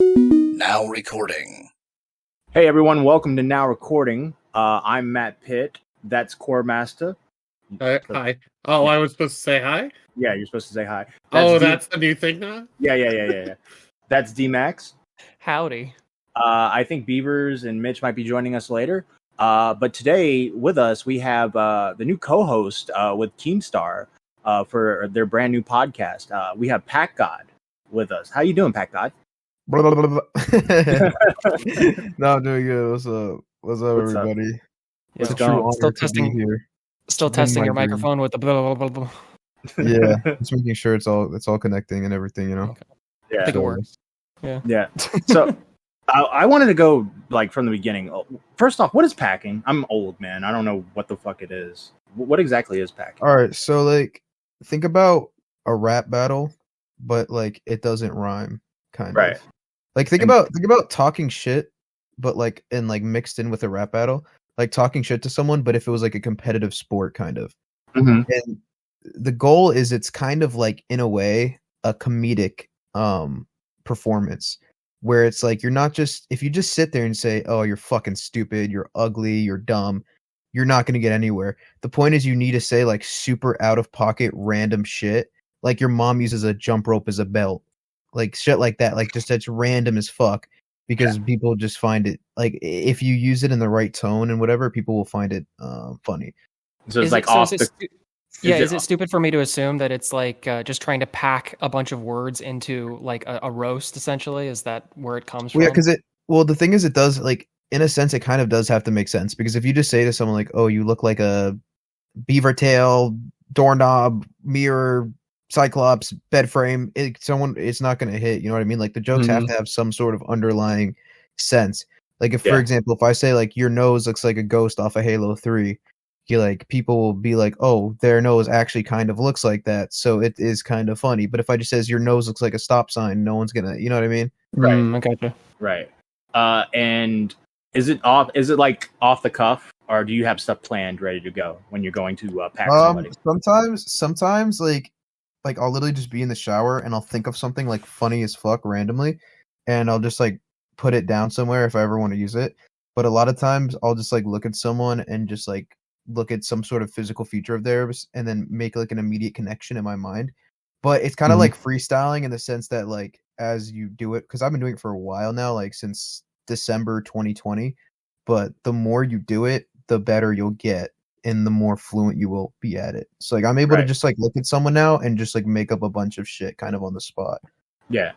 Now recording. Hey everyone, welcome to Now Recording. I'm Matt Pitt. That's Core Master. Hi. Oh, I was supposed to say hi? Yeah, you're supposed to say hi. That's the new thing now? Yeah. That's D-Max. Howdy. I think Beavers and Mitch might be joining us later. But today with us, we have the new co-host with Keemstar for their brand new podcast. We have Packgod with us. How you doing, Packgod? No, I'm doing good. What's up, everybody? It's a true honor Still to be here. Still testing your microphone with the blah blah blah blah. Yeah, just making sure it's all connecting and everything, you know. Okay. Yeah, I think it works. Yeah. So I wanted to go like from the beginning. First off, what is packing? I'm old, man. I don't know what the fuck it is. What exactly is packing? All right, so like think about a rap battle, but like it doesn't rhyme, kind Right. of. Like think about talking shit, but like mixed in with a rap battle, like talking shit to someone, but if it was like a competitive sport, kind of. Mm-hmm. And the goal is it's kind of like in a way a comedic performance where it's like you're not just if you just sit there and say, oh, you're fucking stupid, you're ugly, you're dumb, you're not going to get anywhere. The point is you need to say like super out of pocket random shit, like your mom uses a jump rope as a belt, like shit like that, like just that's random as fuck, because people just find it, like if you use it in the right tone and whatever, people will find it funny. So it's like off the. Is it stupid for me to assume that it's like just trying to pack a bunch of words into like a roast, essentially? Is that where it comes from? Yeah, because the thing is, it does, like, in a sense, it kind of does have to make sense, because if you just say to someone like, oh, you look like a beaver tail, doorknob, mirror, cyclops, bed frame, it's not going to hit, you know what I mean? Like, the jokes have to have some sort of underlying sense. Like, if, for example, if I say, like, your nose looks like a ghost off of Halo 3, people will be like, oh, their nose actually kind of looks like that, so it is kind of funny. But if I just says your nose looks like a stop sign, no one's gonna, you know what I mean? Right. I gotcha. Right. And is it like off the cuff, or do you have stuff planned ready to go when you're going to pack somebody? Sometimes like I'll literally just be in the shower and I'll think of something like funny as fuck randomly, and I'll just like put it down somewhere if I ever want to use it. But a lot of times I'll just like look at someone and just like look at some sort of physical feature of theirs and then make like an immediate connection in my mind. But it's kind of like freestyling in the sense that like as you do it, because I've been doing it for a while now, like since December 2020. But the more you do it, the better you'll get and the more fluent you will be at it. So like I'm able to just like look at someone now and just like make up a bunch of shit kind of on the spot. Yeah.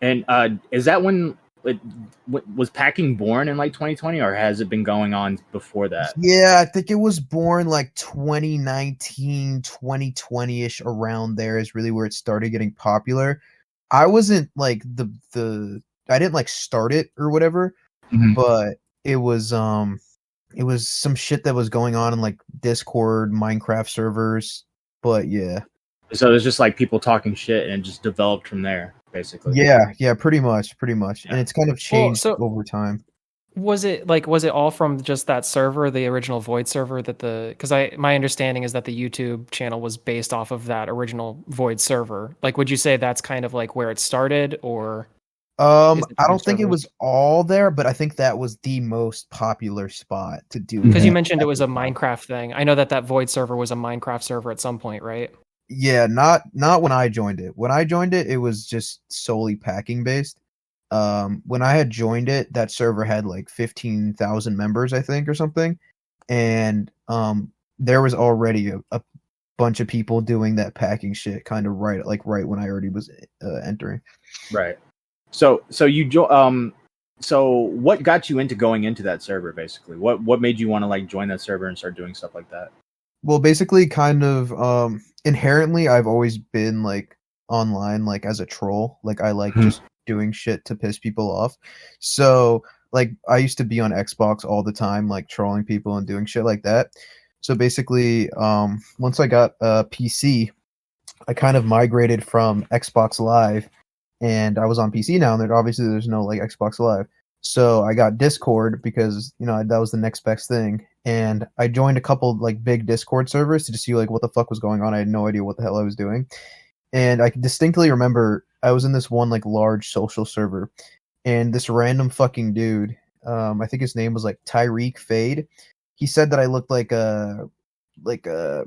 And is that when was packing born in like 2020, or has it been going on before that? Yeah, I think it was born like 2019, 2020-ish, around there is really where it started getting popular. I wasn't like I didn't like start it or whatever, but it was some shit that was going on in like Discord, Minecraft servers. But yeah. So it's just like people talking shit and it just developed from there, basically. Yeah, pretty much. Yeah. And it's kind of changed over time. Was it all from just that server, the original Void server because my understanding is that the YouTube channel was based off of that original Void server. Like, would you say that's kind of like where it started, or? I don't think it was all there, but I think that was the most popular spot to do. Because you mentioned it was a Minecraft thing. I know that Void server was a Minecraft server at some point, right? Yeah, not when I joined it. When I joined it, it was just solely packing based. When I had joined it, that server had like 15,000 members, I think, or something. And there was already a bunch of people doing that packing shit kind of right when I already was entering. Right. So you so what got you into going into that server, basically? What made you want to like join that server and start doing stuff like that? Well, basically kind of inherently I've always been like online like as a troll. Like I like just doing shit to piss people off. So like I used to be on Xbox all the time, like trolling people and doing shit like that. So basically once I got a PC, I kind of migrated from Xbox Live, and I was on PC now, and there's no like Xbox Live. So I got Discord because, you know, that was the next best thing. And I joined a couple like big Discord servers to just see like what the fuck was going on. I had no idea what the hell I was doing. And I can distinctly remember I was in this one like large social server, and this random fucking dude, I think his name was like Tyreek Fade. He said that I looked like a like a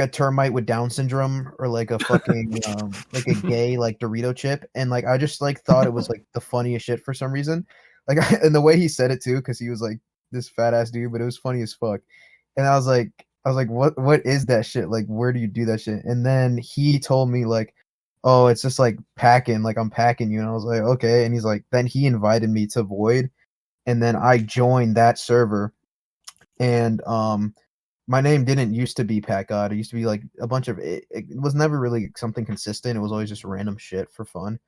termite with Down syndrome, or like a fucking like a gay like Dorito chip, and like I just like thought it was like the funniest shit for some reason. Like and the way he said it too, because he was like this fat ass dude, but it was funny as fuck. And I was like, what is that shit? Like, where do you do that shit? And then he told me like, oh, it's just like packing, like I'm packing you. And I was like, okay. And he's like, then he invited me to Void, and then I joined that server, and my name didn't used to be Packgod. It used to be like a bunch of it was never really something consistent. It was always just random shit for fun.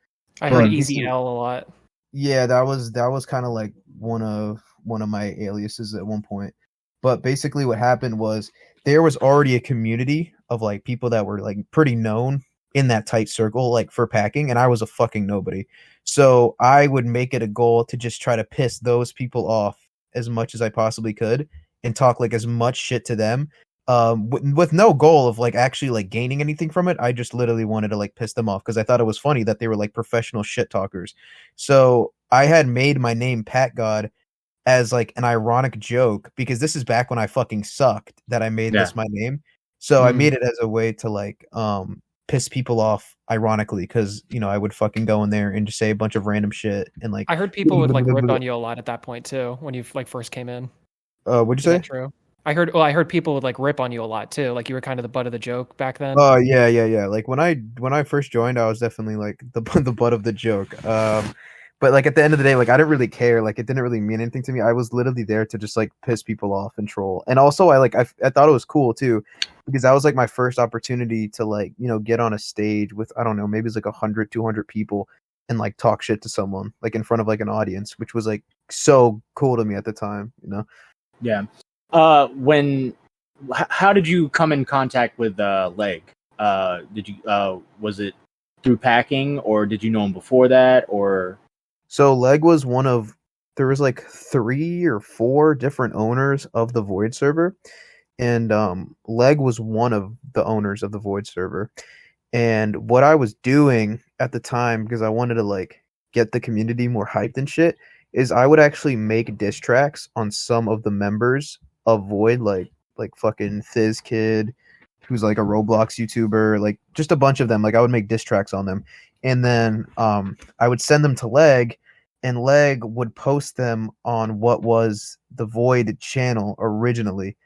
I heard But Easy L a lot. yeah, that was kind of like one of my aliases at one point. But basically what happened was there was already a community of like people that were like pretty known in that tight circle like for packing, and I was a fucking nobody. So I would make it a goal to just try to piss those people off as much as I possibly could and talk like as much shit to them, with no goal of like actually like gaining anything from it. I just literally wanted to like piss them off because I thought it was funny that they were like professional shit talkers. So I had made my name Packgod as like an ironic joke, because this is back when I fucking sucked that I made this my name. So I made it as a way to like piss people off ironically, because you know I would fucking go in there and just say a bunch of random shit and like I heard people would like rip on you a lot at that point too when you like first came in. what'd you Is say? that true? I heard people would like rip on you a lot too. Like you were kind of the butt of the joke back then. Oh yeah. Like when I first joined, I was definitely like the the butt of the joke. But like at the end of the day, like I didn't really care. Like it didn't really mean anything to me. I was literally there to just like piss people off and troll. And also I thought it was cool too, because that was like my first opportunity to like, you know, get on a stage with, I don't know, maybe it's like 100, 200 people and like talk shit to someone like in front of like an audience, which was like so cool to me at the time, you know? Yeah. How did you come in contact with Leg? Did you was it through packing, or did you know him before that, or? So Leg was there was like 3 or 4 different owners of the Void server, and Leg was one of the owners of the Void server. And what I was doing at the time, because I wanted to like get the community more hyped and shit, is I would actually make diss tracks on some of the members of Void, like fucking Fizz Kid, who's like a Roblox YouTuber, like just a bunch of them. Like I would make diss tracks on them, and then I would send them to Leg, and Leg would post them on what was the Void channel originally,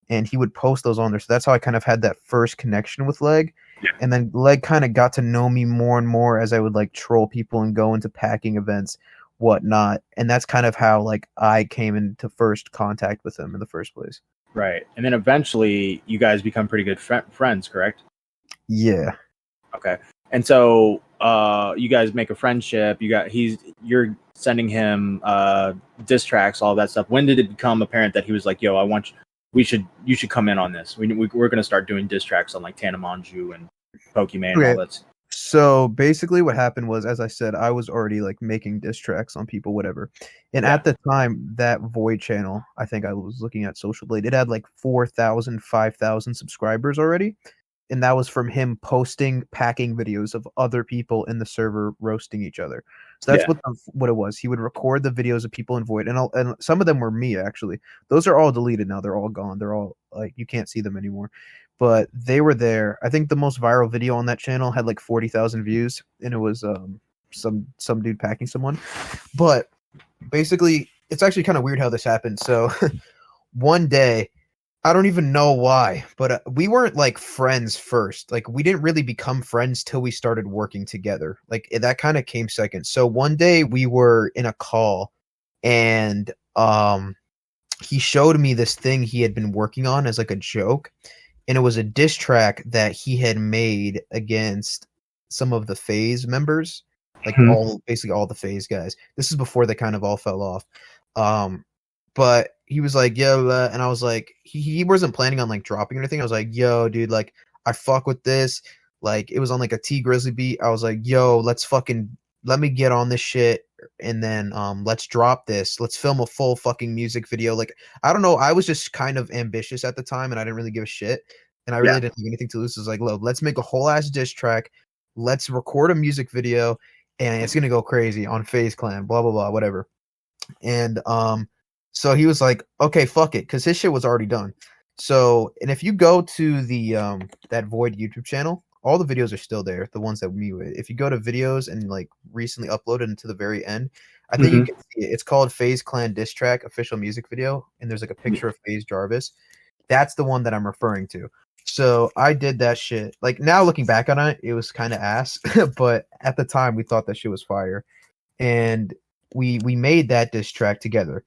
and he would post those on there. So that's how I kind of had that first connection with Leg. Yeah. And then Leg kind of got to know me more and more as I would like troll people and go into packing events, whatnot. And that's kind of how like I came into first contact with him in the first place. Right. And then eventually you guys become pretty good friends, correct? Yeah. Okay. And so you guys make a friendship. You're sending him diss tracks, all that stuff. When did it become apparent that he was like, yo, you should come in on this? We're going to start doing diss tracks on like Tanamanju and Pokemon and all that. So basically what happened was, as I said, I was already like making diss tracks on people, whatever. And at the time, that Void channel, I think I was looking at Social Blade, it had like 4,000, 5,000 subscribers already. And that was from him posting packing videos of other people in the server roasting each other. So that's what it was. He would record the videos of people in Void, and some of them were me actually. Those are all deleted now. They're all gone. They're all like, you can't see them anymore. But they were there. I think the most viral video on that channel had like 40,000 views, and it was some dude packing someone. But basically, it's actually kind of weird how this happened. So one day, I don't even know why, but we weren't like friends first. Like we didn't really become friends till we started working together. Like that kind of came second. So one day we were in a call, and he showed me this thing he had been working on as like a joke. And it was a diss track that he had made against some of the FaZe members, like basically all the FaZe guys. This is before they kind of all fell off. But he was like, yo, and I was like, he wasn't planning on like dropping anything. I was like, yo, dude, like I fuck with this. Like it was on like a T Grizzly beat. I was like, yo, let me get on this shit, and then let's drop this. Let's film a full fucking music video. Like I don't know, I was just kind of ambitious at the time, and I didn't really give a shit, and I really didn't have anything to lose. So I was like, look, let's make a whole ass diss track. Let's record a music video, and it's gonna go crazy on FaZe Clan, blah blah blah, whatever. And so he was like, okay, fuck it, because his shit was already done. So, and if you go to the that Void YouTube channel, all the videos are still there, the ones that we made. If you go to videos and like recently uploaded into the very end, I think you can see it. It's called FaZe Clan Diss Track Official Music Video, and there's like a picture of FaZe Jarvis. That's the one that I'm referring to. So I did that shit. Like now looking back on it, it was kind of ass, but at the time we thought that shit was fire, and we made that diss track together,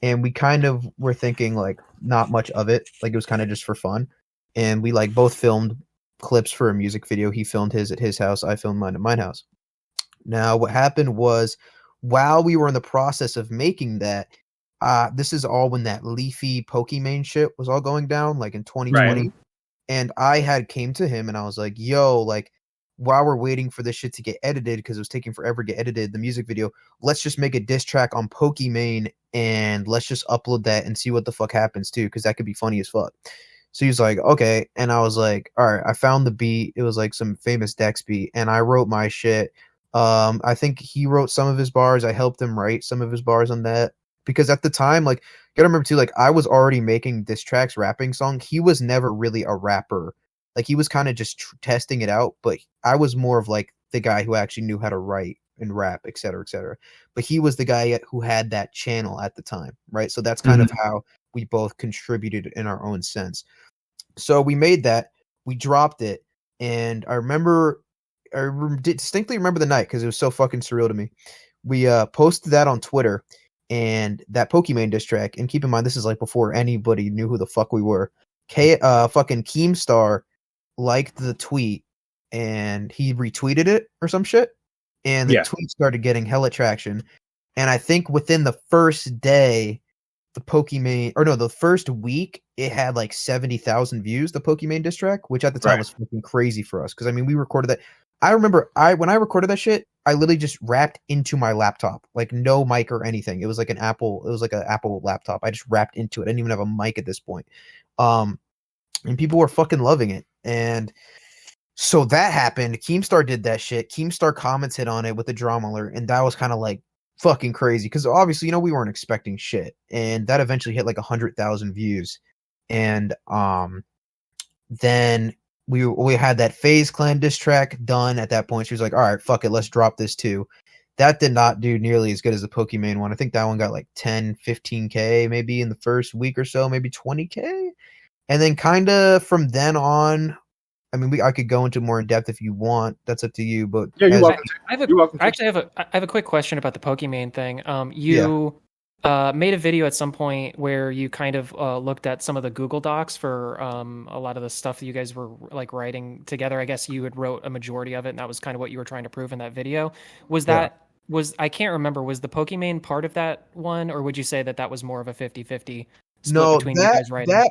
and we kind of were thinking like not much of it, like it was kind of just for fun, and we like both filmed clips for a music video. He filmed his at his house, I filmed mine at my house. Now what happened was, while we were in the process of making that, this is all when that Leafy Pokimane shit was all going down, like in 2020. Right. And I had came to him and I was like, yo, like, while we're waiting for this shit to get edited, because it was taking forever to get edited, the music video, let's just make a diss track on Pokimane and let's just upload that and see what the fuck happens too, because that could be funny as fuck. So he's like, okay. And I was like, all right, I found the beat. It was like some famous Dex beat, and I wrote my shit. I think he wrote some of his bars. I helped him write some of his bars on that. Because at the time, like, you gotta remember too, like, I was already making diss tracks, rapping song. He was never really a rapper. Like, he was kind of just testing it out, but I was more of like the guy who actually knew how to write and rap, et cetera, et cetera. But he was the guy who had that channel at the time, right? So that's kind of how we both contributed in our own sense. So we made that, we dropped it, and I distinctly remember the night because it was so fucking surreal to me. We posted that on Twitter, and that Pokimane diss track, and keep in mind this is like before anybody knew who the fuck we were. Fucking Keemstar liked the tweet and he retweeted it or some shit, and the tweet started getting hella traction. And I think within the first day, the first week, it had like 70,000 views, the Pokimane diss track, which at the time was fucking crazy for us, because I mean we recorded that. I remember when I recorded that shit, I literally just rapped into my laptop, like no mic or anything. It was like an Apple laptop. I just rapped into it. I didn't even have a mic at this point. And people were fucking loving it. And so that happened. Keemstar did that shit. Keemstar commented on it with a drama alert, and that was kind of like fucking crazy, because obviously, we weren't expecting shit. And that eventually hit like 100,000 views. And then we had that FaZe Clan diss track done at that point. She was like, all right, fuck it, let's drop this too. That did not do nearly as good as the Pokimane one. I think that one got like 10, 15K maybe in the first week or so, maybe 20K. And then kind of from then on, I mean, I could go into more in depth if you want. That's up to you. But yeah, you're welcome. I have a quick question about the Pokimane thing. You made a video at some point where you kind of looked at some of the Google Docs for a lot of the stuff that you guys were like writing together. I guess you had wrote a majority of it, and that was kind of what you were trying to prove in that video. I can't remember, was the Pokimane part of that one, or would you say that was more of a 50-50 split between you guys writing?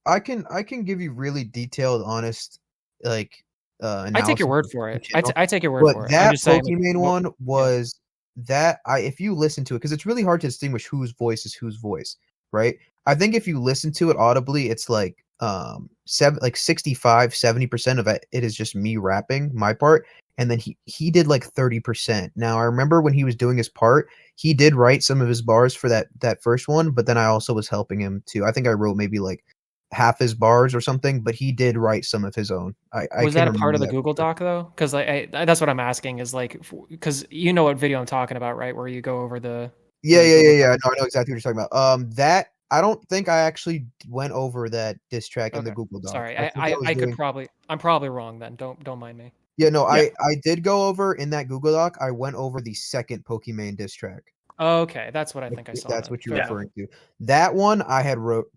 I can give you really detailed, honest, like I take your word for it. I take your word for it. That Pokimane one was that if you listen to it, because it's really hard to distinguish whose voice is whose voice, right? I think if you listen to it audibly, it's like 65-70% of it is just me rapping my part, and then he did like 30%. Now I remember when he was doing his part, he did write some of his bars for that first one, but then I also was helping him too. I think I wrote maybe like half his bars or something, but he did write some of his own. Was that a part of the Google Doc though? Because that's what I'm asking, is like, because you know what video I'm talking about, right? Where you go over the yeah. No, I know exactly what you're talking about. That I don't think I actually went over that diss track in the Google Doc. Sorry, I'm probably wrong then. Don't mind me. Yeah, no, I did go over in that Google Doc. I went over the second Pokimane diss track. Okay, that's what I think I saw. That's what you're referring to. That one I had wrote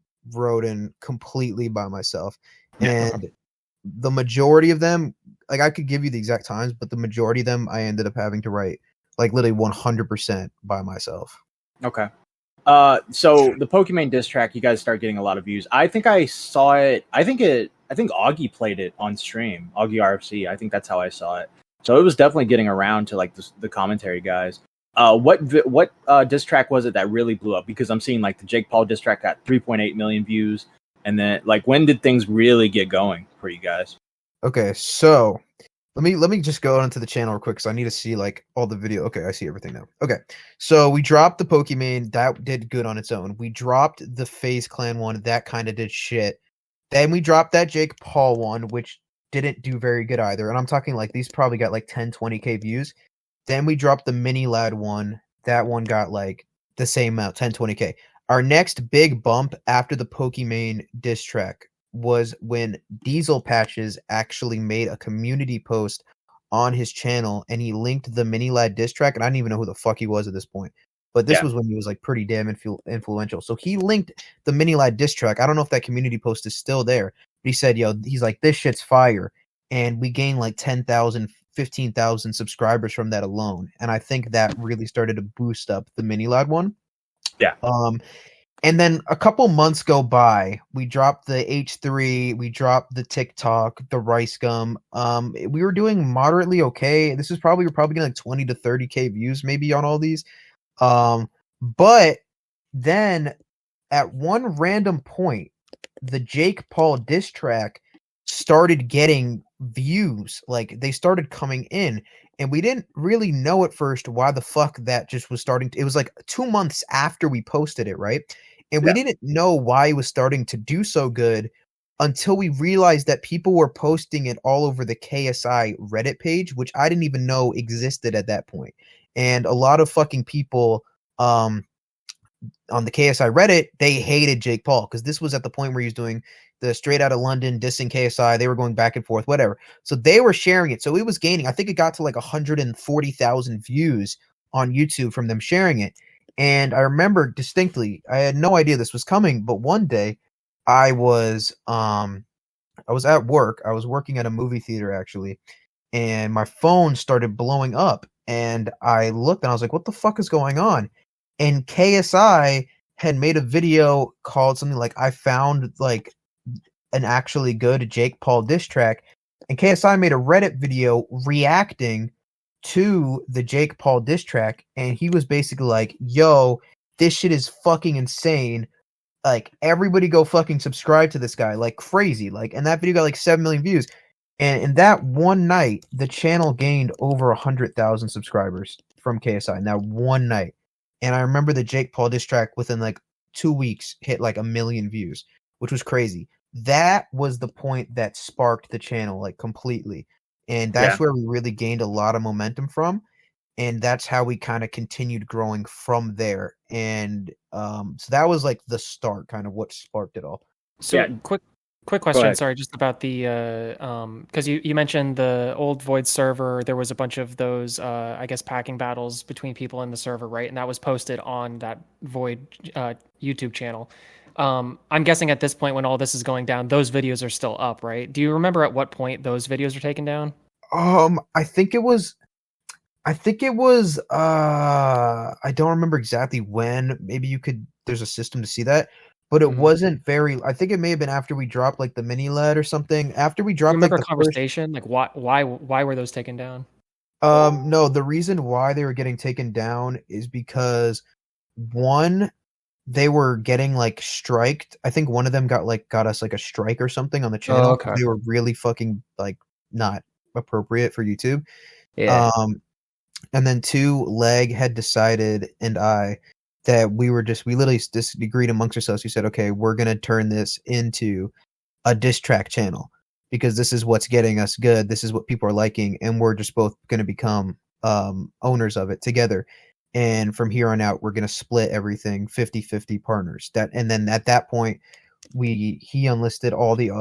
in completely by myself, and the majority of them, like I could give you the exact times, but the majority of them I ended up having to write like literally 100% by myself. Okay. So the Pokimane diss track, you guys start getting a lot of views. I think I saw it. I think Augie played it on stream. Augie RFC. I think that's how I saw it. So it was definitely getting around to like the commentary guys. What diss track was it that really blew up? Because I'm seeing like the Jake Paul diss track got 3.8 million views, and then like when did things really get going for you guys? Okay, so Let me just go into the channel real quick because I need to see like all the video. Okay, I see everything now. Okay, so we dropped the Pokemon, that did good on its own. We dropped the FaZe Clan one, that kind of did shit. Then we dropped that Jake Paul one, which didn't do very good either. And I'm talking like these probably got like 10, 20K views. Then we dropped the Mini Lad one. That one got like the same amount, 10, 20K. Our next big bump after the Pokemon diss track was when Diesel Patches actually made a community post on his channel and he linked the Mini Lad diss track, and I didn't even know who the fuck he was at this point. But this was when he was like pretty damn influential. So he linked the Mini Lad diss track. I don't know if that community post is still there, but he said, yo, he's like, this shit's fire. And we gained like 10,000, 15,000 subscribers from that alone. And I think that really started to boost up the Mini Lad one. Yeah. And then a couple months go by. We dropped the H3, we dropped the TikTok, the Rice Gum. We were doing moderately okay. This is probably getting like 20 to 30K views maybe on all these. But then at one random point, the Jake Paul diss track started getting views. Like they started coming in, and we didn't really know at first why the fuck that just was starting to, it was like 2 months after we posted it, right? And we didn't know why it was starting to do so good until we realized that people were posting it all over the KSI Reddit page, which I didn't even know existed at that point. And a lot of fucking people on the KSI Reddit, they hated Jake Paul because this was at the point where he was doing the Straight Outta London dissing KSI. They were going back and forth, whatever. So they were sharing it. So it was gaining. I think it got to like 140,000 views on YouTube from them sharing it. And I remember distinctly, I had no idea this was coming, but one day I was at work. I was working at a movie theater actually, and my phone started blowing up. And I looked and I was like, what the fuck is going on? And KSI had made a video called something like, I found like an actually good Jake Paul diss track. And KSI made a Reddit video reacting to the Jake Paul diss track. And he was basically like, yo, this shit is fucking insane. Like, everybody go fucking subscribe to this guy like crazy. Like, and that video got like 7 million views. And in that one night, the channel gained over 100,000 subscribers from KSI in that one night. And I remember the Jake Paul diss track within like 2 weeks hit like 1 million views, which was crazy. That was the point that sparked the channel like completely. And that's where we really gained a lot of momentum from. And that's how we kind of continued growing from there. And so that was like the start, kind of what sparked it all. So quick question, sorry, just about the because you mentioned the old Void server. There was a bunch of those I guess packing battles between people in the server, right? And that was posted on that Void YouTube channel. I'm guessing at this point when all this is going down, those videos are still up, right? Do you remember at what point those videos were taken down? I think it was I don't remember exactly when. Maybe you could, there's a system to see that. But it wasn't very. I think it may have been after we dropped like the mini LED or something. After we dropped, remember like the conversation, like why were those taken down? No, the reason why they were getting taken down is because one, they were getting like striked. I think one of them got us like a strike or something on the channel. Oh, okay. They were really fucking like not appropriate for YouTube. Yeah. And then two, Leg had decided and I that we literally disagreed amongst ourselves. We said, okay, we're gonna turn this into a diss track channel because this is what's getting us good. This is what people are liking, and we're just both gonna become owners of it together. And from here on out, we're gonna split everything 50-50 partners. And then at that point, he unlisted all the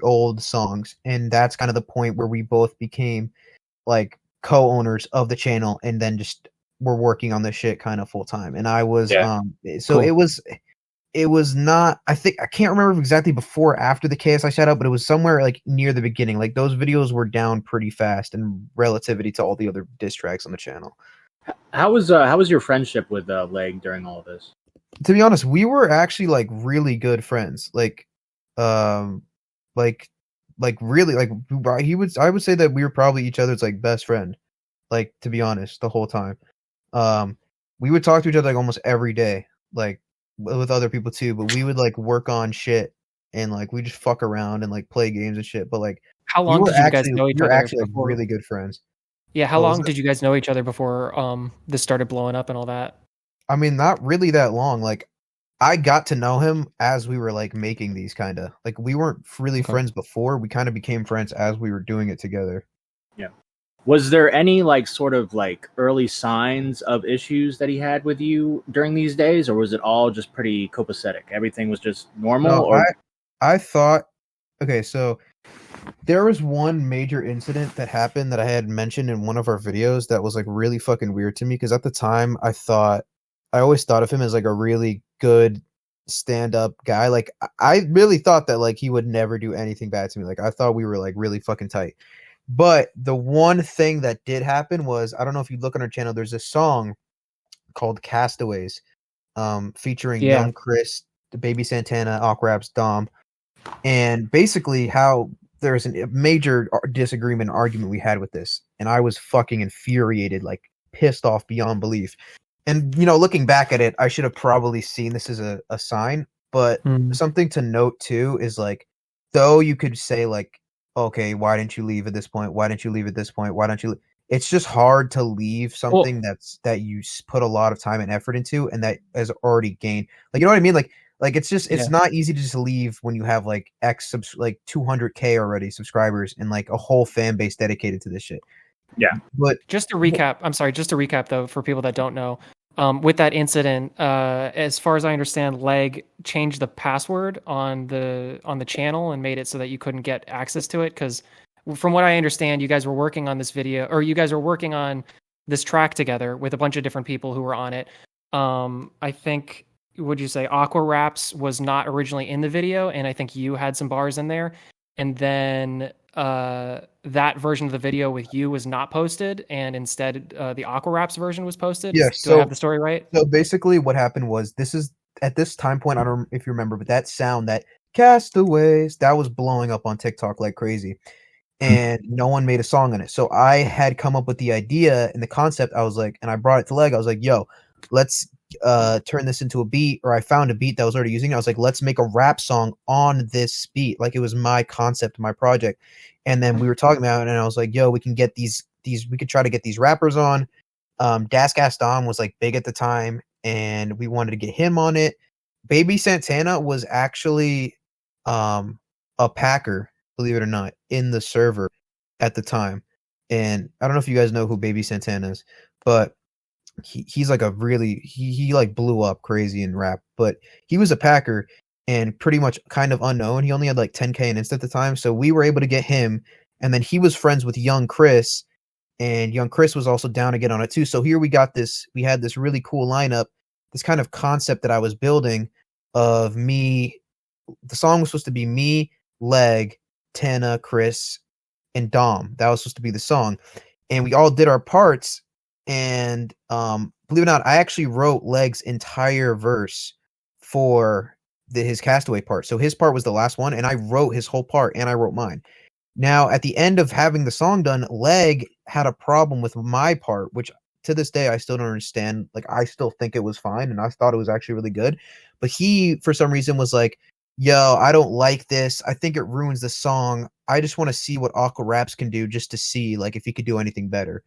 old songs, and that's kind of the point where we both became like co-owners of the channel, and then just we're working on this shit kind of full time. And I was Cool. it was not, I can't remember exactly before or after the KSI shout out, but it was somewhere like near the beginning. Like those videos were down pretty fast in relativity to all the other diss tracks on the channel. How was your friendship with Leg during all of this? To be honest, we were actually like really good friends. Like really, like I would say that we were probably each other's like best friend. Like, to be honest, the whole time. We would talk to each other like almost every day, like with other people too, but we would like work on shit and like we just fuck around and like play games and shit. But like How long did you guys know each You're other actually like before? really good friends. Yeah, how What was long that? did you guys know each other before this started blowing up and all that? I mean, not really that long. Like, I got to know him as we were like making these kind of like we weren't really Okay. friends before. We kind of became friends as we were doing it together. Was there any like sort of like early signs of issues that he had with you during these days, or was it all just pretty copacetic? Everything was just normal, No, or I thought okay, so there was one major incident that happened that I had mentioned in one of our videos that was like really fucking weird to me because at the time I always thought of him as like a really good stand-up guy. Like I really thought that like he would never do anything bad to me. Like I thought we were like really fucking tight. But the one thing that did happen was I don't know if you look on our channel, there's a song called Castaways, featuring Yeah. Young Chris, the Baby Santana, Aquaraps, Dom, and basically how there's a major disagreement argument we had with this, and I was fucking infuriated, like pissed off beyond belief. And looking back at it, I should have probably seen this as a sign. But Mm. something to note too is like, though you could say like, okay, why didn't you leave at this point? Why didn't you leave at this point? Why don't you? It's just hard to leave something that you put a lot of time and effort into, and that has already gained. Like, you know what I mean? Like it's Yeah. not easy to just leave when you have like like 200K already subscribers and like a whole fan base dedicated to this shit. Yeah. But Just to recap, I'm sorry, just to recap though, for people that don't know, with that incident, as far as I understand, Leg changed the password on the channel and made it so that you couldn't get access to it. Because from what I understand, you guys were working on this video, or you guys were working on this track together with a bunch of different people who were on it. I think, would you say Aqua Raps was not originally in the video, and I think you had some bars in there, and then that version of the video with you was not posted, and instead the Aqua Raps version was posted. Yeah, Do I have the story right? So basically what happened was this is at this time point, I don't know if you remember, but that sound, that Castaways, that was blowing up on TikTok like crazy. And no one made a song on it. So I had come up with the idea and the concept. I was like, and I brought it to Leg. I was like, yo, let's turn this into a beat. Or I found a beat that I was already using. I was like, let's make a rap song on this beat. Like it was my concept, my project. And then we were talking about it, and I was like, yo, we can get these we could try to get these rappers on. Dask Dom was like big at the time, and we wanted to get him on it. Baby Santana was actually a Packer, believe it or not, in the server at the time. And I don't know if you guys know who Baby Santana is, but he's like a really he like blew up crazy in rap. But he was a Packer and pretty much kind of unknown. He only had like 10K in Insta at the time, so we were able to get him. And then he was friends with Young Chris, and Young Chris was also down to get on it too. So here we had this really cool lineup, this kind of concept that I was building of me. The song was supposed to be me, Leg, Tana, Chris, and Dom. That was supposed to be the song. And we all did our parts. And believe it or not, I actually wrote Leg's entire verse for his Castaway part. So his part was the last one, and I wrote his whole part, and I wrote mine. Now, at the end of having the song done, Leg had a problem with my part, which to this day I still don't understand. Like, I still think it was fine, and I thought it was actually really good. But he, for some reason, was like, yo, I don't like this. I think it ruins the song. I just want to see what Aqua Raps can do just to see, like, if he could do anything better.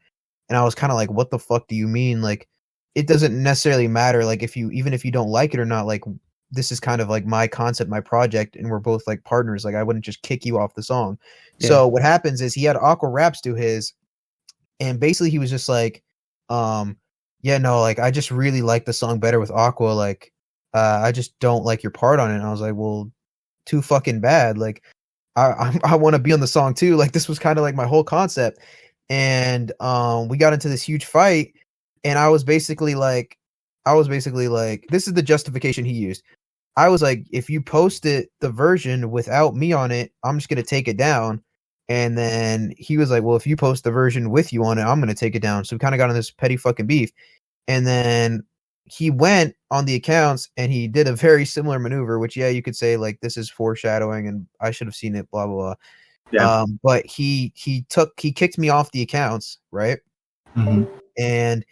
And I was kind of like, what the fuck do you mean? Like, it doesn't necessarily matter, like, even if you don't like it or not, like, this is kind of like my concept, my project, and we're both like partners. Like, I wouldn't just kick you off the song. Yeah. So what happens is he had Aqua Raps do his, and basically he was just like, yeah, no, like, I just really like the song better with Aqua. Like, I just don't like your part on it. And I was like, well, too fucking bad. Like, I want to be on the song too. Like, this was kind of like my whole concept. And we got into this huge fight, and I was basically like, this is the justification he used. I was like, if you post the version without me on it, I'm just gonna take it down. And then he was like, well, if you post the version with you on it, I'm gonna take it down. So we kind of got on this petty fucking beef. And then he went on the accounts and he did a very similar maneuver, which, yeah, you could say like this is foreshadowing and I should have seen it, blah blah blah. Yeah. But he kicked me off the accounts, right? Mm-hmm. And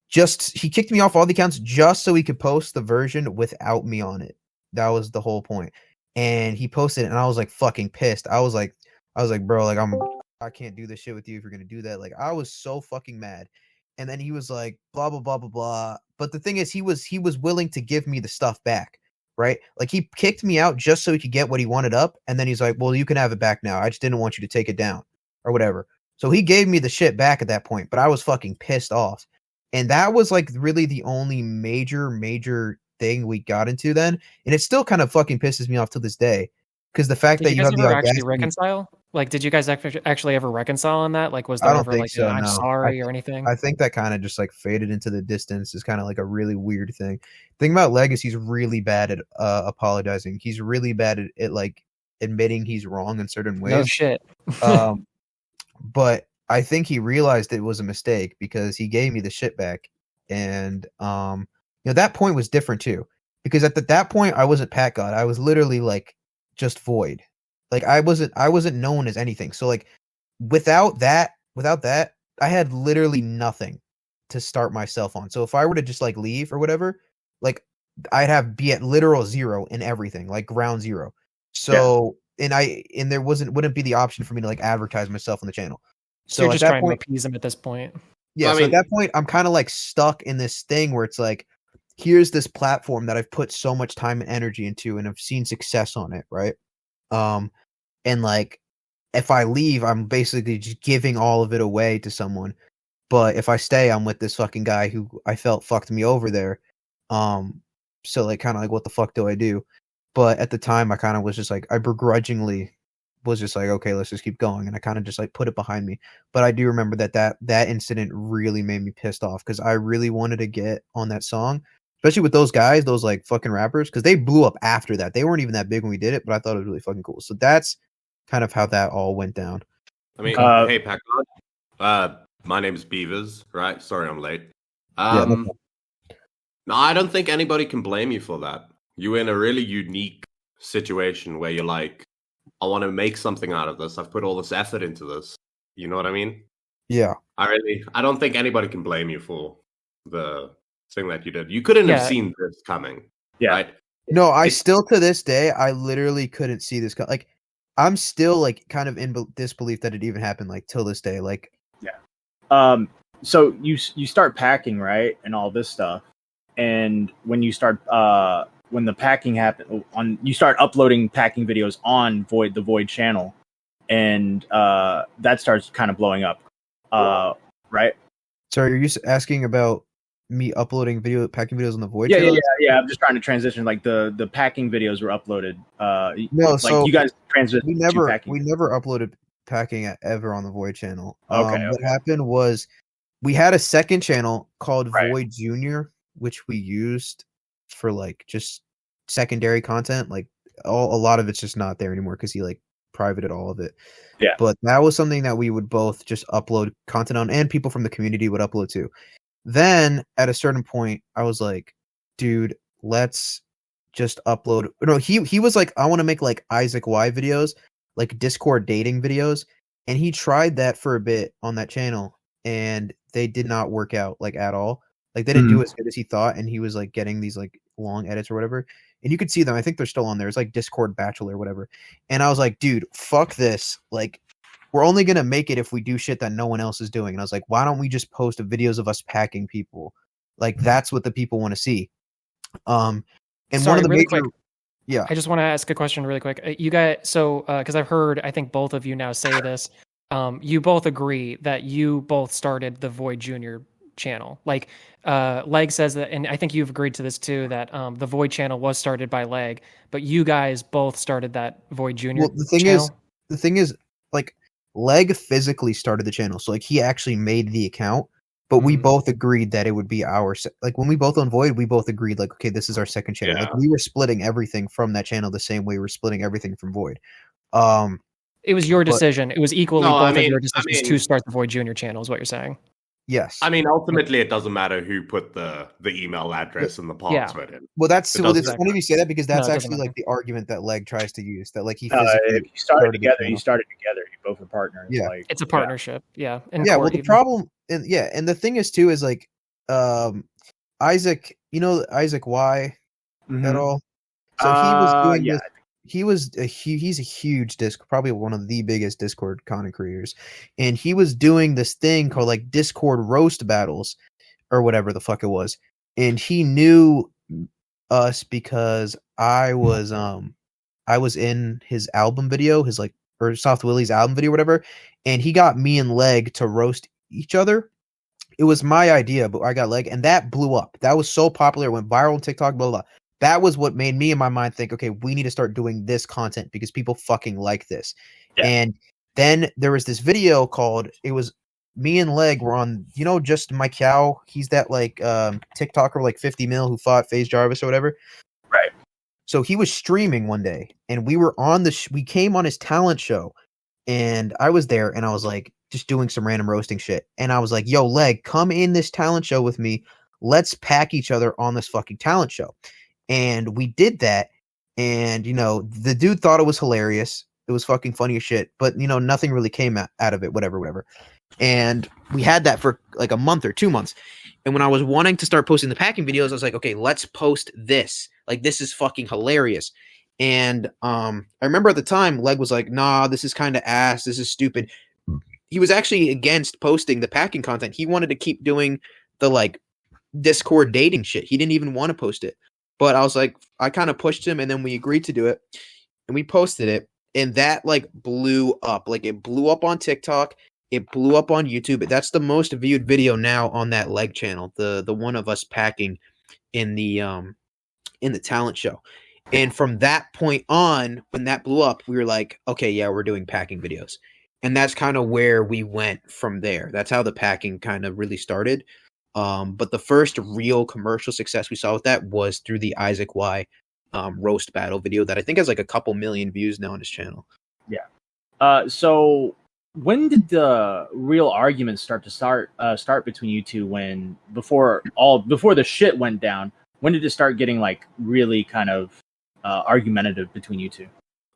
he kicked me off all the accounts just so he could post the version without me on it. That was the whole point. And he posted it, and I was like fucking pissed. I was like, I was like, bro, like I can't do this shit with you if you're gonna do that. Like I was so fucking mad. And then he was like, blah blah blah blah blah. But the thing is, he was willing to give me the stuff back, right? Like he kicked me out just so he could get what he wanted up, and then he's like, well, you can have it back now. I just didn't want you to take it down or whatever. So he gave me the shit back at that point, but I was fucking pissed off. And that was like really the only major thing we got into then. And it still kind of fucking pisses me off to this day. Because the fact Did that you you guys have the ever audacity, actually reconcile? Like, did you guys actually ever reconcile on that? Like, was I there don't ever think like so. an I'm No, sorry or anything? I think that kind of just like faded into the distance. Is kind of like a really weird thing. Thing about Legacy's really bad at apologizing. He's really bad at like admitting he's wrong in certain No ways. shit. But I think he realized it was a mistake because he gave me the shit back, and that point was different too, because at that point I wasn't Packgod. I was literally like just void. Like I wasn't known as anything. So like without that, I had literally nothing to start myself on. So if I were to just like leave or whatever, like I'd be at literal zero in everything, like ground zero. So and there wouldn't be the option for me to like advertise myself on the channel. So you're at just that trying point, to appease him at this point. yeah. I So mean- at that point, I'm kind of like stuck in this thing where it's like, here's this platform that I've put so much time and energy into, and I've seen success on it, right? And like, if I leave, I'm basically just giving all of it away to someone. But if I stay, I'm with this fucking guy who I felt fucked me over there. So like, kind of like, what the fuck do I do? But at the time, I kind of was just like, I begrudgingly was just like, okay, let's just keep going, and I kind of just like put it behind me. But I do remember that incident really made me pissed off because I really wanted to get on that song, especially with those guys, those like fucking rappers, because they blew up after that. They weren't even that big when we did it, but I thought it was really fucking cool. So that's kind of how that all went down. I mean, hey, Packgod. My name's Beavers, right? Sorry I'm late. No, I don't think anybody can blame you for that. You're in a really unique situation where you're like, I want to make something out of this. I've put all this effort into this. You know what I mean? Yeah. I don't think anybody can blame you for the thing that you did. You couldn't have seen this coming. Yeah. Right? No, I still to this day, I literally couldn't see this. Like, I'm still like kind of in disbelief that it even happened. Like till this day, like. So you start packing, right, and all this stuff, and when you start when the packing happened you start uploading packing videos on the Void channel, and that starts kind of blowing up, right? Sorry, are you asking about me uploading packing videos on the Void? Yeah. I'm just trying to transition. Like the packing videos were uploaded. No, like so you guys transitioned. we never to packing. uploaded packing ever on the Void channel. Okay. What happened was we had a second channel called Right. Void Junior, which we used for like just secondary content. Like a lot of it's just not there anymore because he like privated all of it. Yeah. But that was something that we would both just upload content on, and people from the community would upload too. Then at a certain point, I was like, dude, let's just upload. No, he was like, I want to make like Isaac Y videos, like Discord dating videos. And he tried that for a bit on that channel, and they did not work out like at all. Like they didn't do as good as he thought, and he was like getting these like long edits or whatever. And you could see them. I think they're still on there. It's like Discord Bachelor or whatever. And I was like, dude, fuck this. Like, we're only gonna make it if we do shit that no one else is doing. And I was like, why don't we just post videos of us packing people? Like that's what the people want to see. And Sorry, one of the really major, quick. yeah. I just want to ask a question really quick. You guys, so because I've heard, I think both of you now say this. You both agree that you both started the Void Junior channel. Like Leg says that, and I think you've agreed to this too, that the Void channel was started by Leg, but you guys both started that Void Junior. Well, the thing is, like Leg physically started the channel, so like he actually made the account. But we both agreed that it would be like when we both on Void, we both agreed like, okay, this is our second channel. Yeah. Like we were splitting everything from that channel the same way we're splitting everything from Void. It was your decision. It was equally both of your I decisions to start the Void Junior channel, is what you're saying. Yes. I mean, ultimately, it doesn't matter who put the email address and the password in. Well, it's doesn't funny you say that because that's No, it doesn't actually like matter. the argument that Leg tries to use. That like he If physically you started the together, channel. You both were partners. Yeah. Like, It's a partnership. Yeah. In Yeah. court Well, the even. problem, and the thing is too is like, Isaac, Isaac Y Mhm. at all. So he was doing yeah. this. he's a huge probably one of the biggest Discord content creators, and he was doing this thing called like Discord roast battles or whatever the fuck it was, and he knew us because I was in his album video, his like or Soft Willie's album video, whatever, and he got me and Leg to roast each other. It was my idea, but I got Leg, and that blew up. That was so popular, it went viral on TikTok, blah, blah, blah. That was what made me in my mind think, okay, we need to start doing this content because people fucking like this. Yeah. And then there was this video called, it was me and Leg were on, just Mike Yao. He's that like TikToker, like 50 mil who fought FaZe Jarvis or whatever. Right. So he was streaming one day, and we were on we came on his talent show, and I was there, and I was like, just doing some random roasting shit. And I was like, yo, Leg, come in this talent show with me. Let's pack each other on this fucking talent show. And we did that. And, the dude thought it was hilarious. It was fucking funny as shit. But, nothing really came out of it, whatever. And we had that for like a month or 2 months. And when I was wanting to start posting the packing videos, I was like, okay, let's post this. Like, this is fucking hilarious. And I remember at the time, Leg was like, nah, this is kind of ass. This is stupid. He was actually against posting the packing content. He wanted to keep doing the like Discord dating shit. He didn't even want to post it. But I was like, I kind of pushed him, and then we agreed to do it. And we posted it. And that like blew up. Like it blew up on TikTok. It blew up on YouTube. That's the most viewed video now on that Leg channel. The one of us packing in the talent show. And from that point on, when that blew up, we were like, okay, yeah, we're doing packing videos. And that's kind of where we went from there. That's how the packing kind of really started. But the first real commercial success we saw with that was through the Isaac Y roast battle video that I think has like a couple million views now on his channel. Yeah. So when did the real arguments start between you two? Before the shit went down? When did it start getting like really kind of argumentative between you two?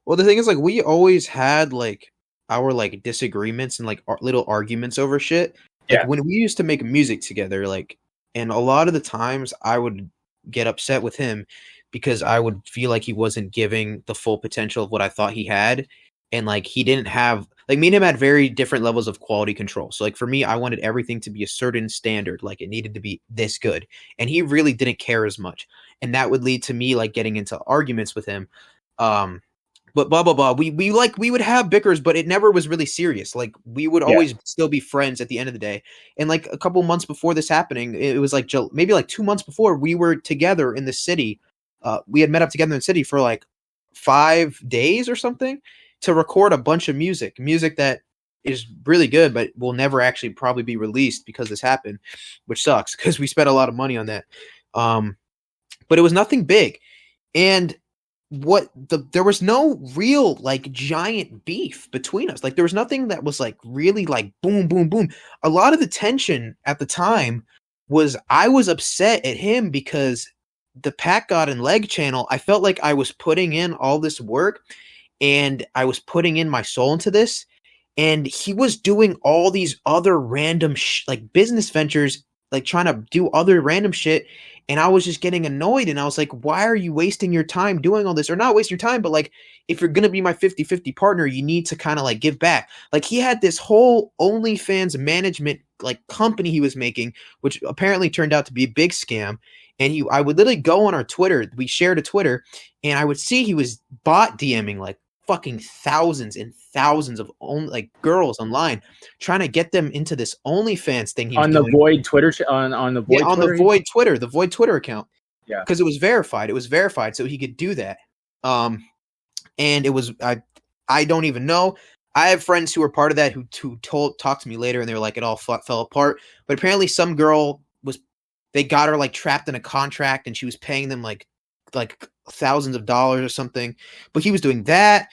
Well, the thing is, like, we always had like our like disagreements and like little arguments over shit. Like when we used to make music together, like, and a lot of the times I would get upset with him because I would feel like he wasn't giving the full potential of what I thought he had. And like, he didn't have, like, me and him had very different levels of quality control. So like for me, I wanted everything to be a certain standard. Like it needed to be this good. And he really didn't care as much. And that would lead to me like getting into arguments with him. But blah, blah, blah. We would have bickers, but it never was really serious. Like we would always still be friends at the end of the day. And like a couple months before this happening, it was like maybe like 2 months before, we were together in the city. We had met up together in the city for like 5 days or something to record a bunch of music that is really good, but will never actually probably be released because this happened, which sucks because we spent a lot of money on that. But it was nothing big. And there was no real like giant beef between us. Like there was nothing that was like really like boom, boom, boom. A lot of the tension at the time was I was upset at him because the Packgod and Leg channel, I felt like I was putting in all this work and I was putting in my soul into this. And he was doing all these other random like business ventures, like trying to do other random shit. And I was just getting annoyed. And I was like, why are you wasting your time doing all this? Or not wasting your time, but like, if you're going to be my 50-50 partner, you need to kind of like give back. Like he had this whole OnlyFans management like company he was making, which apparently turned out to be a big scam. And I would literally go on our Twitter. We shared a Twitter and I would see he was bot DMing like fucking thousands and thousands of like girls online, trying to get them into this OnlyFans thing. He was on the Void Twitter on the Void Twitter? The Void Twitter account. Yeah, because it was verified. It was verified, so he could do that. And it was I don't even know. I have friends who were part of that who talked to me later, and they were like, it all fell apart. But apparently, some girl they got her like trapped in a contract, and she was paying them like thousands of dollars or something. But he was doing that.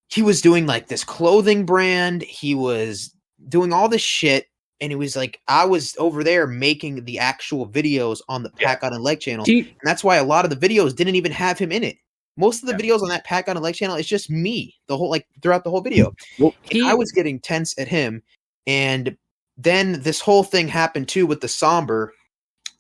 He was doing like this clothing brand. He was doing all this shit. And it was like, I was over there making the actual videos on the Packgod and Leg channel. And that's why a lot of the videos didn't even have him in it. Most of the videos on that Packgod and Leg channel, it's just me throughout the whole video. Well, I was getting tense at him. And then this whole thing happened too with the Somber.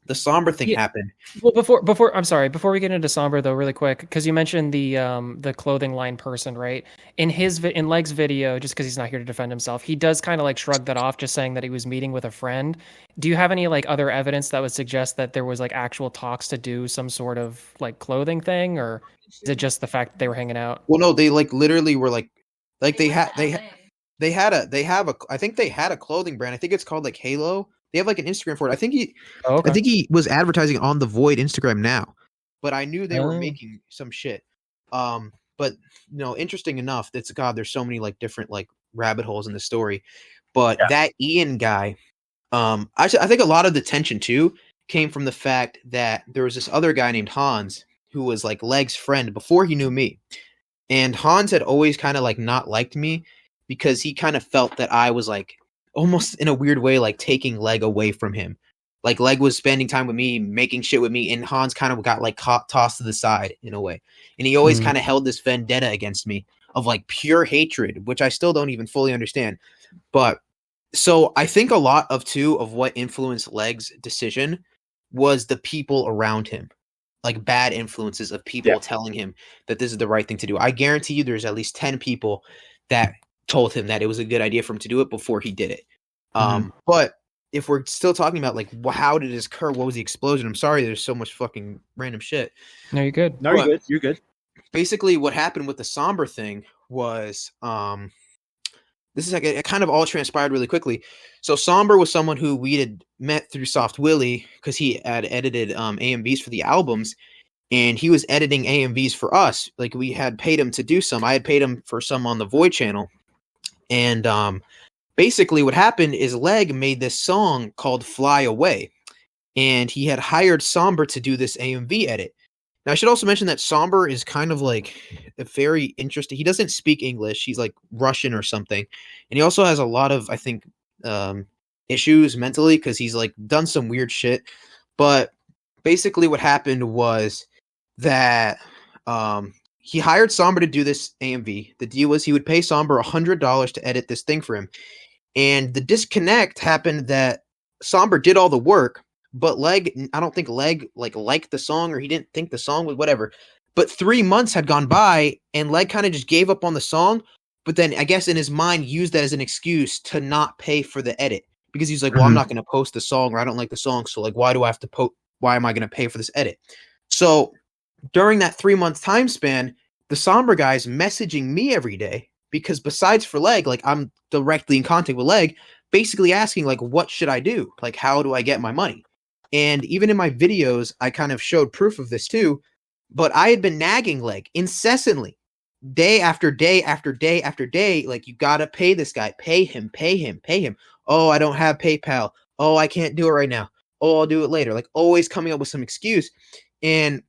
the somber thing happened. Well, before we get into somber though, really quick, because you mentioned the clothing line person, right? In Leg's video, just because he's not here to defend himself, he does kind of like shrug that off, just saying that he was meeting with a friend. Do you have any like other evidence that would suggest that there was like actual talks to do some sort of like clothing thing, or is it just the fact that they were hanging out? Well, no, they like literally were like they had I think they had a clothing brand. I think it's called like Halo. They have like an Instagram for it. I think he was advertising on the Void Instagram now, but I knew they were making some shit. But interesting enough, there's so many like different like rabbit holes in the story. But that Ian guy, I think a lot of the tension too came from the fact that there was this other guy named Hans who was like Leg's friend before he knew me, and Hans had always kind of like not liked me because he kind of felt that I was like almost in a weird way like taking Leg away from him. Like Leg was spending time with me, making shit with me, and Hans kind of got like tossed to the side in a way. And he always kind of held this vendetta against me of like pure hatred, which I still don't even fully understand. But so I think a lot of what influenced Leg's decision was the people around him, like bad influences of people telling him that this is the right thing to do. I guarantee you there's at least 10 people that told him that it was a good idea for him to do it before he did it. But if we're still talking about like how did this occur, what was the explosion? I'm sorry, there's so much fucking random shit. No, you're good. No, you're good. You're good. Basically, what happened with the somber thing was this is like it kind of all transpired really quickly. So Somber was someone who we had met through Soft Willie because he had edited AMVs for the albums, and he was editing AMVs for us. Like we had paid him to do some. I had paid him for some on the Void channel. And basically what happened is Leg made this song called Fly Away, and he had hired Somber to do this AMV edit. Now, I should also mention that Somber is kind of like a very interesting. He doesn't speak English. He's like Russian or something. And he also has a lot of, I think, issues mentally because he's like done some weird shit. But basically what happened was that he hired Somber to do this AMV. The deal was he would pay Somber $100 to edit this thing for him. And the disconnect happened that Somber did all the work, but Leg, I don't think Leg liked the song, or he didn't think the song was whatever. But 3 months had gone by and Leg kind of just gave up on the song. But then I guess in his mind used that as an excuse to not pay for the edit because he's like, well, I'm not going to post the song, or I don't like the song. So like, why am I going to pay for this edit? So during that 3 month time span, the Somber guy's messaging me every day because besides for Leg, like I'm directly in contact with Leg, basically asking like, what should I do? Like, how do I get my money? And even in my videos, I kind of showed proof of this too, but I had been nagging Leg incessantly, day after day after day after day. Like, you got to pay this guy, pay him. Oh, I don't have PayPal. Oh, I can't do it right now. Oh, I'll do it later. Like always coming up with some excuse. And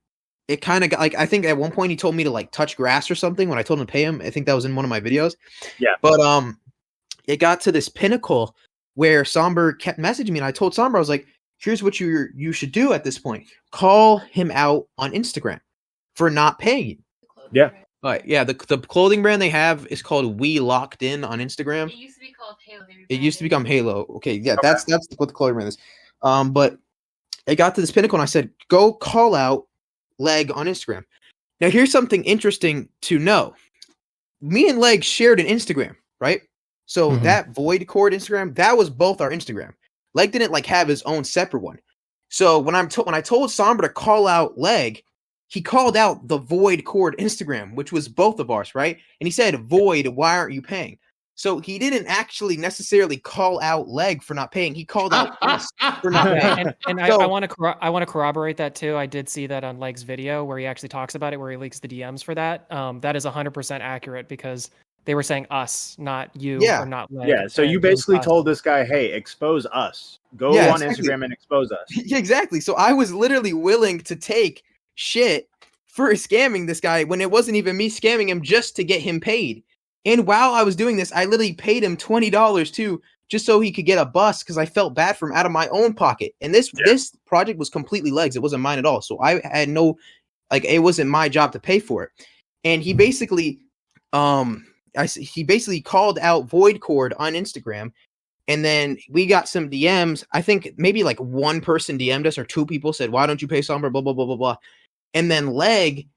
it kind of got like, I think at one point he told me to like touch grass or something when I told him to pay him. I think that was in one of my videos. Yeah. But it got to this pinnacle where Somber kept messaging me, and I told Somber, I was like, here's what you should do at this point. Call him out on Instagram for not paying you. Yeah. Yeah, the clothing brand they have is called We Locked In on Instagram. It used to be called Halo. It used to become Halo. Okay, yeah, that's what the clothing brand is. But it got to this pinnacle, and I said, go call out Leg on Instagram. Now, here's something interesting to know. Me and Leg shared an Instagram, right? So that Void Chord Instagram, that was both our Instagram. Leg didn't like have his own separate one. So when I told Somber to call out Leg, he called out the Void Chord Instagram, which was both of ours, right? And he said, Void, why aren't you paying? So he didn't actually necessarily call out Leg for not paying. He called out us for not paying. And I want to corroborate that too. I did see that on Leg's video where he actually talks about it, where he leaks the DMs for that. That is 100% accurate because they were saying us, not you or not Leg. Yeah, so you basically told this guy, hey, expose us. Go on Instagram and expose us. Yeah, exactly. So I was literally willing to take shit for scamming this guy when it wasn't even me scamming him just to get him paid. And while I was doing this, I literally paid him $20 too, just so he could get a bus because I felt bad for him out of my own pocket. And this project was completely Leg's. It wasn't mine at all. So I had no, like, it wasn't my job to pay for it. And he basically, he basically called out Void Chord on Instagram And then we got some DMs. I think maybe like one person DM'd us or two people said, why don't you pay Somber? Blah, blah, blah, blah, blah. And then Leg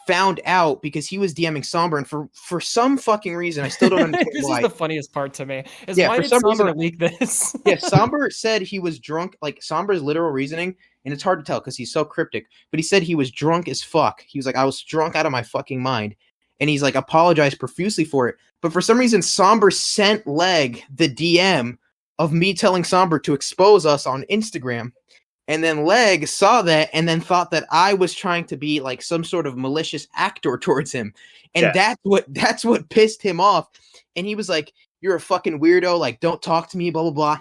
found out because he was DMing Somber. And for some fucking reason, I still don't understand This why. is the funniest part to me. Is Yeah, why for did some Somber reason- leak this? Yeah, Somber said he was drunk. Like Somber's literal reasoning, and it's hard to tell because he's so cryptic, but he said he was drunk as fuck. He was like, I was drunk out of my fucking mind. And he's like, apologized profusely for it. But for some reason, Somber sent Leg the DM of me telling Somber to expose us on Instagram. And then Leg saw that and then thought that I was trying to be like some sort of malicious actor towards him. And Yeah. that's what pissed him off. And he was like, you're a fucking weirdo. Like, don't talk to me, blah, blah, blah.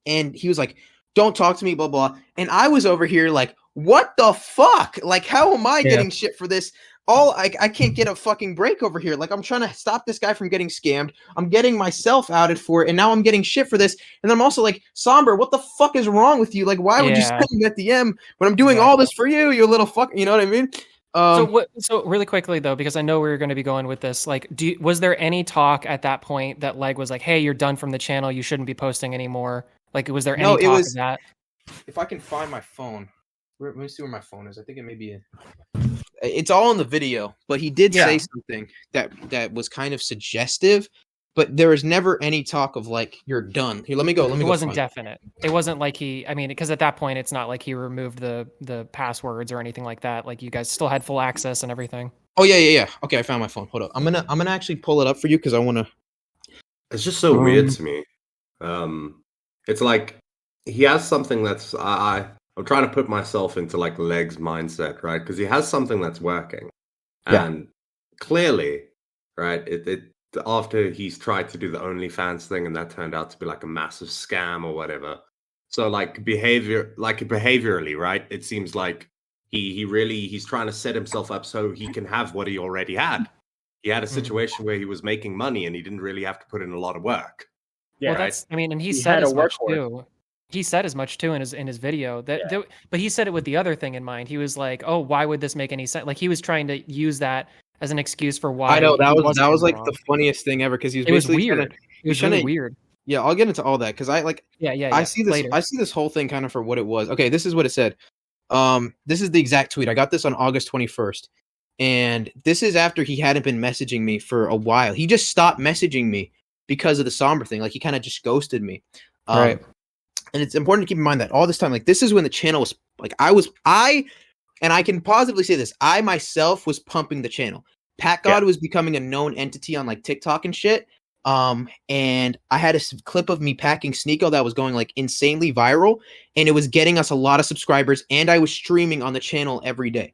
And he was like, don't talk to me, blah, blah. And I was over here like, what the fuck? Like, how am I getting shit for this? I can't get a fucking break over here. Like, I'm trying to stop this guy from getting scammed. I'm getting myself outed for it, and now I'm getting shit for this. And I'm also like, Somber, what the fuck is wrong with you? Like, why would you send me that DM when I'm doing all this for you, you little fuck? You know what I mean? So really quickly though, because I know we were going to be going with this, like, was there any talk at that point that Leg was like, hey, you're done from the channel, you shouldn't be posting anymore? Like, was there any talk of that? If I can find my phone, let me see where my phone is. I think it may be it's all in the video, but he did say something that was kind of suggestive, but there was never any talk of like, you're done. Here, let me go. It wasn't definite. It wasn't like because at that point, it's not like he removed the passwords or anything like that. Like, you guys still had full access and everything. Oh yeah. Okay, I found my phone. Hold up. I'm gonna actually pull it up for you because I want to. It's just so weird to me. It's like he has something that's I'm trying to put myself into like Leg's mindset, right? Because he has something that's working, and clearly, right? It after he's tried to do the OnlyFans thing, and that turned out to be like a massive scam or whatever. So like behaviorally, right? It seems like he's trying to set himself up so he can have what he already had. He had a situation where he was making money and he didn't really have to put in a lot of work. Yeah, well, right. and he said as much too. He said as much too in his video but he said it with the other thing in mind. He was like, "Oh, why would this make any sense?" Like, he was trying to use that as an excuse for why. I know that was like the funniest thing ever because he was basically weird. It was really weird. Yeah, I'll get into all that because I see this later. I see this whole thing kind of for what it was. Okay, this is what it said. This is the exact tweet. I got this on August 21st, and this is after he hadn't been messaging me for a while. He just stopped messaging me because of the Somber thing. Like, he kind of just ghosted me. Right. And it's important to keep in mind that all this time, like, this is when the channel was like, and I can positively say this, I myself was pumping the channel. Packgod was becoming a known entity on like TikTok and shit. And I had a clip of me packing Sneeko that was going like insanely viral, and it was getting us a lot of subscribers. And I was streaming on the channel every day,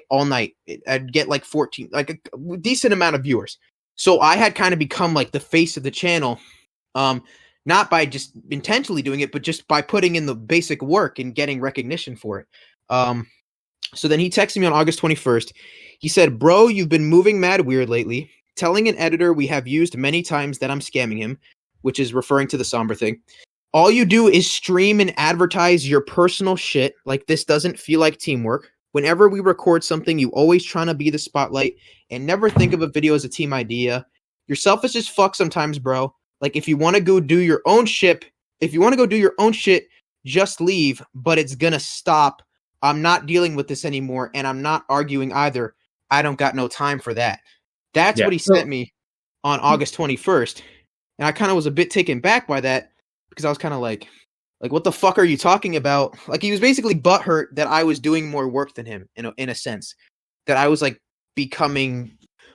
all night. I'd get like 14, like a decent amount of viewers. So I had kind of become like the face of the channel. Not by just intentionally doing it, but just by putting in the basic work and getting recognition for it. So then he texted me on August 21st. He said, "Bro, you've been moving mad weird lately. Telling an editor we have used many times that I'm scamming him," which is referring to the Somber thing. "All you do is stream and advertise your personal shit. Like, this doesn't feel like teamwork. Whenever we record something, you always trying to be the spotlight and never think of a video as a team idea. You're selfish as fuck sometimes, bro. Like, if you want to go do your own shit, just leave, but it's gonna stop. I'm not dealing with this anymore, and I'm not arguing either. I don't got no time for that." That's what he sent me on August 21st. And I kind of was a bit taken back by that because I was kind of like, what the fuck are you talking about? Like, he was basically butthurt that I was doing more work than him in a sense, that I was like becoming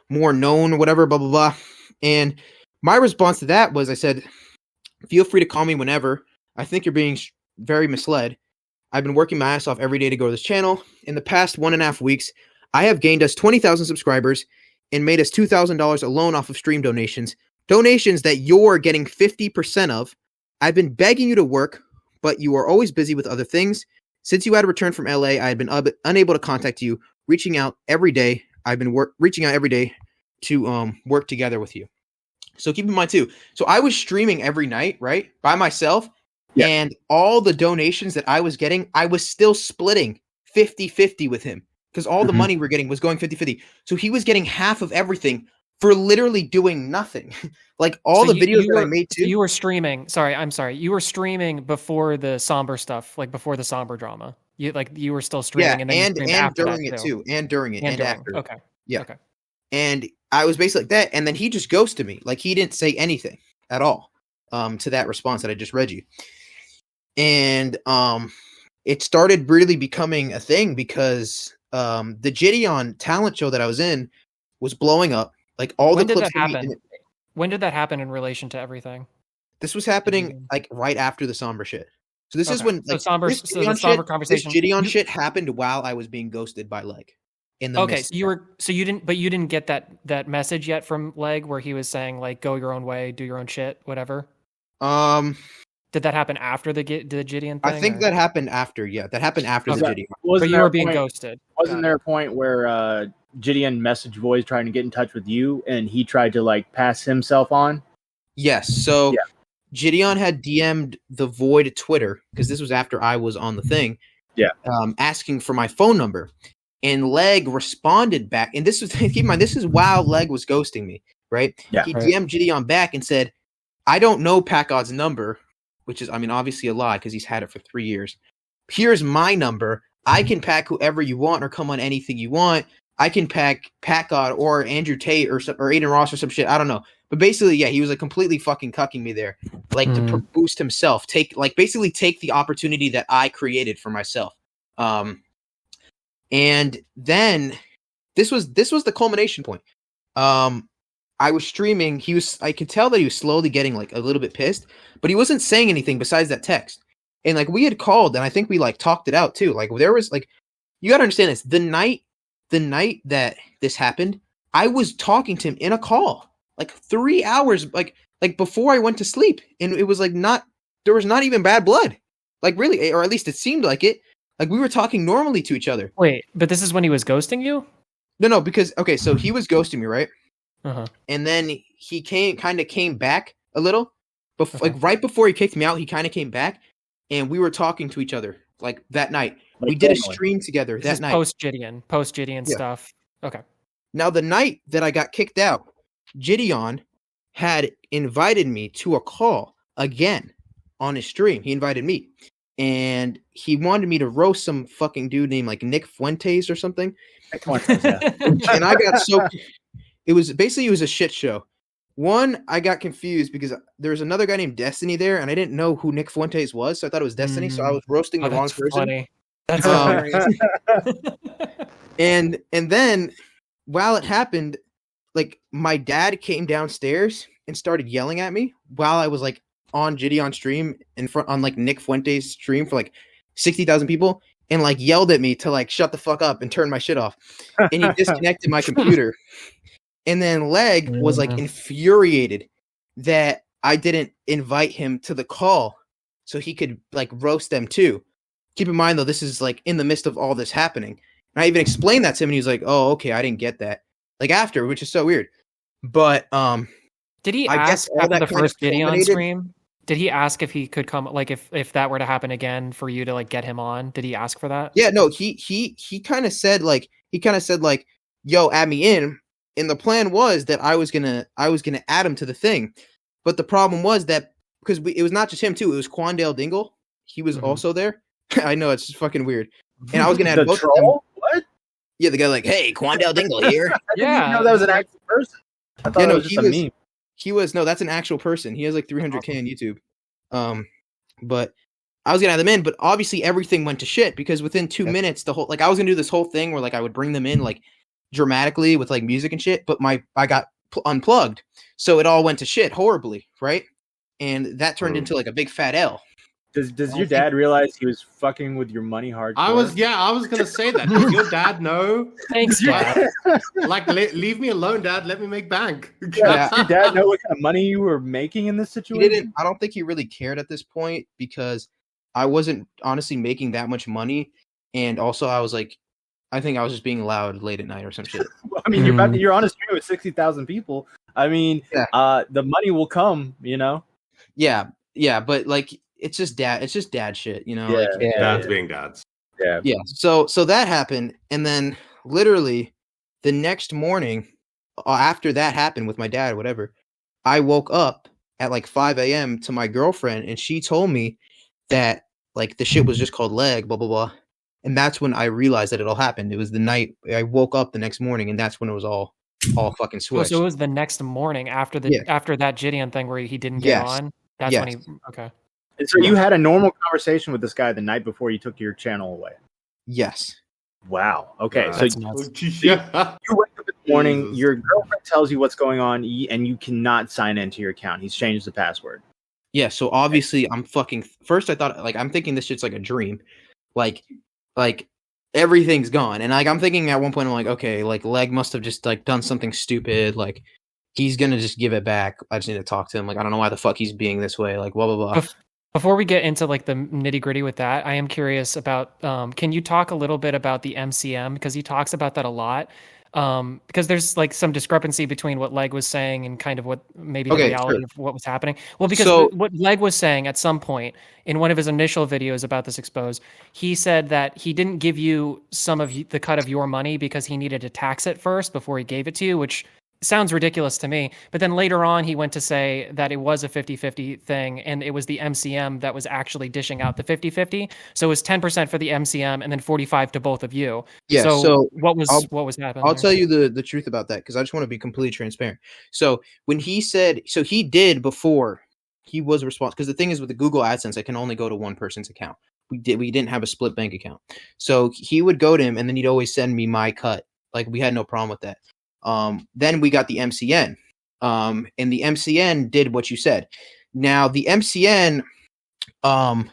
more known or whatever, blah, blah, blah. And my response to that was, I said, "Feel free to call me whenever. I think you're being very misled. I've been working my ass off every day to grow this channel. In the past 1.5 weeks, I have gained us 20,000 subscribers and made us $2,000 alone off of stream donations. Donations that you're getting 50% of. I've been begging you to work, but you are always busy with other things. Since you had returned from LA, I had been unable to contact you, reaching out every day. I've been reaching out every day to work together with you." So keep in mind too. So I was streaming every night, right, by myself, and all the donations that I was getting, I was still splitting 50-50 with him because all the money we're getting was going 50-50. So he was getting half of everything, for literally doing nothing. Like all So the videos that I made too. You were streaming. Sorry, I'm sorry. You were streaming before the somber stuff, like before the somber drama. You were still streaming, and then you streamed after during that it too, and during it, and during. after. Okay. Yeah. Okay. And I was basically like that, and then he just ghosted me. Like he didn't say anything at all to that response that I just read you. And it started really becoming a thing because the Gideon talent show that I was in was blowing up. Like all When the did clips. that happen? When did that happen in relation to everything? This was happening like right after the somber shit. So this is Okay. when So like somber, this so the Gideon somber shit, conversation. this Gideon shit happened while I was being ghosted by Leg. In the Okay, midst so you didn't get that message yet from Leg where he was saying like go your own way, do your own shit, whatever. Did that happen after the Gideon thing? I think that happened after. Yeah, that happened after the Gideon. But you were being ghosted. Wasn't there a point where Gideon messaged Voice trying to get in touch with you, and he tried to like pass himself on? Yes. So Gideon had DM'd the Void Twitter because this was after I was on the thing. Yeah. Asking for my phone number, and Leg responded back. And this was keep in mind, this is while Leg was ghosting me, right? Yeah. He DM'd Gideon back and said, "I don't know Packgod's number," which is, I mean, obviously a lie because he's had it for 3 years. "Here's my number. I can pack whoever you want or come on anything you want. I can pack Packgod or Andrew Tate or Aiden Ross or some shit. I don't know." But basically, yeah, he was like completely fucking cucking me there, like to boost himself. Basically take the opportunity that I created for myself. And then this was the culmination point. I was streaming. I could tell that he was slowly getting like a little bit pissed, but he wasn't saying anything besides that text. And like we had called, and I think we like talked it out too. Like there was like, you gotta understand this. The night that this happened, I was talking to him in a call, like 3 hours, like before I went to sleep, and it was like there was not even bad blood, like really, or at least it seemed like it. Like we were talking normally to each other. Wait, but this is when he was ghosting you? No, because okay, so he was ghosting me, right? Uh-huh. And then he came back a little, like right before he kicked me out. He kind of came back, and we were talking to each other like that night. Like we did a normally. stream together This that is night. Post Gideon stuff. Okay. Now the night that I got kicked out, Gideon had invited me to a call again on his stream. He invited me, and he wanted me to roast some fucking dude named like Nick Fuentes or something. And I got so. It was a shit show. One, I got confused because there was another guy named Destiny there, and I didn't know who Nick Fuentes was, so I thought it was Destiny. So I was roasting the wrong person. Funny. That's hilarious. And then while it happened, like my dad came downstairs and started yelling at me while I was like on Gideon stream in front on like Nick Fuentes stream for like 60,000 people, and like yelled at me to like shut the fuck up and turn my shit off. And he disconnected my computer. And then Leg was like infuriated that I didn't invite him to the call so he could like roast them too. Keep in mind though, this is like in the midst of all this happening. And I even explained that to him, and he was like, "Oh, okay, I didn't get that." Like after, which is so weird. But did he ask after the first Gideon stream? Did he ask if he could come, like if that were to happen again for you to like get him on? Did he ask for that? Yeah, no, he kind of said like "Yo, add me in." And the plan was that I was gonna add him to the thing, but the problem was that because it was not just him too, it was Quandale Dingle. He was also there. I know, it's just fucking weird. And I was gonna add both of them. What? Yeah, the guy like, "Hey, Quandale Dingle here." Yeah, that was an actual person. I thought it was just a meme. He was that's an actual person. He has like 300K on YouTube. But I was gonna add them in, but obviously everything went to shit because within 2 minutes, the whole I was gonna do this whole thing where like I would bring them in like dramatically with like music and shit, but I got unplugged, so it all went to shit horribly, right? And that turned into like a big fat L. Does your dad realize he was fucking with your money hardcore? I was gonna say that. Does your dad know? Thanks, Dad. Like leave me alone, Dad. Let me make bank. Yeah. Does your dad know what kind of money you were making in this situation? I don't think he really cared at this point because I wasn't honestly making that much money, and also I was like, I think I was just being loud late at night or some shit. I mean, you're on a stream with 60,000 people. I mean, the money will come, you know. Yeah, but like it's just dad shit, you know. Dads being dads. Yeah. So that happened, and then literally the next morning, after that happened with my dad or whatever, I woke up at like 5 a.m. to my girlfriend, and she told me that like the shit was just called leg, blah blah blah. And that's when I realized that it all happened. It was the night I woke up the next morning, and that's when it was all fucking Oh, switched. so it was the next morning after after that Gideon thing where he didn't get on. That's when he okay. And so you had a normal conversation with this guy the night before you took your channel away. Yes. Wow. Okay. So That's nuts. you wake up in the morning, your girlfriend tells you what's going on, and you cannot sign into your account. He's changed the password. Yeah, so obviously I'm fucking first I thought like I'm thinking this shit's like a dream. Like everything's gone. And like I'm thinking at one point I'm like, okay, like Leg must have just like done something stupid, like he's gonna just give it back. I just need to talk to him. Like I don't know why the fuck he's being this way, like blah blah blah. Before we get into like the nitty-gritty with that, I am curious about can you talk a little bit about the MCM, because he talks about that a lot. Because there's like some discrepancy between what Leg was saying and kind of what maybe the reality of what was happening. Well, because what Leg was saying at some point in one of his initial videos about this expose, he said that he didn't give you some of the cut of your money because he needed to tax it first before he gave it to you, which sounds ridiculous to me. But then later on, he went to say that it was a 50-50 thing, and it was the MCM that was actually dishing out the 50-50. So it was 10% for the MCM and then 45 to both of you. Yeah. So what was happening? I'll tell you the truth about that, because I just want to be completely transparent. So when he said, so he did before he was responsible, because the thing is with the Google AdSense, it can only go to one person's account. We didn't have a split bank account. So he would go to him, and then he'd always send me my cut. Like we had no problem with that. Then we got the MCN, and the MCN did what you said. Now the MCN, I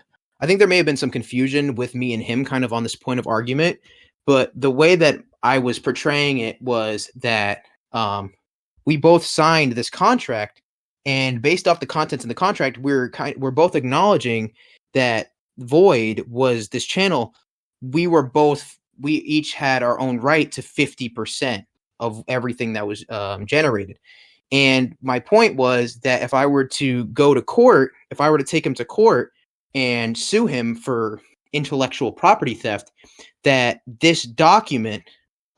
think there may have been some confusion with me and him kind of on this point of argument, but the way that I was portraying it was that we both signed this contract, and based off the contents in the contract, we're both acknowledging that Void was this channel. We each had our own right to 50% of everything that was generated. And my point was that if I were to go to court, if I were to take him to court and sue him for intellectual property theft, that this document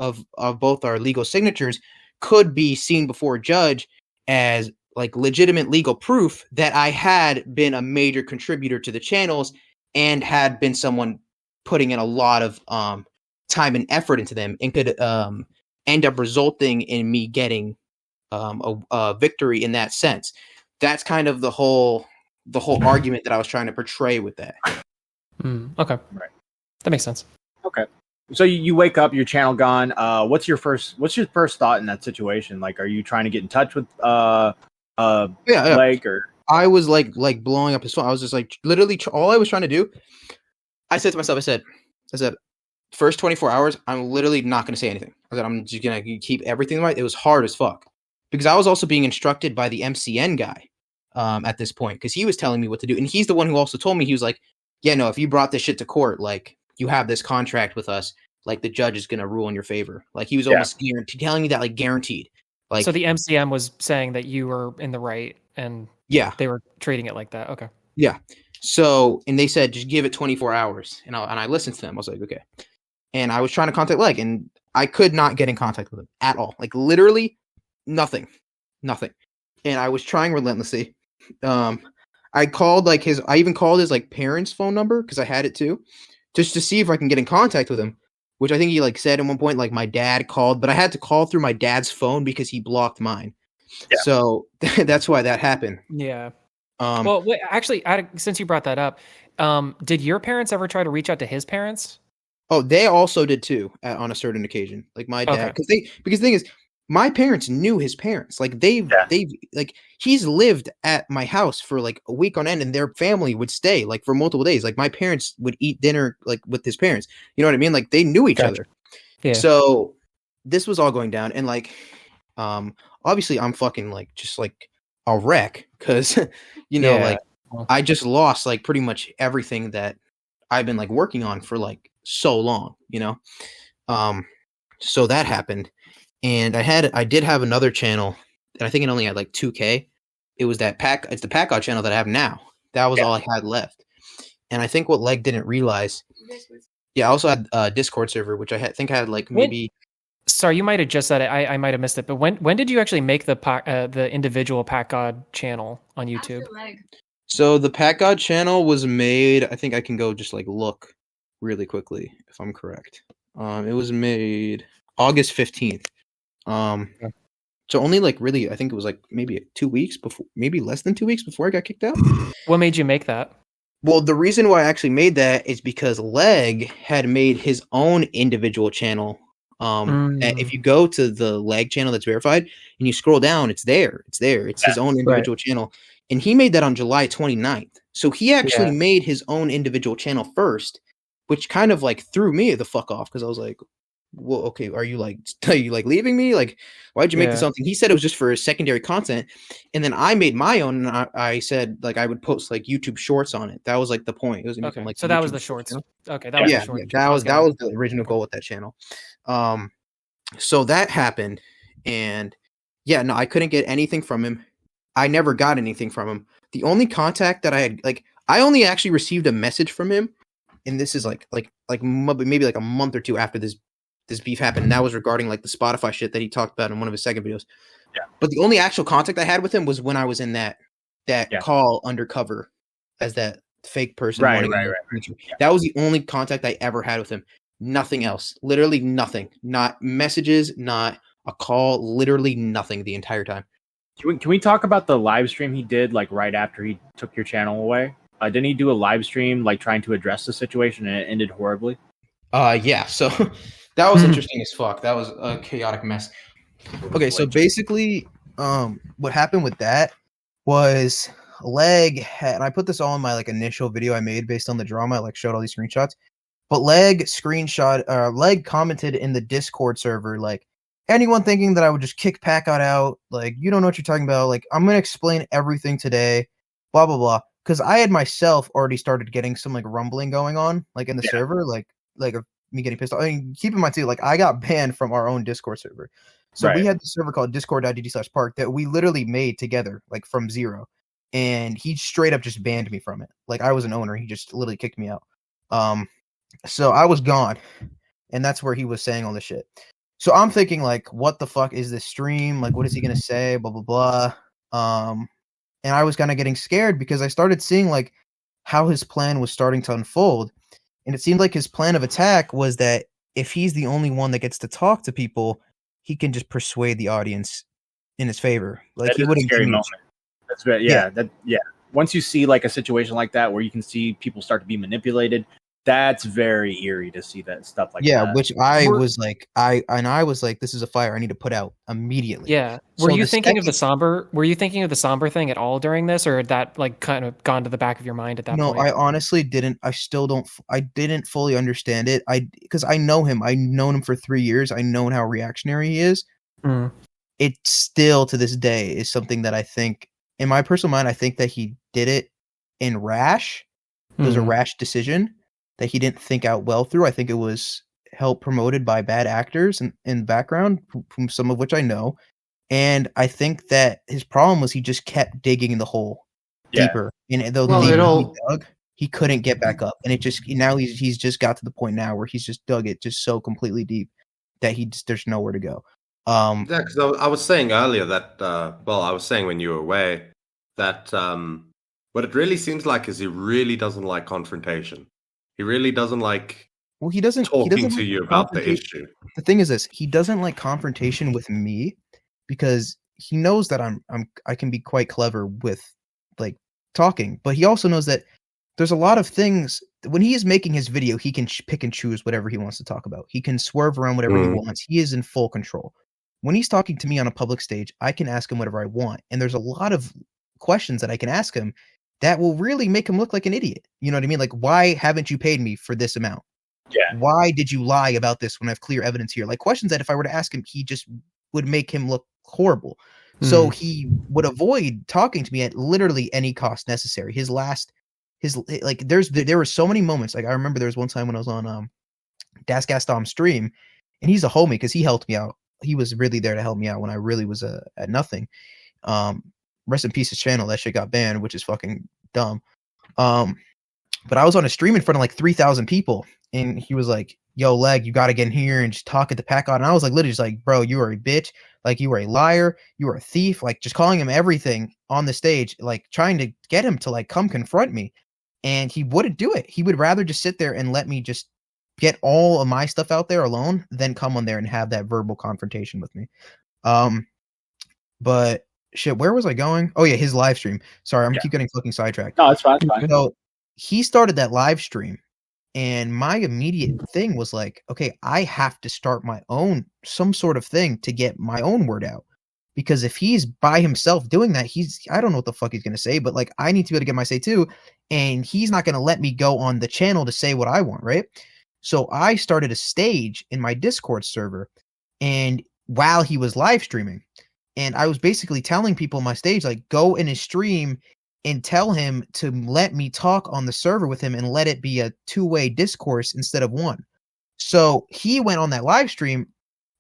of both our legal signatures could be seen before a judge as like legitimate legal proof that I had been a major contributor to the channels and had been someone putting in a lot of time and effort into them, and could end up resulting in me getting a victory in that sense. That's kind of the whole argument that I was trying to portray with that. Okay, right, that makes sense. Okay, so you wake up, your channel gone. What's your first thought in that situation? Like, are you trying to get in touch with Blake, or? I was like blowing up his phone. I was just like literally all I was trying to do. I said to myself, I said, first 24 hours, I'm literally not going to say anything. I said, I'm just going to keep everything right. It was hard as fuck, because I was also being instructed by the MCN guy at this point, because he was telling me what to do. And he's the one who also told me, he was like, yeah, no, if you brought this shit to court, like you have this contract with us, like the judge is going to rule in your favor. Like he was almost telling me that, like guaranteed. Like, so the MCM was saying that you were in the right, and they were treating it like that. Okay. Yeah. So, and they said, just give it 24 hours. And I listened to them. I was like, okay. And I was trying to contact Leg, and I could not get in contact with him at all. Like literally nothing. And I was trying relentlessly. I called I even called his like parents' phone number, because I had it too, just to see if I can get in contact with him, which I think he like said at one point, like my dad called, but I had to call through my dad's phone because he blocked mine. Yeah. So that's why that happened. Yeah. Well, wait, actually, since you brought that up, did your parents ever try to reach out to his parents? Oh, they also did too on a certain occasion. Like my dad, because the thing is, my parents knew his parents. Like they've like he's lived at my house for like a week on end, and their family would stay like for multiple days. Like my parents would eat dinner like with his parents. You know what I mean? Like they knew each other. Yeah. So this was all going down, and like, obviously I'm fucking like just like a wreck, because you know like I just lost like pretty much everything that I've been like working on for like so long, you know. So that happened, and I did have another channel, and I think it only had like 2K. It was it's the Packgod channel that I have now. That was all I had left. And I think what Leg didn't realize, I also had a Discord server, which I think I had like maybe Sorry, you might have just said it. I might have missed it. But when did you actually make the individual Packgod channel on YouTube? So the Packgod channel was made. I think I can go just like look really quickly if I'm correct. It was made August 15th. So only like really, I think it was like maybe 2 weeks before, maybe less than 2 weeks before I got kicked out. What made you make that? Well, the reason why I actually made that is because Leg had made his own individual channel. If you go to the Leg channel that's verified and you scroll down, it's there. It's there. It's his own individual channel. And he made that on July 29th. So he actually made his own individual channel first, which kind of like threw me the fuck off because I was like, well, okay, are you like leaving me? Like, why'd you make this something? He said it was just for his secondary content. And then I made my own and I said like I would post like YouTube shorts on it. That was like the point. It was okay. like So that was the shorts. Channel. Okay, that was the short. That was the original goal with that channel. So that happened, and I couldn't get anything from him. I never got anything from him. The only contact that I had, like, I only actually received a message from him, and this is like maybe like a month or two after this beef happened. And that was regarding like the Spotify shit that he talked about in one of his second videos. Yeah. But the only actual contact I had with him was when I was in that call undercover as that fake person. Right. Yeah. That was the only contact I ever had with him. Nothing else. Literally nothing. Not messages, not a call, literally nothing the entire time. Can we talk about the live stream he did like right after he took your channel away? Didn't he do a live stream like trying to address the situation and it ended horribly? Yeah. So that was interesting as fuck. That was a chaotic mess. Okay, so basically, what happened with that was Leg had, and I put this all in my like initial video I made based on the drama. I like showed all these screenshots. But Leg commented in the Discord server, like, anyone thinking that I would just kick Packgod out, like, you don't know what you're talking about. Like, I'm going to explain everything today, blah, blah, blah. Because I had myself already started getting some, like, rumbling going on, like, in the server, like me getting pissed off. I mean, keep in mind, too, like, I got banned from our own Discord server. So we had the server called discord.gg/park that we literally made together, like, from zero. And he straight up just banned me from it. Like, I was an owner. He just literally kicked me out. So I was gone, and that's where he was saying all this shit. So I'm thinking, like, what the fuck is this stream? Like, what is he gonna say? Blah blah blah. And I was kind of getting scared because I started seeing like how his plan was starting to unfold, and it seemed like his plan of attack was that if he's the only one that gets to talk to people, he can just persuade the audience in his favor. Like that he wouldn't. Scary moment. That's very Once you see like a situation like that where you can see people start to be manipulated. That's very eerie to see that stuff like that. Yeah, which I was like, this is a fire I need to put out immediately. Yeah. Were you thinking of the somber thing at all during this, or had that like kind of gone to the back of your mind at that point? No, I honestly didn't. I still don't. I didn't fully understand it. Because I know him. I've known him for 3 years. I know how reactionary he is. It still to this day is something that I think, in my personal mind, I think that he did it in rash. It was a rash decision that he didn't think out well through. I think it was help promoted by bad actors in the background, from some of which I know. And I think that his problem was he just kept digging the hole deeper. And the deeper he dug, he couldn't get back up. And it just, now he's just got to the point now where he's just dug it just so completely deep that there's nowhere to go. Because I was saying earlier that, I was saying when you were away, that what it really seems like is he really doesn't like confrontation. He really doesn't like talking to you about the issue. The thing is this, he doesn't like confrontation with me because he knows that I can be quite clever with like talking, but he also knows that there's a lot of things when he is making his video, he can pick and choose whatever he wants to talk about. He can swerve around whatever he wants. He is in full control. When he's talking to me on a public stage, I can ask him whatever I want. And there's a lot of questions that I can ask him that will really make him look like an idiot. You know what I mean? Like, why haven't you paid me for this amount? Yeah. Why did you lie about this when I have clear evidence here? Like questions that if I were to ask him, he just would make him look horrible. So he would avoid talking to me at literally any cost necessary. There were so many moments. Like I remember there was one time when I was on Das Gastom's stream, and he's a homie because he helped me out. He was really there to help me out when I really was at nothing. Rest in peace, his channel. That shit got banned, which is fucking dumb. But I was on a stream in front of like 3,000 people, and he was like, yo, Leg, you got to get in here and just talk at the Packgod. And I was like, literally just like, bro, you are a bitch. Like, you are a liar. You are a thief. Like, just calling him everything on the stage, like trying to get him to like come confront me. And he wouldn't do it. He would rather just sit there and let me just get all of my stuff out there alone than come on there and have that verbal confrontation with me. But shit, where was I going? Oh yeah, his live stream. Sorry, I'm keep getting fucking sidetracked. No, it's fine. It's fine. So he started that live stream, and my immediate thing was like, okay, I have to start my own some sort of thing to get my own word out. Because if he's by himself doing that, I don't know what the fuck he's gonna say, but like I need to be able to get my say too, and he's not gonna let me go on the channel to say what I want, right? So I started a stage in my Discord server, and while he was live streaming, and I was basically telling people on my stage, like, go in his stream and tell him to let me talk on the server with him and let it be a two-way discourse instead of one. So he went on that live stream,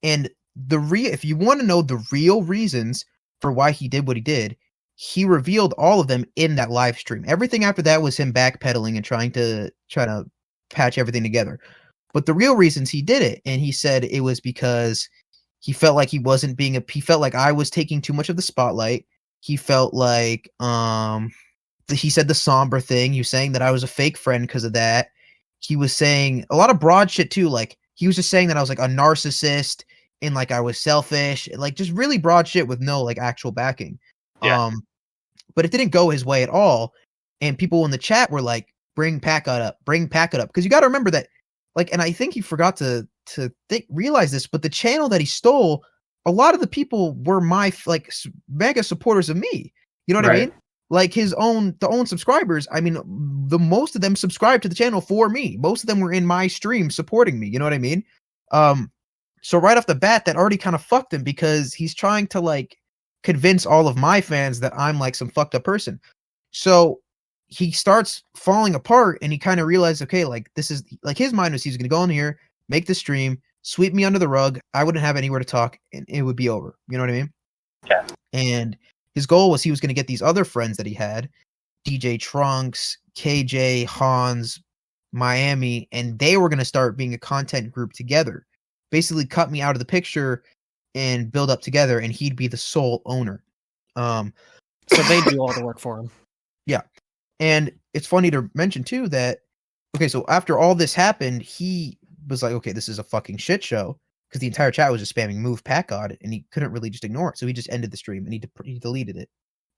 and if you want to know the real reasons for why he did what he did, he revealed all of them in that live stream. Everything after that was him backpedaling and trying to patch everything together. But the real reasons he did it, and he said it was because he felt like he wasn't being he felt like I was taking too much of the spotlight. He felt like he said the somber thing. He was saying that I was a fake friend because of that. He was saying a lot of broad shit too. Like he was just saying that I was like a narcissist and like I was selfish, like just really broad shit with no like actual backing. Yeah. But it didn't go his way at all. And people in the chat were like, bring Packgod up. Because you got to remember that, like, and I think he forgot to realize this, but the channel that he stole, a lot of the people were my like mega supporters of me. You know what I mean? Like the own subscribers. I mean, the most of them subscribed to the channel for me. Most of them were in my stream supporting me. You know what I mean? So right off the bat, that already kind of fucked him because he's trying to like convince all of my fans that I'm like some fucked up person. So he starts falling apart and he kind of realized, okay, like this is like his mind was he's going to go in here, make the stream, sweep me under the rug. I wouldn't have anywhere to talk and it would be over. You know what I mean? Yeah. And his goal was he was going to get these other friends that he had, DJ Trunks, KJ, Hans, Miami, and they were going to start being a content group together. Basically cut me out of the picture and build up together, and he'd be the sole owner. So they do all the work for him. Yeah. And it's funny to mention too that, okay, so after all this happened, he was like, okay, this is a fucking shit show, because the entire chat was just spamming move Packgod, and he couldn't really just ignore it. So he just ended the stream and he deleted it.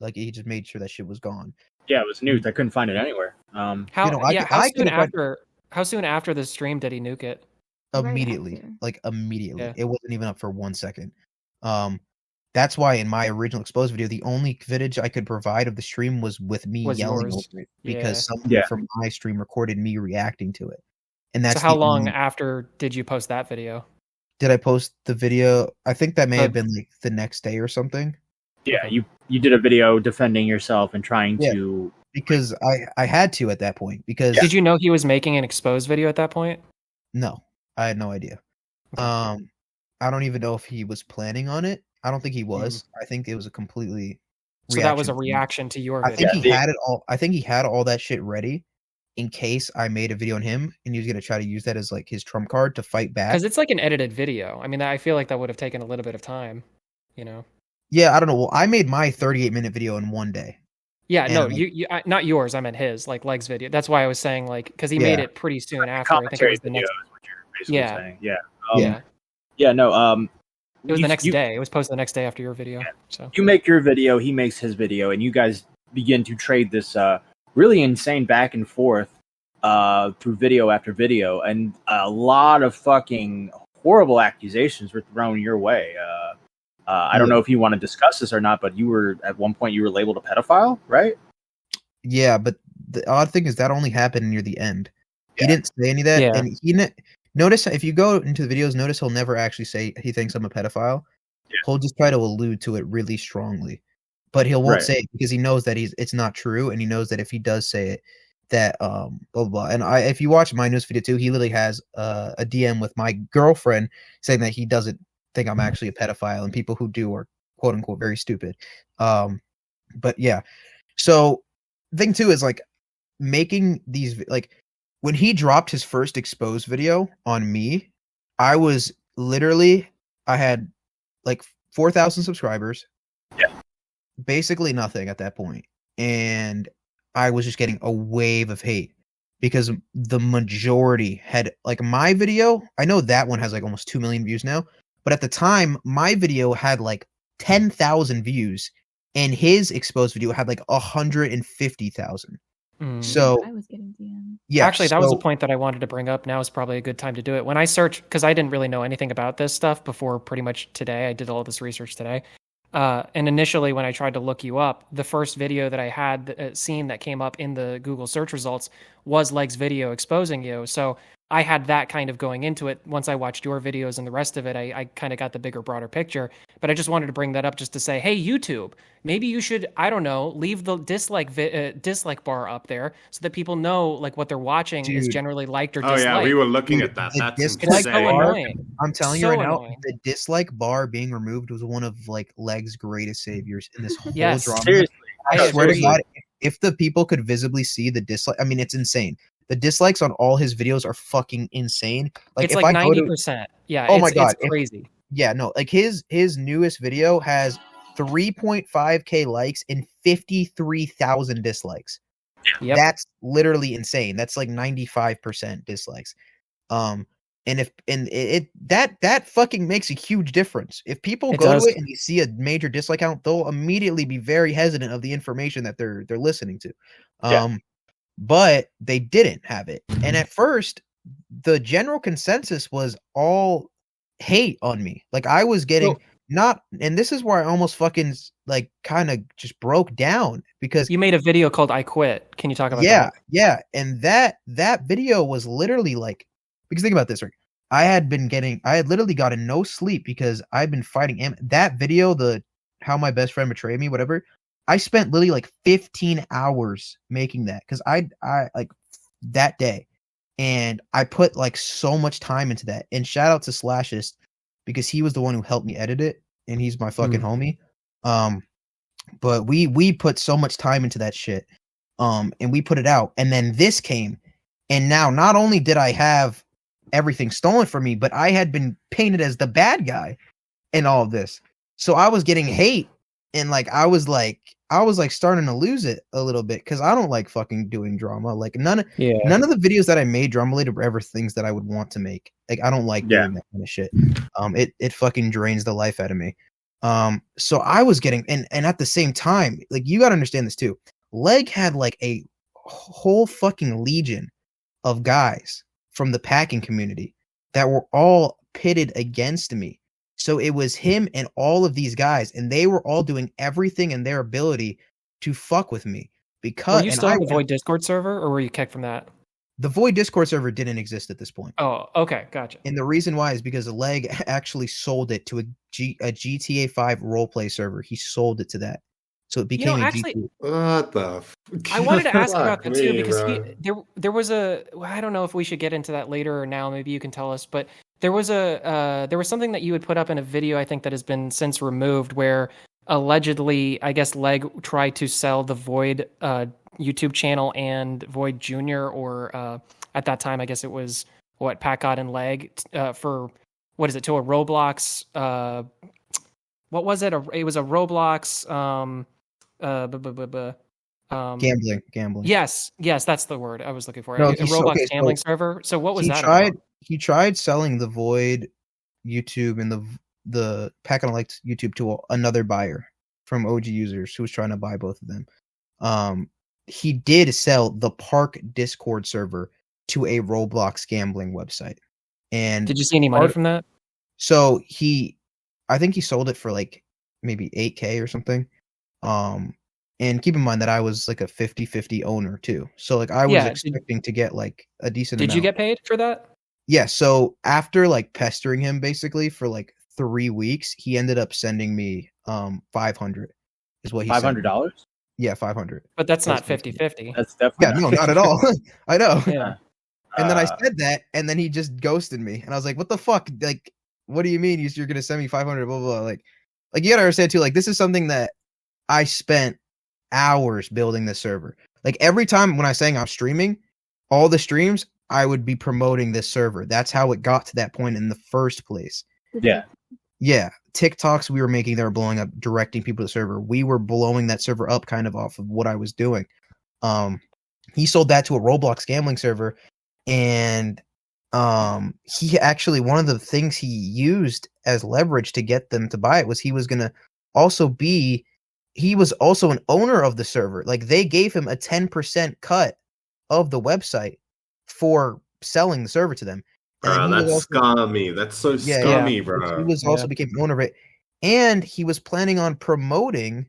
Like he just made sure that shit was gone. Yeah, it was nuked. I couldn't find it anywhere. How soon after the stream did he nuke it? Immediately. Like immediately. Yeah. It wasn't even up for 1 second. That's why in my original exposed video, the only footage I could provide of the stream was with me yelling over it, because someone from my stream recorded me reacting to it. And that's so how long after did you post that video? Did I post the video? I think that may have been like the next day or something. Yeah, you did a video defending yourself and trying to, because I had to at that point. Because did you know he was making an exposed video at that point? No, I had no idea. I don't even know if he was planning on it. I don't think he was. I think it was a completely so that was a reaction to your video. I think he had it all. I think he had all that shit ready in case I made a video on him, and he was gonna try to use that as like his trump card to fight back. Because it's like an edited video. I mean, I feel like that would have taken a little bit of time. You know. Yeah, I don't know. Well, I made my 38-minute video in one day. Yeah, and no, you not yours. I meant his, like Leg's video. That's why I was saying like because he made it pretty soon after. I think it was the next. Saying. Yeah. No. It was the next day. It was posted the next day after your video. Yeah. So you make your video, he makes his video, and you guys begin to trade this really insane back and forth through video after video, and a lot of fucking horrible accusations were thrown your way. I don't know if you want to discuss this or not, but you were at one point you were labeled a pedophile, right? Yeah, but the odd thing is that only happened near the end. He didn't say any of that, and he notice if you go into the videos, notice he'll never actually say he thinks I'm a pedophile. Yeah. He'll just try to allude to it really strongly, but he won't say it because he knows that it's not true, and he knows that if he does say it, that blah blah blah. And if you watch my news video too, he literally has a DM with my girlfriend saying that he doesn't think I'm actually a pedophile, and people who do are quote unquote very stupid. But yeah, so the thing too is like making these like when he dropped his first exposed video on me, I was literally, I had like 4,000 subscribers. Yeah. Basically nothing at that point. And I was just getting a wave of hate because the majority had like my video. I know that one has like almost 2 million views now, but at the time, my video had like 10,000 views and his exposed video had like 150,000. So I was getting DMs. yeah, Actually, that was a point that I wanted to bring up. Now is probably a good time to do it. When I searched, because I didn't really know anything about this stuff before pretty much today. I did all this research today. And initially, when I tried to look you up, the first video that I had seen that came up in the Google search results was Leg's video exposing you. So I had that kind of going into it. Once I watched your videos and the rest of it, I kind of got the bigger, broader picture. But I just wanted to bring that up just to say, hey, YouTube, maybe you should, I don't know, leave the dislike bar up there so that people know like what they're watching is Dude. generally liked or Oh disliked. yeah, we were looking Dude, at that. the That's dislike It's so insane. annoying. I'm telling So you right annoying. now, the dislike bar being removed was one of like Leg's greatest saviors in this whole Yes. drama. Seriously. I I swear to agree. God, if the people could visibly see the dislike, I mean, it's insane. The dislikes on all his videos are fucking insane. Like It's if like I go to, 90%. Yeah. Oh my it's God, It's crazy. yeah, no, like his newest video has 3.5K likes and 53,000 dislikes. Yep. That's literally insane. That's like 95% dislikes. And that fucking makes a huge difference. If people It go does. to it and you see a major dislike count, they'll immediately be very hesitant of the information that they're listening to. Yeah. But they didn't have it. And at first, the general consensus was all hate on me. Like I was getting not, and this is where I almost fucking like kind of just broke down because You made a video called I Quit. Can you talk about yeah, that? yeah, and that video was literally like, because think about this, Rick. I had literally gotten no sleep because I've been fighting that video, the how my best friend betrayed me, whatever. I spent literally like 15 hours making that because I like that day, and I put like so much time into that. And shout out to Slashist because he was the one who helped me edit it, and he's my fucking homie. But we put so much time into that shit, and we put it out, and then this came, and now not only did I have everything stolen from me, but I had been painted as the bad guy in all of this. So I was getting hate, and like I was like starting to lose it a little bit because I don't like fucking doing drama. Like none of the videos that I made drama related were ever things that I would want to make. Like I don't like doing that kind of shit. It fucking drains the life out of me. So I was getting, and at the same time, like you gotta understand this too. Leg had like a whole fucking legion of guys from the packing community that were all pitted against me. So it was him and all of these guys, and they were all doing everything in their ability to fuck with me. Because Were you still on the Void Discord server, or were you kicked from that? The Void Discord server didn't exist at this point. Oh, okay, gotcha. And the reason why is because Leg actually sold it to a GTA 5 roleplay server. He sold it to that. So it became actually, What the? I wanted to ask about Fuck that too me, because there was a, I don't know if we should get into that later or now. Maybe you can tell us, but there was something that you had put up in a video, I think, that has been since removed, where allegedly, I guess, Leg tried to sell the Void YouTube channel and Void Junior, or at that time, I guess it was what, Packgod and Leg, for what is it, to a Roblox? What was it? It was a Roblox. Gambling. Yes, that's the word I was looking for. No, A Roblox gambling server. So what was that about? He tried selling the Void YouTube and the Pack and Elect YouTube to another buyer from OG users who was trying to buy both of them. He did sell the Park Discord server to a Roblox gambling website. And did you see any money from that? So I think he sold it for like maybe 8K or something. And keep in mind that I was like a 50-50 owner too. So like I was expecting to get like a decent amount. Did you get paid for that? Yeah, so after like pestering him basically for like 3 weeks, he ended up sending me $500 is what he said. $500? Yeah, 500. But that's not 50-50. That's definitely no, not at all. I know. Yeah. And then I said that, and then he just ghosted me, and I was like, "What the fuck? Like, what do you mean you're gonna send me 500? Blah blah blah." Like you gotta understand too. Like, this is something that I spent hours building this server. Like every time when I was saying I'm streaming, all the streams I would be promoting this server. That's how it got to that point in the first place. Yeah. Yeah, TikToks we were making that were blowing up, directing people to the server. We were blowing that server up kind of off of what I was doing. He sold that to a Roblox gambling server, and he actually, one of the things he used as leverage to get them to buy it was he was an owner of the server. Like, they gave him a 10% cut of the website for selling the server to them. Bro, that's scummy. That's so scummy, bro. He was also became an owner of it, and he was planning on promoting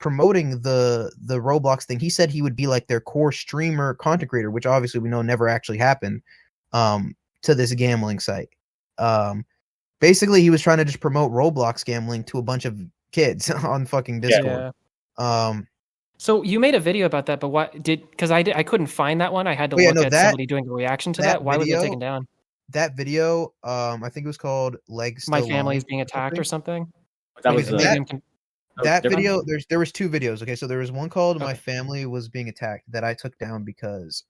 the Roblox thing. He said he would be like their core streamer content creator, which obviously we know never actually happened. To this gambling site. Basically, he was trying to just promote Roblox gambling to a bunch of kids on fucking Discord. Yeah. So you made a video about that, but what did? Because I couldn't find that one. I had to look at somebody doing a reaction to that. Why was it taken down? That video, I think it was called "Legs." My family is being attacked or something. That was that video. There was two videos. Okay, so there was one called "My Family Was Being Attacked" that I took down because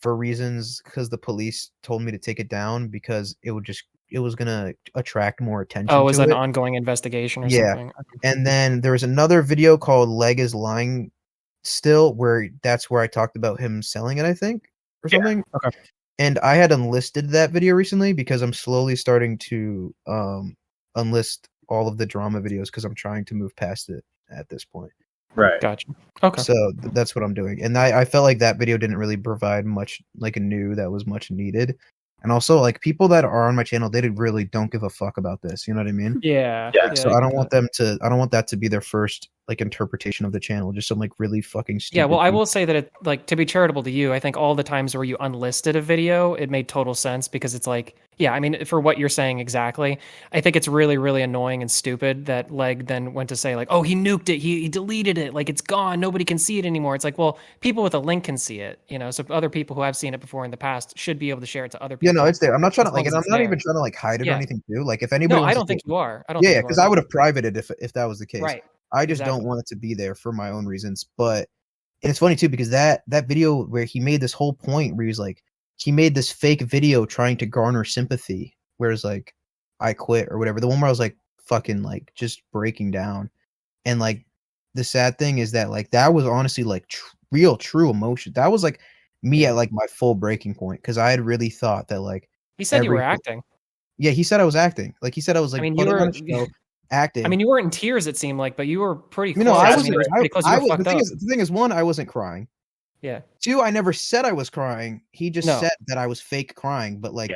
for reasons, because the police told me to take it down because it was gonna attract more attention. Oh, it was an ongoing investigation or something. And then there was another video called "Leg is Lying Still," where I talked about him selling it, I think, or something. Okay. And I had unlisted that video recently because I'm slowly starting to unlist all of the drama videos because I'm trying to move past it at this point. Right. Gotcha. Okay. So that's what I'm doing. And I felt like that video didn't really provide much, like, new that was much needed. And also, like, people that are on my channel, they really don't give a fuck about this. You know what I mean? Yeah. So I don't want that to be their first, like, interpretation of the channel. Just some, like, really fucking stupid. Yeah, well, I will say that it, like, to be charitable to you, I think all the times where you unlisted a video, it made total sense because it's like, yeah, I mean, for what you're saying exactly, I think it's really, really annoying and stupid that Leg then went to say, like, oh, he nuked it, he deleted it, like, it's gone, nobody can see it anymore. It's like, well, people with a link can see it, you know, so other people who have seen it before in the past should be able to share it to other people. Yeah, no, it's there. I'm not trying to, like, and I'm not even trying to, like, hide it or anything too. Like, if anybody, no, I don't think you are. Yeah, because I would have privated if that was the case. Right. I just don't want it to be there for my own reasons. But and it's funny too because that video where he made this whole point where he made this fake video trying to garner sympathy, whereas, like, I quit or whatever. The one where I was, like, fucking, like, just breaking down, and, like, the sad thing is that, like, that was honestly, like, real true emotion. That was, like, me at, like, my full breaking point because I had really thought that, like, he said you were acting. Yeah, he said I was acting. Like, he said I was, like, I mean, you were acting. I mean, you weren't in tears. It seemed like, but you were pretty close. You know, I was pretty close. The thing is, one, I wasn't crying. Yeah. Two, I never said I was crying. He just said that I was fake crying, but, like,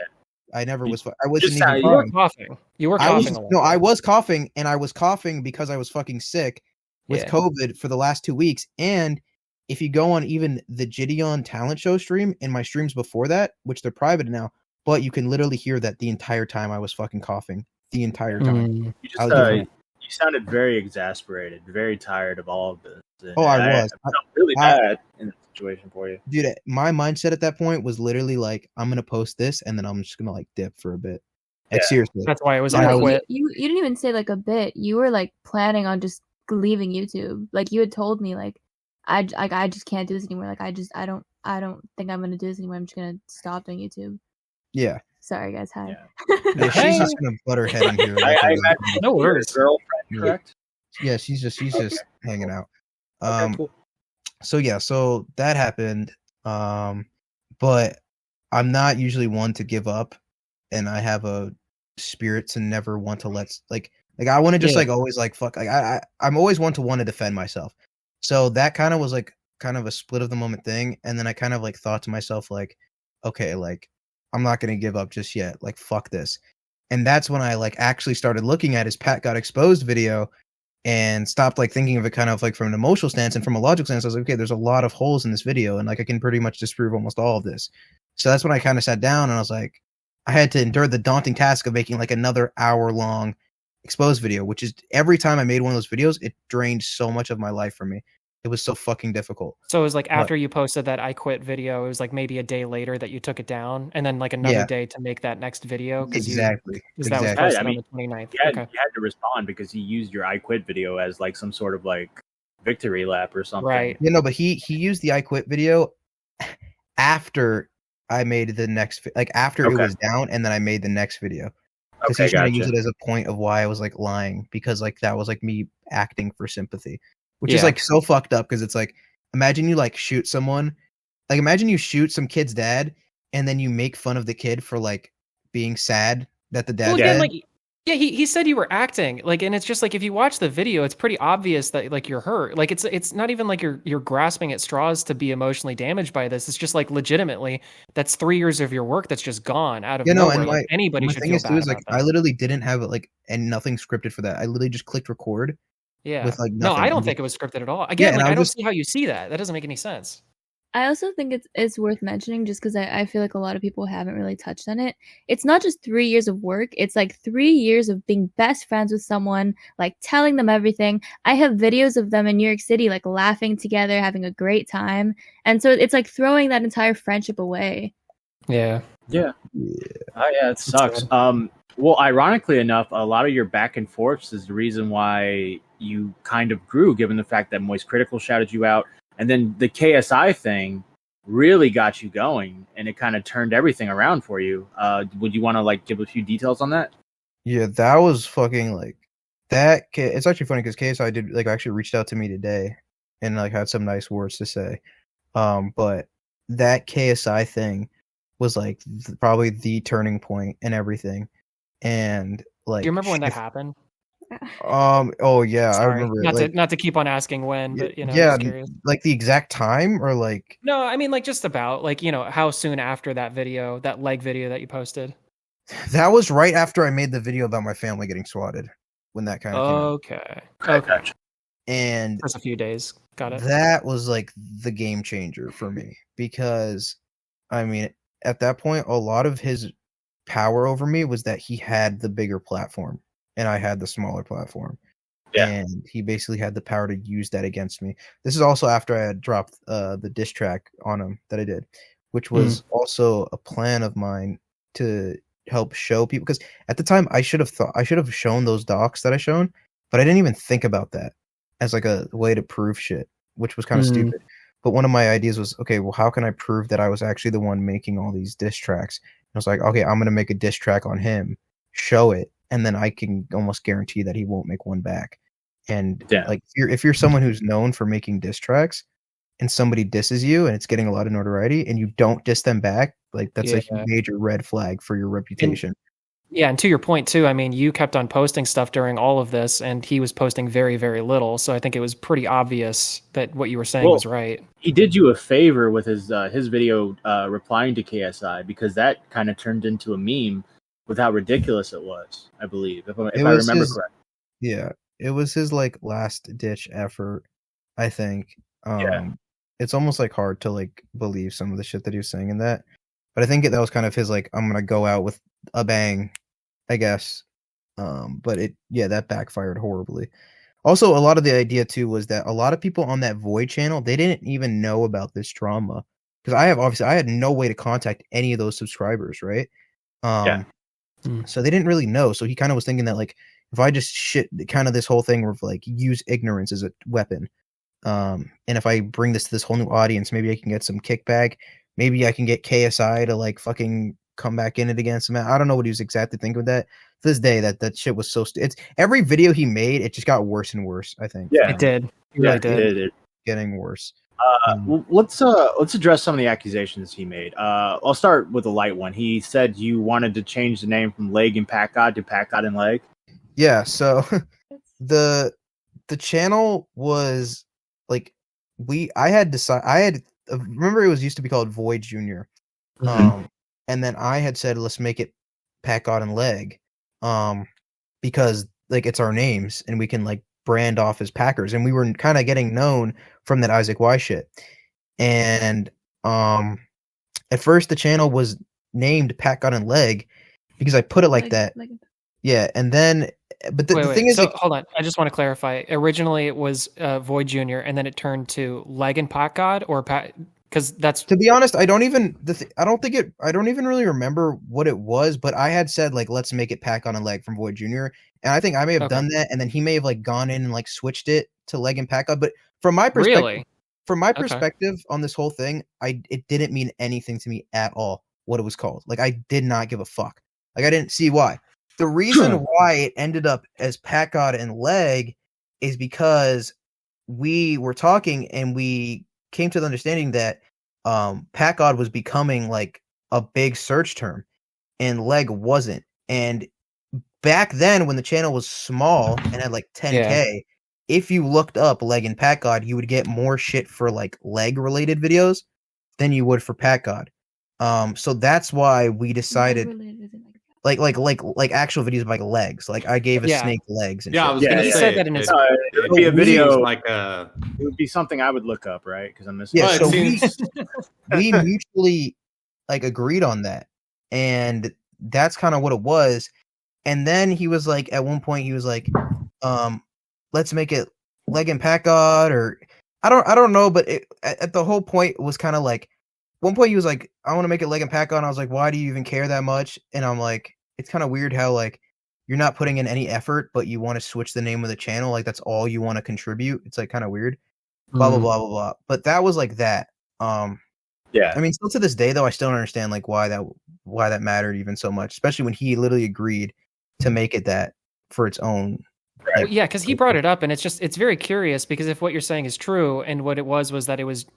I never was. I wasn't even crying. You were coughing. You were coughing. I was coughing, and I was coughing because I was fucking sick with COVID for the last 2 weeks. And if you go on even the Gideon talent show stream and my streams before that, which they're private now, but you can literally hear that the entire time I was fucking coughing. The entire time. You sounded very exasperated, very tired of all of this. I was. I felt really bad in the situation for you. Dude, my mindset at that point was literally like, I'm going to post this and then I'm just going to, like, dip for a bit. Like, seriously. That's why it was on quit. You didn't even say, like, a bit. You were, like, planning on just leaving YouTube. Like, you had told me, like, I just can't do this anymore. Like, I don't think I'm going to do this anymore. I'm just going to stop doing YouTube. Yeah. Sorry, guys. Hi. Yeah, she's just gonna butt her head in here. No worries. Girlfriend, correct? Yeah, she's just hanging out. Cool. So that happened. But I'm not usually one to give up, and I have a spirit to never want to like I want to just like always like fuck. Like I'm always one to defend myself. So that kind of was like kind of a split of the moment thing, and then I kind of like thought to myself like, okay, like, I'm not going to give up just yet. Like, fuck this. And that's when I, like, actually started looking at his Packgod exposed video and stopped, like, thinking of it kind of like from an emotional stance and from a logical stance. I was like, okay, there's a lot of holes in this video, and, like, I can pretty much disprove almost all of this. So that's when I kind of sat down and I was like, I had to endure the daunting task of making, like, another hour-long exposed video, which is every time I made one of those videos, it drained so much of my life from me. It was so fucking difficult. So it was like after you posted that I quit video, it was like maybe a day later that you took it down, and then like another day to make that next video. Exactly. That was posted on the 29th. You had to respond because he used your I quit video as like some sort of like victory lap or something. Right. You know, but he used the I quit video after I made the next like after it was down, and then I made the next video because he's trying to use it as a point of why I was like lying, because like that was like me acting for sympathy, which is like so fucked up, because it's like, imagine you like shoot someone, like imagine you shoot some kid's dad and then you make fun of the kid for like being sad that the dad Well, again, died. like, yeah, he said you were acting, like, and it's just like if you watch the video, it's pretty obvious that like you're hurt. Like it's not even like you're grasping at straws to be emotionally damaged by this. It's just like legitimately, that's 3 years of your work that's just gone out of nowhere. And like, anybody my should thing feel is too bad is like about that. I literally didn't have it like and nothing scripted for that. I literally just clicked record. Yeah. With like No, nothing. I and don't just- think it was scripted at all. Again, and like I don't just see how you see that. That doesn't make any sense. I also think it's worth mentioning, just because I feel like a lot of people haven't really touched on it. It's not just 3 years of work. It's like 3 years of being best friends with someone, like telling them everything. I have videos of them in New York City, like laughing together, having a great time. And so it's like throwing that entire friendship away. Yeah. Yeah. Oh yeah, it sucks. Well, ironically enough, a lot of your back and forths is the reason why you kind of grew, given the fact that Moist Critical shouted you out. And then the KSI thing really got you going, and it kind of turned everything around for you. Would you want to like give a few details on that? Yeah, that was fucking like that. It's actually funny because KSI did like actually reached out to me today and like had some nice words to say. But that KSI thing was like probably the turning point in everything. And like, Do you remember when that happened? Oh yeah, I Sorry, remember. not to keep on asking when, but you know, yeah, just curious. like the exact time or like. No, I mean like just about like, you know, how soon after that video, that leg video that you posted. That was right after I made the video about my family getting swatted. When that kind of came out. Okay. And Just a few days. Got it. That was like the game changer for me, because I mean, at that point, a lot of his power over me was that he had the bigger platform and I had the smaller platform. Yeah. And he basically had the power to use that against me. This is also after I had dropped the diss track on him that I did, which was also a plan of mine to help show people, because at the time I should have shown those docs that I shown, but I didn't even think about that as like a way to prove shit, which was kind of stupid. But one of my ideas was, okay, well, how can I prove that I was actually the one making all these diss tracks? And I was like, okay, I'm gonna make a diss track on him, show it, and then I can almost guarantee that he won't make one back. And like if you're someone who's known for making diss tracks and somebody disses you and it's getting a lot of notoriety and you don't diss them back, like that's a major red flag for your reputation. And to your point too, I mean, you kept on posting stuff during all of this and he was posting very, very little. So I think it was pretty obvious that what you were saying was right. He did you a favor with his video replying to KSI, because that kind of turned into a meme with how ridiculous it was, I believe, if I remember correctly. Yeah. It was his like last ditch effort, I think. It's almost like hard to like believe some of the shit that he was saying in that, but I think that was kind of his like, I'm gonna go out with a bang, I guess. But that backfired horribly. Also, a lot of the idea too was that a lot of people on that Void channel, they didn't even know about this drama, because I had no way to contact any of those subscribers, right? So they didn't really know. So he kind of was thinking that like, if I just shit kind of this whole thing of like use ignorance as a weapon, and if I bring this to this whole new audience, maybe I can get some kickback. Maybe I can get KSI to like fucking come back in it against him. I don't know what he was exactly thinking with that. To this day, that shit was so. It's every video he made, it just got worse and worse. I think. Yeah, it did. It really did. It getting worse. Let's address some of the accusations he made. I'll start with a light one. He said you wanted to change the name from Leg and Packgod to Packgod and Leg. Yeah, so the channel was like I had remember it was used to be called Void Junior. And then I had said let's make it Packgod and Leg. Because like it's our names and we can like brand off as Packers, and we were kind of getting known from that Isaac Y shit. And at first the channel was named Packgod and Leg because I put it like that. Yeah, and then but the thing is, so hold on, I just want to clarify. Originally, it was Void Junior, and then it turned to Leg and Packgod, or because that's, to be honest, I don't even really remember what it was, but I had said like let's make it Packgod and Leg from Void Junior, and I think I may have done that, and then he may have like gone in and like switched it to Leg and Packgod. But from my perspective, from my Okay. perspective on this whole thing, it didn't mean anything to me at all what it was called. Like I did not give a fuck. Like I didn't see why. The reason why it ended up as Packgod and Leg is because we were talking and we came to the understanding that Packgod was becoming like a big search term and Leg wasn't. And back then when the channel was small and had like 10K, if you looked up Leg and Packgod, you would get more shit for like Leg related videos than you would for Packgod. So that's why we decided like actual videos of like legs. Like I gave a snake legs and Yeah, shit. I was gonna He say said that in his. it would be a video. seems like It would be something I would look up, right? Because I'm missing. Yeah, Well, it so seems- we mutually like agreed on that, and that's kind of what it was. And then he was like, at one point, he was like, let's make it Leg and Packgod, or I don't know, but at the whole point was kind of like, one point he was like, I want to make it Leg and Packgod. And I was like, why do you even care that much? And I'm like, it's kind of weird how like you're not putting in any effort, but you want to switch the name of the channel, like that's all you want to contribute. It's like kind of weird. Blah blah blah blah blah. But that was like that. Yeah. I mean, still to this day though, I still don't understand like why that mattered even so much, especially when he literally agreed to make it that for its own. Well, yeah, because he brought it up, and it's very curious because if what you're saying is true, and what it was that it was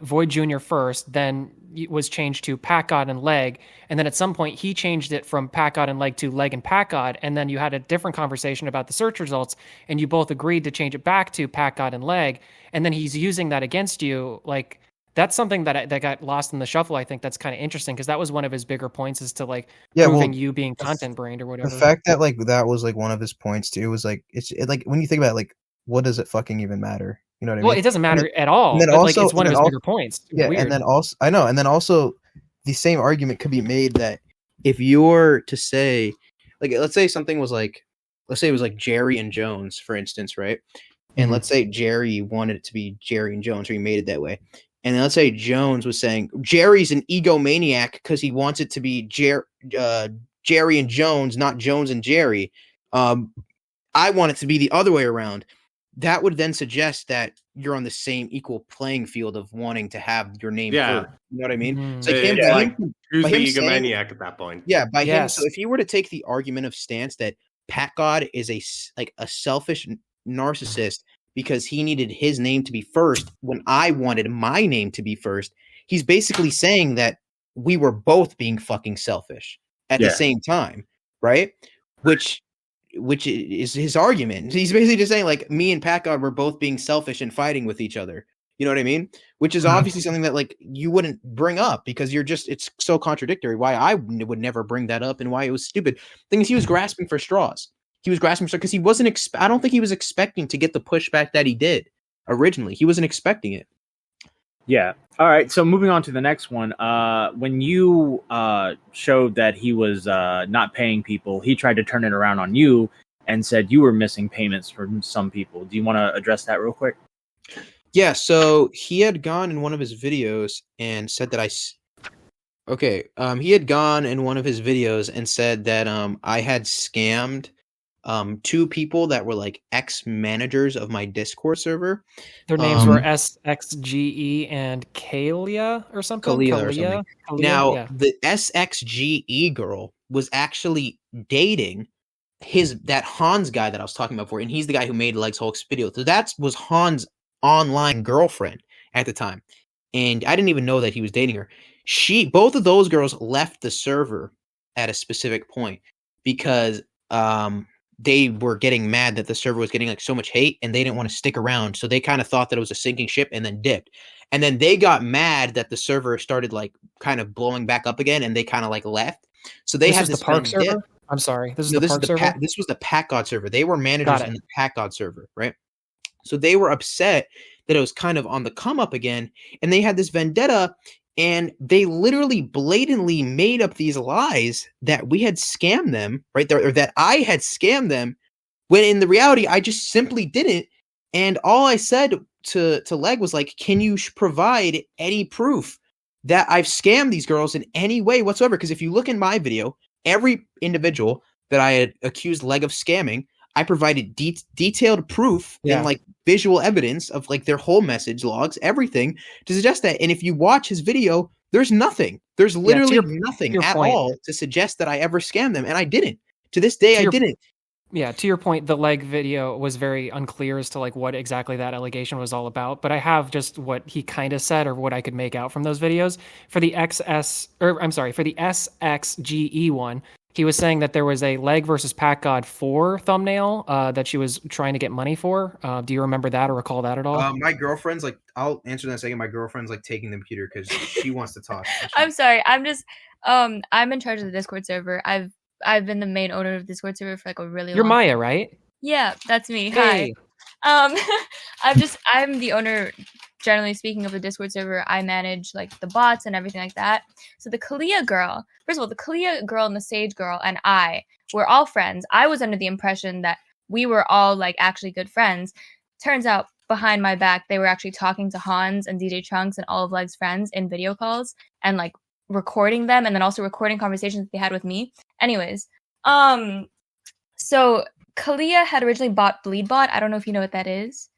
Void Junior first, then it was changed to Packgod and Leg, and then at some point he changed it from Packgod and Leg to Leg and Packgod, and then you had a different conversation about the search results, and you both agreed to change it back to Packgod and Leg, and then he's using that against you, like. That's something that got lost in the shuffle. I think that's kind of interesting because that was one of his bigger points, is to like proving you being content brained or whatever. The fact that like that was like one of his points too was like like when you think about it, like what does it fucking even matter? You know what I mean? Well, it doesn't matter at all. And then But also, like it's one of and his then bigger points. Yeah, Weird. and then also I know, and then also the same argument could be made that if you're to say, like, let's say something was like, let's say it was like Jerry and Jones, for instance, right? And let's say Jerry wanted it to be Jerry and Jones, or he made it that way. And then let's say Jones was saying Jerry's an egomaniac because he wants it to be Jerry and Jones, not Jones and Jerry. I want it to be the other way around. That would then suggest that you're on the same equal playing field of wanting to have your name first. You know what I mean? It's like him, who's by the him egomaniac at that point? Yeah, by him. So if you were to take the argumentative stance that Packgod is a selfish narcissist because he needed his name to be first when I wanted my name to be first, he's basically saying that we were both being fucking selfish at the same time, right? Which is his argument. He's basically just saying like me and Packgod were both being selfish and fighting with each other. You know what I mean? Which is obviously something that like you wouldn't bring up because it's so contradictory. Why I would never bring that up and why it was stupid. Thing is, he was grasping for straws. He was grasping for straws because he wasn't. I don't think he was expecting to get the pushback that he did originally. He wasn't expecting it. Yeah. All right. So moving on to the next one. When you showed that he was not paying people, he tried to turn it around on you and said you were missing payments from some people. Do you want to address that real quick? Yeah. So he had gone in one of his videos and said that he had gone in one of his videos and said that I had scammed two people that were like ex-managers of my Discord server. Their names were SXGE and Kalia or something. Kalia. Now, the SXGE girl was actually dating that Hans guy that I was talking about before, and he's the guy who made Legs Hulk's video. So that was Hans' online girlfriend at the time, and I didn't even know that he was dating her. Both of those girls left the server at a specific point because they were getting mad that the server was getting like so much hate and they didn't want to stick around. So they kind of thought that it was a sinking ship and then dipped. And then they got mad that the server started like kind of blowing back up again and they kind of like left. So they had this the Park server? I'm sorry. This is the Park server? This was the Packgod server. They were managers in the Packgod server, right? So they were upset that it was kind of on the come up again. And they had this vendetta and they literally blatantly made up these lies that we had scammed them, right there, or that I had scammed them, when in the reality, I just simply didn't. And all I said to Leg was like, can you provide any proof that I've scammed these girls in any way whatsoever? Because if you look in my video, every individual that I had accused Leg of scamming, I provided detailed proof and like visual evidence of like their whole message logs, everything to suggest that. And if you watch his video, there's nothing. There's literally nothing at all to suggest that I ever scammed them, and I didn't. To this day, I didn't. Yeah, to your point, the leg video was very unclear as to like what exactly that allegation was all about. But I have just what he kind of said or what I could make out from those videos. For the for the SXGE one, he was saying that there was a leg versus Packgod 4 thumbnail that she was trying to get money for. Do you remember that or recall that at all? My girlfriend's like, I'll answer that in a second. My girlfriend's like taking the computer because she wants to talk. I'm sorry. I'm just I'm in charge of the Discord server. I've been the main owner of Discord server for like a really You're long Maya, time. right? Yeah, that's me. Hey. Hi. I'm the owner, generally speaking, of the Discord server. I manage like the bots and everything like that. So the Kalia girl, first of all, the Kalia girl and the Sage girl and I were all friends. I was under the impression that we were all like actually good friends. Turns out behind my back, they were actually talking to Hans and DJ Chunks and all of Leg's friends in video calls and like recording them and then also recording conversations that they had with me. Anyways, so Kalia had originally bought BleedBot. I don't know if you know what that is.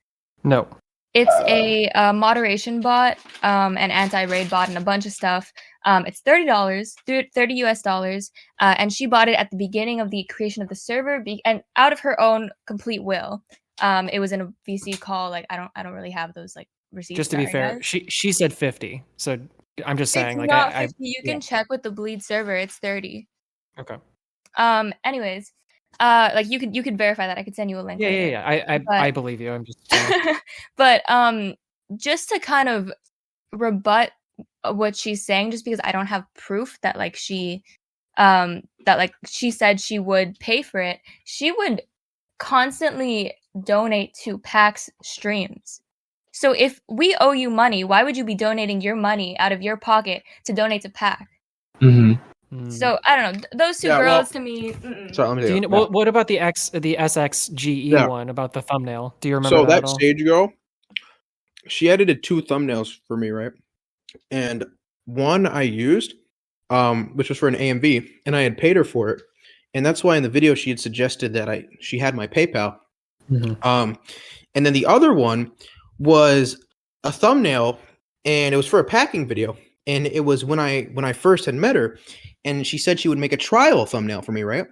No. It's a moderation bot, an anti-raid bot, and a bunch of stuff. It's $30, $30 US, and she bought it at the beginning of the creation of the server, and out of her own complete will. It was in a VC call. Like I don't really have those like receipts. Just to be fair, guys. she said 50. So I'm just saying, it's like not 50. You can check with the Bleed server. It's 30. Okay. Anyways, like you could verify that. I could send you a link. Yeah. I believe you. I'm just saying. But just to kind of rebut what she's saying, just because I don't have proof that like she said she would pay for it, she would constantly donate to Pack's streams. So if we owe you money, why would you be donating your money out of your pocket to donate to Pack? So I don't know. Those two girls to me. Sorry, let me what about the SXGE one about the thumbnail? Do you remember? So that at all? Sage girl, she edited 2 thumbnails for me, right? And one I used, which was for an AMV, and I had paid her for it, and that's why in the video she had suggested that she had my PayPal. And then the other one was a thumbnail, and it was for a packing video, and it was when I first had met her, and she said she would make a trial thumbnail for me, right?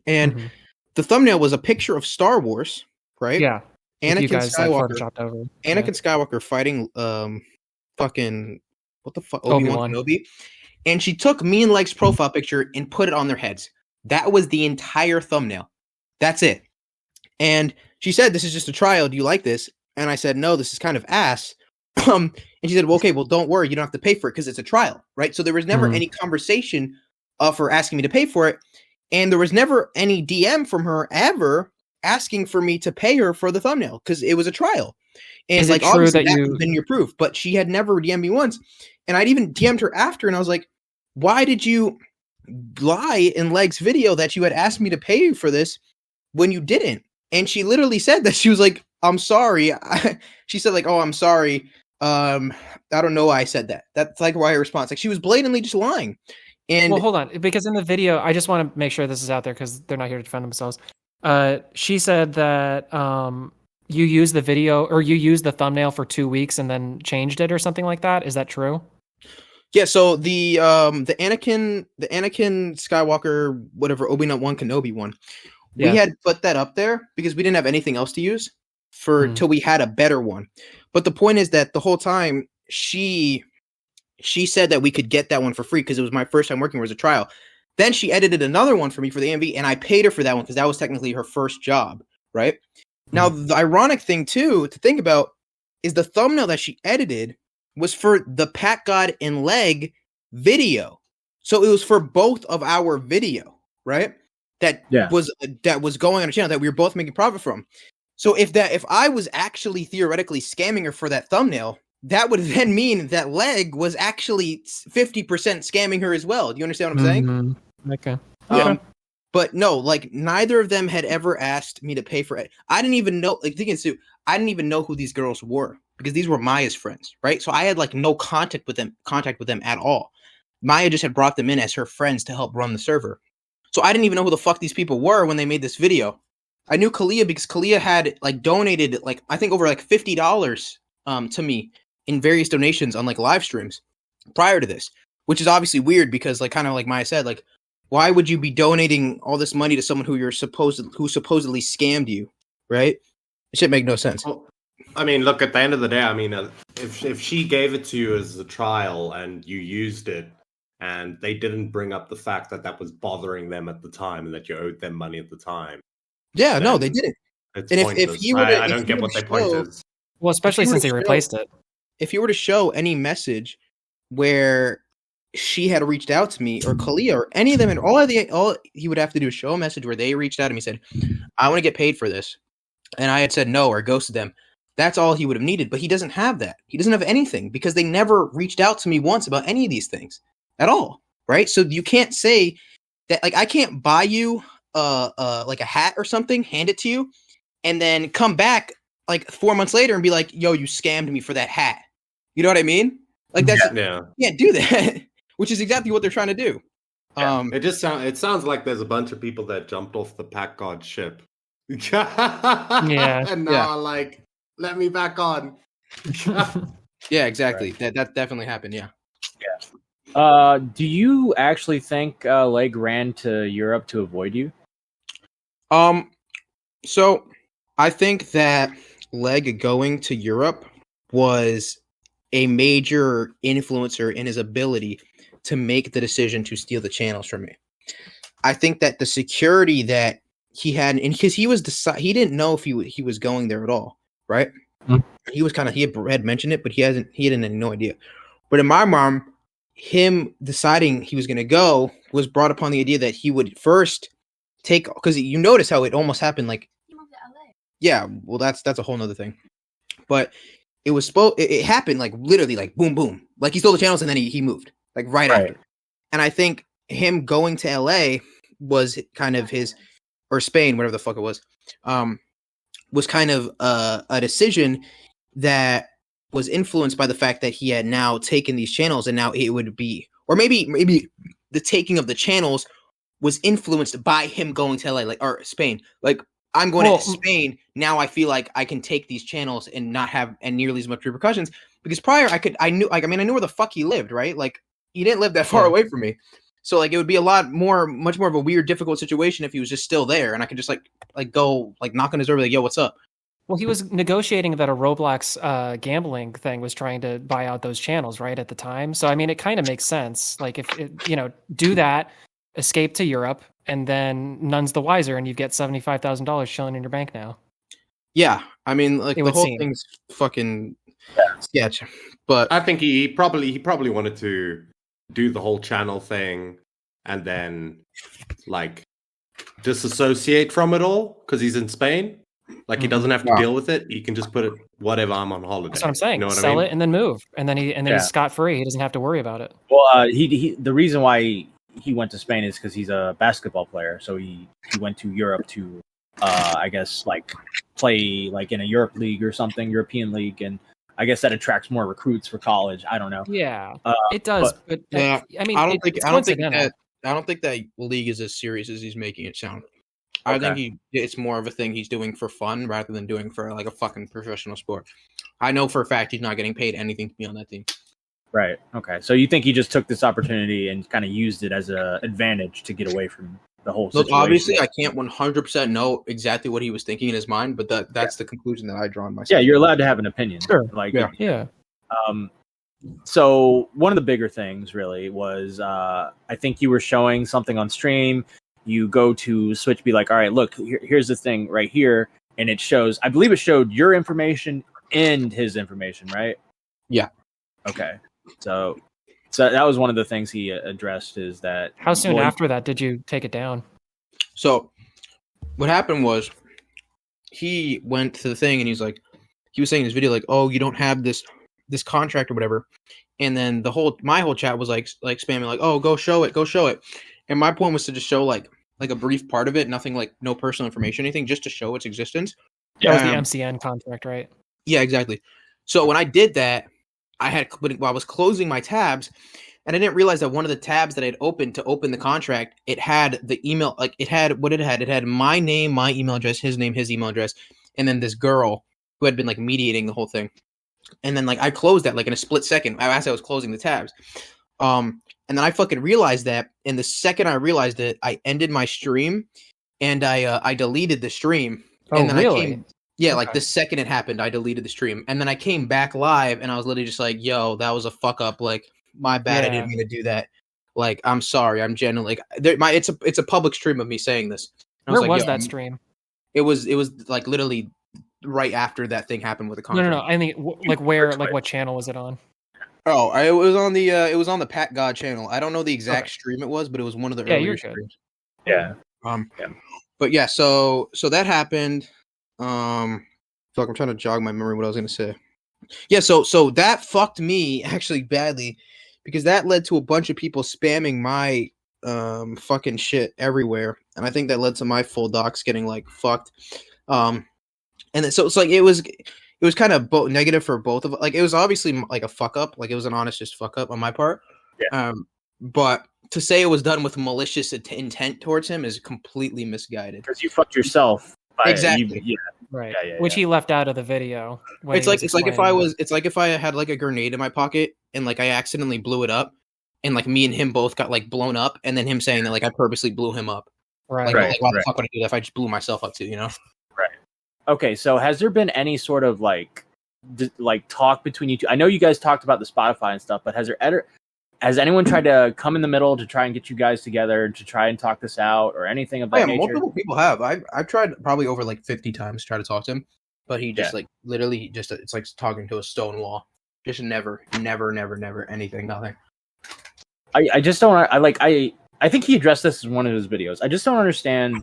And the thumbnail was a picture of Star Wars, right? Yeah. Anakin Skywalker. Anakin Skywalker fighting fucking what the fuck Obi-Wan Kenobi. And she took me and Leg's profile picture and put it on their heads. That was the entire thumbnail. That's it. And she said, "This is just a trial. Do you like this?" And I said, "No, this is kind of ass." And she said, "Well, okay, well, don't worry. You don't have to pay for it because it's a trial, right?" So there was never any conversation of her asking me to pay for it. And there was never any DM from her ever asking for me to pay her for the thumbnail because it was a trial. And is like, it true that would have been your proof, but she had never DM'd me once. And I'd even DM'd her after, and I was like, "Why did you lie in Leg's video that you had asked me to pay you for this when you didn't?" And she literally said that. She was like, "I'm sorry." She said like, "Oh, I'm sorry. I don't know why I said that." That's like why her response. Like she was blatantly just lying. And well, hold on, because in the video, I just want to make sure this is out there because they're not here to defend themselves. She said that you used the video or you used the thumbnail for 2 weeks and then changed it or something like that. Is that true? Yeah. So the Anakin Skywalker, whatever, Obi-Wan Kenobi one, we had put that up there because we didn't have anything else to use till we had a better one. But the point is that the whole time she said that we could get that one for free because it was my first time working. It was a trial. Then she edited another one for me for the AMV, and I paid her for that one because that was technically her first job, right? Now, the ironic thing, too, to think about is the thumbnail that she edited was for the Packgod and Leg video. So it was for both of our video, right? That was going on a channel that we were both making profit from. So if I was actually theoretically scamming her for that thumbnail, that would then mean that Leg was actually 50% scamming her as well. Do you understand what I'm saying? Okay. But no, like neither of them had ever asked me to pay for it. I didn't even know, like thinking Sue, I didn't even know who these girls were because these were Maya's friends, right? So I had like no contact with them at all. Maya just had brought them in as her friends to help run the server. So I didn't even know who the fuck these people were when they made this video. I knew Kalia because Kalia had like donated like I think over like $50 to me in various donations on like live streams prior to this, which is obviously weird because like kind of like Maya said, like why would you be donating all this money to someone who supposedly scammed you, right? It should make no sense. Well, I mean, look, at the end of the day, I mean, if she gave it to you as a trial and you used it, and they didn't bring up the fact that that was bothering them at the time and that you owed them money at the time. Yeah, no, they didn't. It's And pointless. if you were to, I don't get what their point is. Well, especially you were since to they show- replaced it. if you were to show any message where she had reached out to me or Kalia or any of them, and all he would have to do is show a message where they reached out to me and said, I want to get paid for this. And I had said no or ghosted them. That's all he would have needed. But he doesn't have that. He doesn't have anything because they never reached out to me once about any of these things at all. Right. So you can't say that, like, I can't buy you like a hat or something, hand it to you, and then come back like 4 months later and be like, yo, you scammed me for that hat. You know what I mean? Like that's Yeah. you can't do that, which is exactly what they're trying to do. Yeah. It sounds like there's a bunch of people that jumped off the Packgod ship. Yeah. And now are like, let me back on. Yeah, exactly. Right. That definitely happened. Yeah. Do you actually think Leg ran to Europe to avoid you? So I think that Leg going to Europe was a major influencer in his ability to make the decision to steal the channels from me. I think that the security that he had, and because he didn't know if he was going there at all, right? Mm-hmm. He had mentioned it, but he didn't have no idea. But in my mind, him deciding he was going to go was brought upon the idea that he would first take, because you notice how it almost happened like, yeah, well that's a whole nother thing. But it happened like literally like boom boom, like he stole the channels and then he moved like right after. And I think him going to LA was kind of his, or Spain, whatever the fuck it was kind of a decision that was influenced by the fact that he had now taken these channels, and now it would be, or maybe the taking of the channels was influenced by him going to LA, like, or Spain. Like, I'm going to Spain now. I feel like I can take these channels and not have nearly as much repercussions, because prior I knew where the fuck he lived, right? Like, he didn't live that far away from me. So like it would be much more of a weird, difficult situation if he was just still there, and I could just like go like knock on his door, like, yo, what's up? Well, he was negotiating that a Roblox gambling thing was trying to buy out those channels, right, at the time. So I mean, it kind of makes sense. Like if do that, escape to Europe, and then none's the wiser, and you get $75,000 chilling in your bank now. Yeah, I mean, like the whole thing's fucking sketch. But I think he probably wanted to do the whole channel thing and then like disassociate from it all because he's in Spain. Like he doesn't have to deal with it. He can just put it, whatever, I'm on holiday. That's what I'm saying. You know what Sell I mean? it and then move, and then he's scot free. He doesn't have to worry about it. Well, the reason why he went to Spain is because he's a basketball player. So he went to Europe to, I guess, like play like in a European league, and I guess that attracts more recruits for college. I don't know. Yeah, it does. But yeah, I mean, I don't think that league is as serious as he's making it sound. Okay. I think it's more of a thing he's doing for fun rather than doing for like a fucking professional sport. I know for a fact he's not getting paid anything to be on that team. Right. Okay. So you think he just took this opportunity and kind of used it as an advantage to get away from the whole situation? Look, obviously, I can't 100% know exactly what he was thinking in his mind, but that's the conclusion that I draw on myself. Yeah, you're allowed to have an opinion. Sure. Like, yeah. So one of the bigger things really was I think you were showing something on stream. You go to Switch, be like, all right, look, here's the thing right here. And it shows, I believe it showed your information and his information, right? Yeah. Okay. So that was one of the things he addressed, is that. How soon after that did you take it down? So what happened was he went to the thing and he was saying in his video, like, oh, you don't have this contract or whatever. And then my whole chat was like spamming, like, oh, go show it. And my point was to just show like a brief part of it, nothing like no personal information, anything, just to show its existence. That was the MCN contract, right? Yeah, exactly. So when I did that, while I was closing my tabs, and I didn't realize that one of the tabs that I'd opened to open the contract, it had the email, like it had what it had. It had my name, my email address, his name, his email address, and then this girl who had been like mediating the whole thing. And then like I closed that like in a split second as I was closing the tabs. And then I fucking realized that, and the second I realized it, I ended my stream, and I deleted the stream. And then really? Like the second it happened, I deleted the stream, and then I came back live, and I was literally just like, "Yo, that was a fuck up. Like, my bad. I didn't mean to do that. Like, I'm sorry. I'm genuinely like, it's a public stream of me saying this." Where was that stream? It was like literally right after that thing happened with the contract. No. I mean, like where, like what channel was it on? Oh, it was on the Packgod channel. I don't know the exact stream it was, but it was one of the earlier streams. Yeah. But yeah, so that happened. I'm trying to jog my memory what I was gonna say. Yeah, so that fucked me actually badly, because that led to a bunch of people spamming my fucking shit everywhere, and I think that led to my full docs getting like fucked. And then, so it's like it was kind of negative for both of us. Like, it was obviously like a fuck up, like it was an honest just fuck up on my part. Yeah. But to say it was done with malicious intent towards him is completely misguided. Because you fucked yourself. Exactly. Right. Which he left out of the video. It's like if I had like a grenade in my pocket and like I accidentally blew it up, and like me and him both got like blown up, and then him saying that like I purposely blew him up. Right. Like why the fuck would I do that if I just blew myself up too? You know. Right. Okay. So has there been any sort of like talk between you two? I know you guys talked about the Spotify and stuff, but has anyone tried to come in the middle to try and get you guys together to try and talk this out or anything of that nature? Multiple people have. I've tried probably over like 50 times to try to talk to him, but he just like literally just it's like talking to a stone wall. Just never anything, nothing. I just don't. I think he addressed this in one of his videos. I just don't understand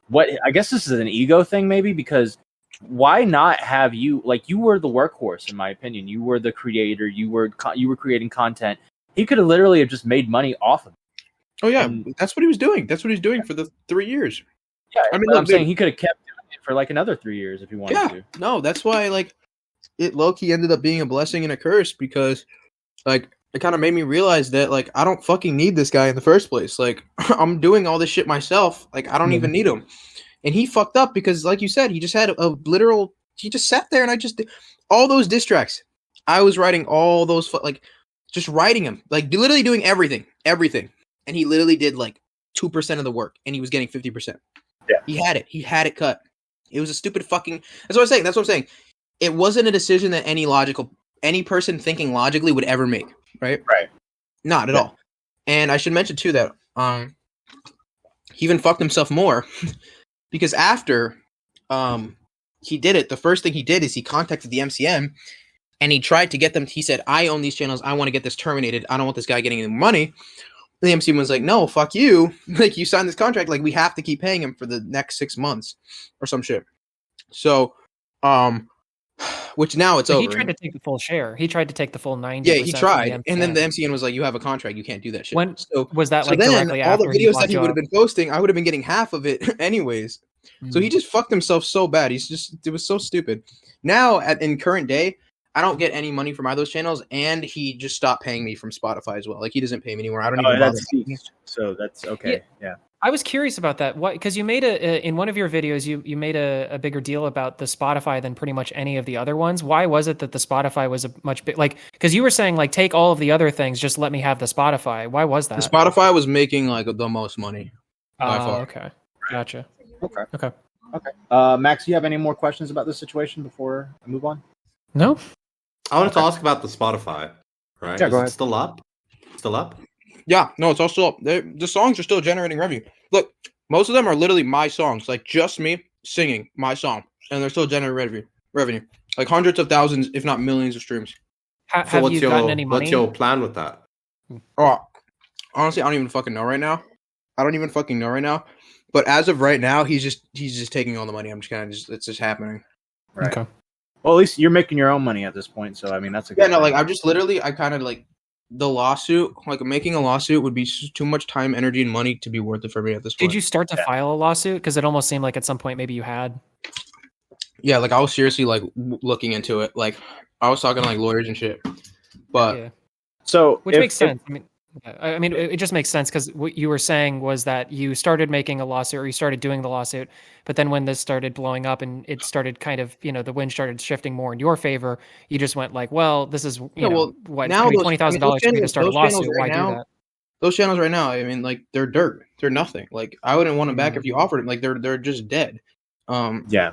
what. I guess this is an ego thing, maybe, because why not have you? Like, you were the workhorse, in my opinion. You were the creator. You were creating content. He could have literally have just made money off of it. Oh yeah, that's what he was doing. That's what he's doing for the 3 years. Yeah, I mean, I'm saying he could have kept doing it for like another 3 years if he wanted to. No, that's why like it low-key ended up being a blessing and a curse, because like it kind of made me realize that like I don't fucking need this guy in the first place. Like I'm doing all this shit myself. Like I don't even need him. And he fucked up because, like you said, he just had he just sat there, and I just did all those diss tracks. I was writing all those just writing them, like literally doing everything. And he literally did like 2% of the work, and he was getting 50%. Yeah. He had it cut. It was a stupid fucking, that's what I'm saying. It wasn't a decision that any person thinking logically would ever make. Right. Not at all. And I should mention too that, he even fucked himself more because after, he did it, the first thing he did is he contacted the MCM. And he tried to get them. He said, "I own these channels. I want to get this terminated. I don't want this guy getting any money." And the MCM was like, "No, fuck you. Like, you signed this contract. Like, we have to keep paying him for the next 6 months or some shit." So, which now it's over. He tried to take the full share. He tried to take the full 90%. Yeah, he tried. And then the MCN was like, "You have a contract. You can't do that shit." When was that? Like, directly after all the videos that he would have been posting, I would have been getting half of it anyways. So he just fucked himself so bad. It was so stupid. Now, in current day, I don't get any money from either of those channels, and he just stopped paying me from Spotify as well. Like, he doesn't pay me anymore. I don't even bother. So that's okay. Yeah. I was curious about that. What? Because you made in one of your videos, you made a bigger deal about the Spotify than pretty much any of the other ones. Why was it that the Spotify was a much big, like, because you were saying like take all of the other things, just let me have the Spotify. Why was that? The Spotify was making like the most money by far. Okay, gotcha. Okay. Max, do you have any more questions about this situation before I move on? No. I wanted to ask about the Spotify, right? Yeah, go ahead. Is it still up? Still up? Yeah, no, it's all still up. The songs are still generating revenue. Look, most of them are literally my songs, like just me singing my song, and they're still generating revenue, like hundreds of thousands, if not millions of streams. Have you gotten any money? What's your plan with that? Oh, honestly, I don't even fucking know right now. But as of right now, he's just taking all the money. I'm just kind of it's just happening. Right. Okay. Well, at least you're making your own money at this point, so I mean that's a good yeah. No, thing. like I kind of like the lawsuit. Like making a lawsuit would be too much time, energy, and money to be worth it for me at this point. Did you start to file a lawsuit? Because it almost seemed like at some point maybe you had. Yeah, like I was seriously like looking into it. Like I was talking to like lawyers and shit. But so which makes sense. I mean, I mean, it just makes sense because what you were saying was that you started making a lawsuit or you started doing the lawsuit, but then when this started blowing up and it started kind of, the wind started shifting more in your favor, you just went like, well, this is, what, it's now going to be those, I mean, $20,000 for me to start a those channels lawsuit. Why right do now, that? those channels right now, I mean, like they're dirt. They're nothing. Like I wouldn't want them back Mhm. if you offered them. Like they're just dead. Yeah.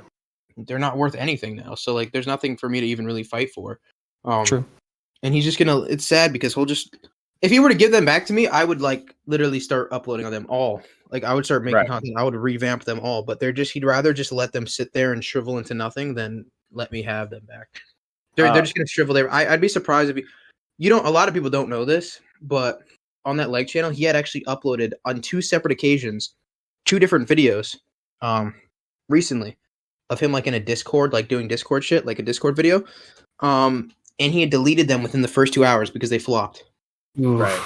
They're not worth anything now. So like, there's nothing for me to even really fight for. True. And he's just gonna. It's sad because he'll just. If he were to give them back to me, I would like literally start uploading on them all. Like I would start making Right. content. I would revamp them all. But they're just. He'd rather just let them sit there and shrivel into nothing than let me have them back. They're just gonna shrivel there. I'd be surprised if you don't. A lot of people don't know this, but on that leg channel, he had actually uploaded on 2 separate occasions, 2 different videos, recently, of him like in a Discord, like doing Discord shit, like a Discord video, and he had deleted them within the first 2 hours because they flopped. Right.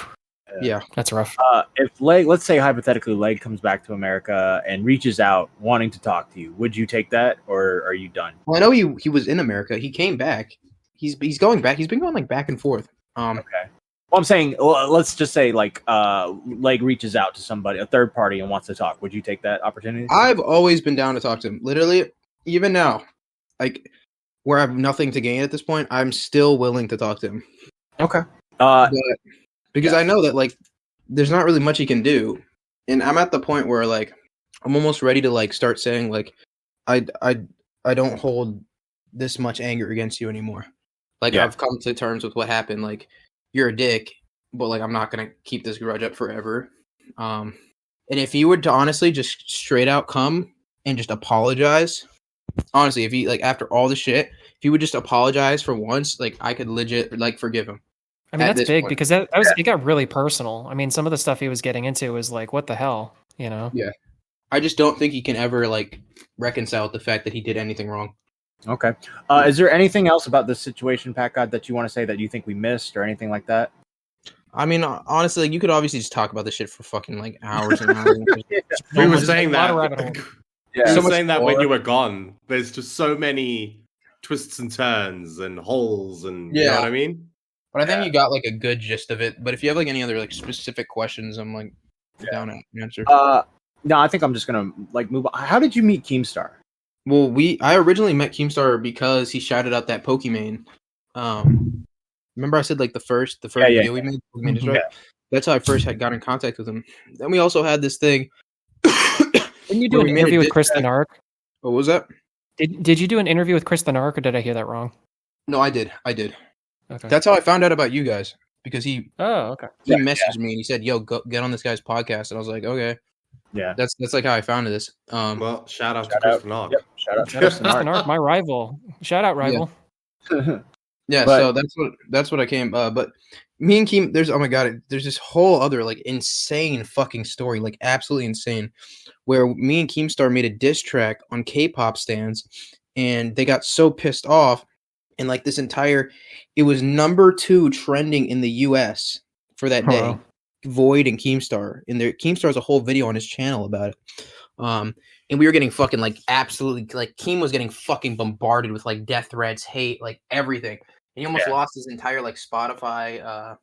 Yeah. That's rough. If Leg, let's say hypothetically, Leg comes back to America and reaches out wanting to talk to you, would you take that, or are you done? Well, I know he was in America. He came back. He's going back. He's been going like back and forth. Okay. Well, I'm saying, let's just say like Leg reaches out to somebody, a third party, and wants to talk. Would you take that opportunity? I've always been down to talk to him. Literally, even now, like where I have nothing to gain at this point, I'm still willing to talk to him. Okay. But because I know that like there's not really much he can do, and I'm at the point where like I'm almost ready to like start saying like I don't hold this much anger against you anymore. Like I've come to terms with what happened. Like you're a dick, but like I'm not gonna keep this grudge up forever. And if you were to honestly just straight out come and just apologize, honestly, if he like after all the shit, if he would just apologize for once, like I could legit like forgive him. I mean, that's big because that was it got really personal. I mean, some of the stuff he was getting into was like, what the hell, Yeah. I just don't think he can ever like reconcile with the fact that he did anything wrong. Okay. Is there anything else about this situation, Packgod, that you want to say that you think we missed or anything like that? I mean, honestly, like, you could obviously just talk about this shit for fucking like hours and hours. We were saying a lot of that. rabbit holes. We So were much saying that when more. you were gone. There's just so many twists and turns and holes, and you know what I mean. But I think you got like a good gist of it. But if you have like any other like specific questions, I'm like down to answer. No, I think I'm just gonna like move on. How did you meet Keemstar? Well, I originally met Keemstar because he shouted out that Pokimane. Remember I said like the first video we made, Pokimane Destroy? That's how I first got in contact with him. Then we also had this thing. Didn't you do an interview with Chris the Narc? What was that? Did you do an interview with Chris the Narc, or did I hear that wrong? No, I did. Okay. That's how I found out about you guys because he okay. He messaged me and he said, "Yo, go get on this guy's podcast," and I was like, "Okay." Yeah, that's like how I found this. Well, shout out to Chris Knock. Yep. Shout out to Chris the Narc, my rival. Shout out, rival. Yeah, But- so that's what I came. But me and Keem, there's there's this whole other like insane fucking story, like absolutely insane, where me and Keemstar made a diss track on K-pop stans, and they got so pissed off, and like this entire, it was number 2 trending in the U.S. for that day. Wow. Void and Keemstar, and Keemstar has a whole video on his channel about it. And we were getting fucking like absolutely like Keem was getting fucking bombarded with like death threats, hate, like everything. And he almost lost his entire like Spotify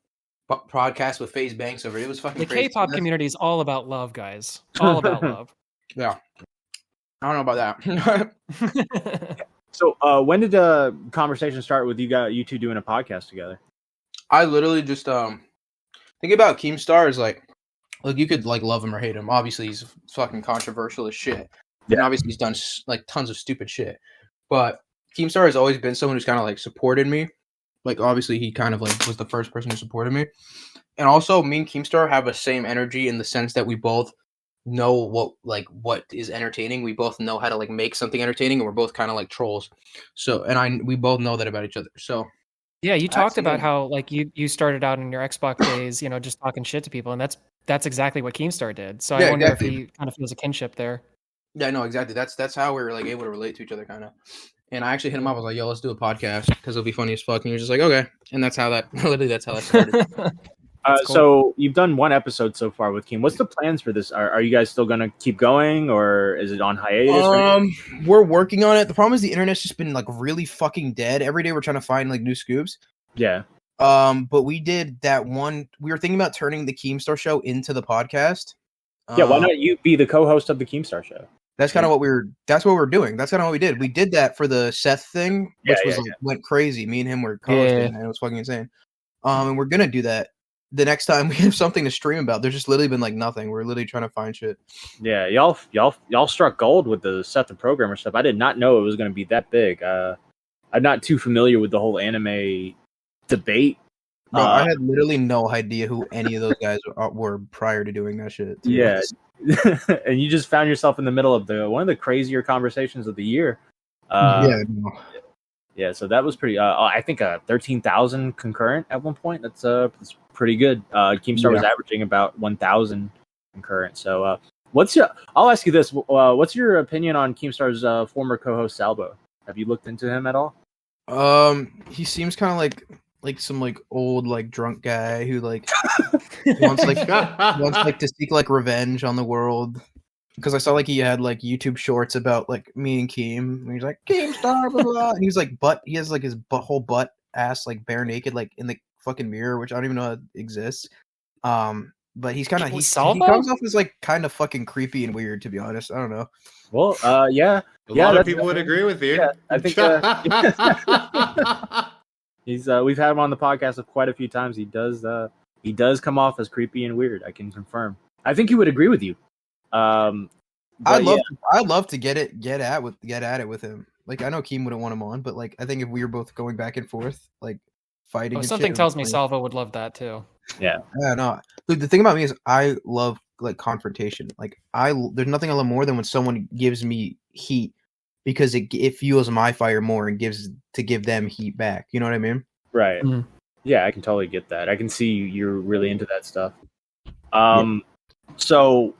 podcast with FaZe Banks over it. It was fucking The crazy. K-pop community is all about love, guys. All about love. Yeah. I don't know about that. So, when did the conversation start with you two doing a podcast together? I literally just think about Keemstar is like, look, you could like love him or hate him. Obviously, he's fucking controversial as shit. Yeah. And obviously, he's done like tons of stupid shit. But Keemstar has always been someone who's kind of like supported me. Like, obviously, he kind of like was the first person who supported me. And also, me and Keemstar have the same energy in the sense that we both know what is entertaining. We both know how to like make something entertaining, and we're both kind of like trolls. So, and we both know that about each other. So. Yeah, you talked about how like you started out in your Xbox days, just talking shit to people, and that's exactly what Keemstar did. So I wonder if he kind of feels a kinship there. Yeah, no, exactly. That's how we were like able to relate to each other, kind of. And I actually hit him up. I was like, "Yo, let's do a podcast because it'll be funny as fuck." And he was just like, "Okay." And that's how that started. Cool. So you've done one episode so far with Keem. What's the plans for this? Are you guys still gonna keep going, or is it on hiatus? We're working on it. The problem is the internet's just been like really fucking dead. Every day we're trying to find like new scoops. Yeah. But we did that one. We were thinking about turning the Keemstar show into the podcast. Yeah, why not you be the co-host of the Keemstar show? That's kind of what we were. That's what we're doing. That's kind of what we did. We did that for the Seth thing, which went crazy. Me and him were co-hosting, and it was fucking insane. And we're gonna do that the next time we have something to stream about. There's just literally been like nothing. We're literally trying to find shit. Yeah, y'all struck gold with the Seth the Programmer stuff. I did not know it was going to be that big. I'm not too familiar with the whole anime debate. Bro, I had literally no idea who any of those guys were prior to doing that shit. Yeah, and you just found yourself in the middle of one of the crazier conversations of the year. Yeah, so that was pretty. I think 13,000 concurrent at one point. That's pretty good. Keemstar was averaging about 1,000 concurrent. So, I'll ask you this: what's your opinion on Keemstar's former co-host Salvo? Have you looked into him at all? He seems kind of like some like old like drunk guy who like wants to seek like revenge on the world. Because I saw like he had like YouTube shorts about like me and Keem. And he's like Keemstar, blah, blah, blah. And he's like he has like his whole butt ass like bare naked like in the fucking mirror, which I don't even know exists. But he's kind of he comes off as like kind of fucking creepy and weird, to be honest. I don't know. Well, yeah. A lot of people would agree with you. Yeah, I think he's we've had him on the podcast quite a few times. He does come off as creepy and weird. I can confirm. I think he would agree with you. I'd love to get at it with him. Like I know Keem wouldn't want him on, but like I think if we were both going back and forth, like fighting. Something tells me Salvo would love that too. Yeah. Yeah, no. Look, the thing about me is I love like confrontation. Like there's nothing I love more than when someone gives me heat because it fuels my fire more and give them heat back. You know what I mean? Right. Mm-hmm. Yeah, I can totally get that. I can see you're really into that stuff. So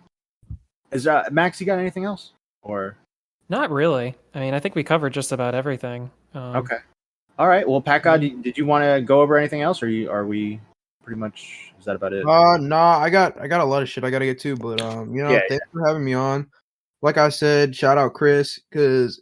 is Max, you got anything else? Or not really. I mean, I think we covered just about everything. Okay. All right. Well, Packgod, did you want to go over anything else, or are we pretty much? Is that about it? Nah. I got a lot of shit I got to get to, but thanks for having me on. Like I said, shout out Chris because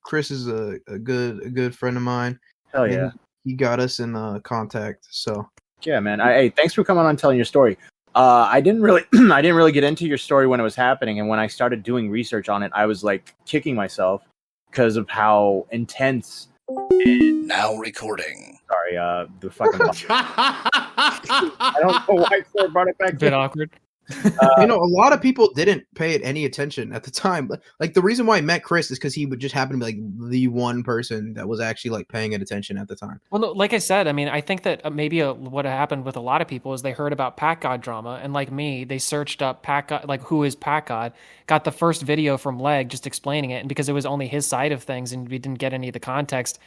Chris is a good friend of mine. Hell yeah. He got us in contact. So yeah, man. Hey, thanks for coming on and telling your story. I didn't really get into your story when it was happening, and when I started doing research on it, I was like kicking myself because of how intense. Now recording. Sorry, the fucking. I don't know why I brought it back. A bit awkward. A lot of people didn't pay it any attention at the time. Like the reason why I met Chris is because he would just happen to be like the one person that was actually like paying it attention at the time. Well, no, like I said, I mean, I think that maybe what happened with a lot of people is they heard about Packgod drama, and like me, they searched up Packgod, like who is Packgod, got the first video from Leg just explaining it, and because it was only his side of things and we didn't get any of the context,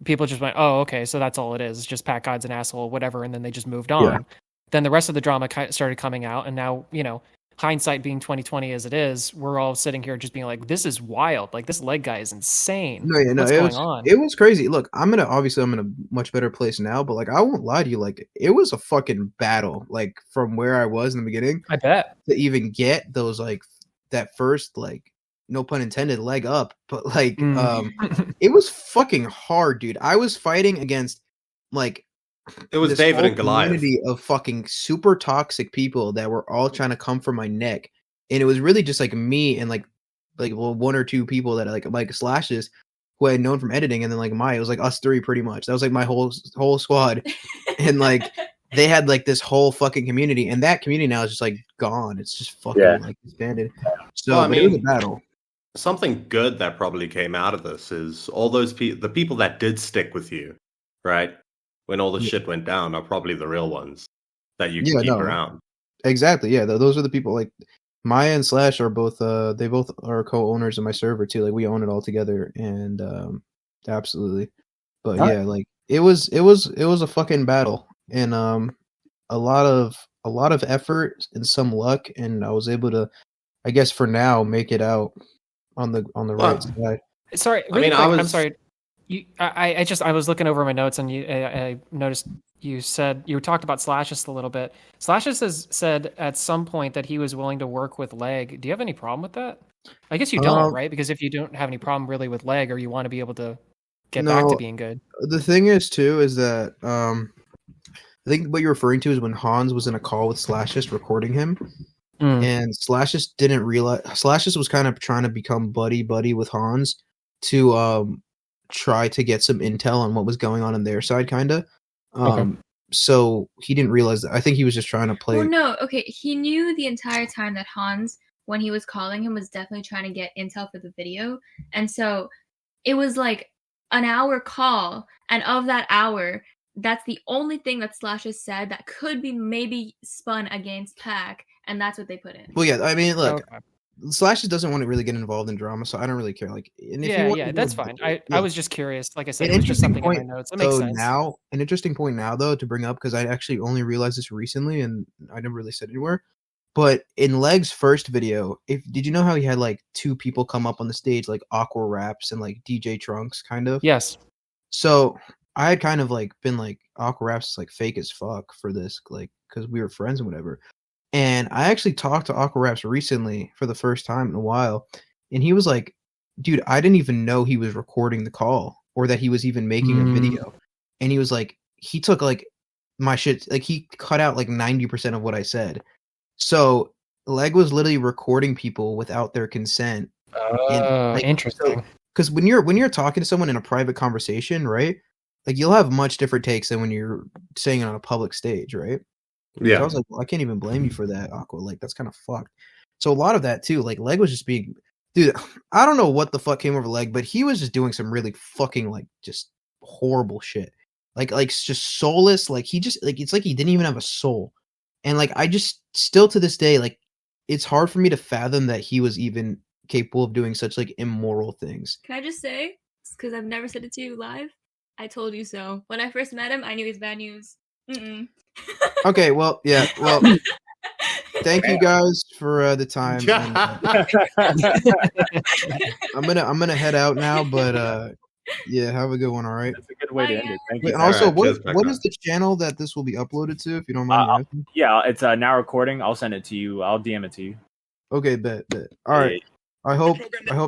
people just went, "Oh, okay, so that's all it is. It's just Packgod's an asshole, whatever," and then they just moved on. Yeah. Then the rest of the drama started coming out, and now, hindsight being 2020 as it is, we're all sitting here just being like, "This is wild! Like this Leg guy is insane. What's going on?" It was crazy. Look, I'm in a much better place now, but like I won't lie to you, like it was a fucking battle. Like from where I was in the beginning, I bet to even get those like that first like no pun intended leg up, but like it was fucking hard, dude. I was fighting against like. It was David and Goliath. Community of fucking super toxic people that were all trying to come for my neck, and it was really just like me and like one or two people that like Slashes who I had known from editing, and then like Maya. It was like us three pretty much. That was like my whole squad, and like they had like this whole fucking community, and that community now is just like gone. It's just fucking like disbanded. So I mean, it was a battle. Something good that probably came out of this is all those the people that did stick with you, right? When all the shit went down, are probably the real ones that you can keep around. Exactly, yeah. Those are the people. Like Maya and Slash are both. They both are co-owners of my server too. Like we own it all together, and absolutely. But yeah, like it was a fucking battle, and a lot of effort and some luck, and I was able to, I guess for now, make it out on the right side. Sorry, really quick, I'm sorry. I was looking over my notes, and I noticed you talked about Slashes a little bit. Slashes has said at some point that he was willing to work with Leg. Do you have any problem with that? I guess you don't, right? Because if you don't have any problem really with Leg, or you want to be able to get back to No. being good. The thing is too is that I think what you're referring to is when Hans was in a call with Slashist recording him, and Slashist didn't realize Slashist was kind of trying to become buddy with Hans to try to get some intel on what was going on their side, kind of. So he didn't realize that. I think he was just trying to play. Well, no, okay. He knew the entire time that Hans, when he was calling him, was definitely trying to get intel for the video. And so it was like an hour call. And of that hour, that's the only thing that Slash has said that could be maybe spun against Pack. And that's what they put in. Well, yeah, I mean, look, Slash doesn't want to really get involved in drama, so I don't really care. Like, and if yeah, that's fine. I was just curious. Like I said, An it was just interesting something in point, my notes. It makes sense. Now, an interesting point now, though, to bring up, because I actually only realized this recently, and I never really said anywhere. But in Leg's first video, did you know how he had like two people come up on the stage, like Aqua Raps and like DJ Trunks, kind of? Yes. So I had kind of like been like Aqua Raps is like fake as fuck for this, like because we were friends and whatever. And I actually talked to Aqua Raps recently for the first time in a while, and he was like, "Dude, I didn't even know he was recording the call or that he was even making a video." And he was like, he took like my shit, like he cut out like 90% of what I said. So Leg was literally recording people without their consent. Interesting. Because when you're talking to someone in a private conversation, right? Like you'll have much different takes than when you're saying it on a public stage, right? Yeah. So I was like, well, I can't even blame you for that, Aqua. Like that's kind of fucked. So a lot of that too, like Leg was just being, dude. I don't know what the fuck came over Leg, but he was just doing some really fucking like just horrible shit. Like just soulless. Like he just like it's like he didn't even have a soul. And like I just still to this day, like it's hard for me to fathom that he was even capable of doing such like immoral things. Can I just say, because I've never said it to you live, I told you so. When I first met him, I knew he was bad news. Okay, well, yeah, well, thank you guys for the time. And, I'm gonna head out now, but yeah, have a good one. All right. That's a good way to end it. Thank you. And also, Right, what is the channel that this will be uploaded to? If you don't mind me asking. Yeah, it's now recording. I'll send it to you. I'll DM it to you. Okay, bet. All right. I hope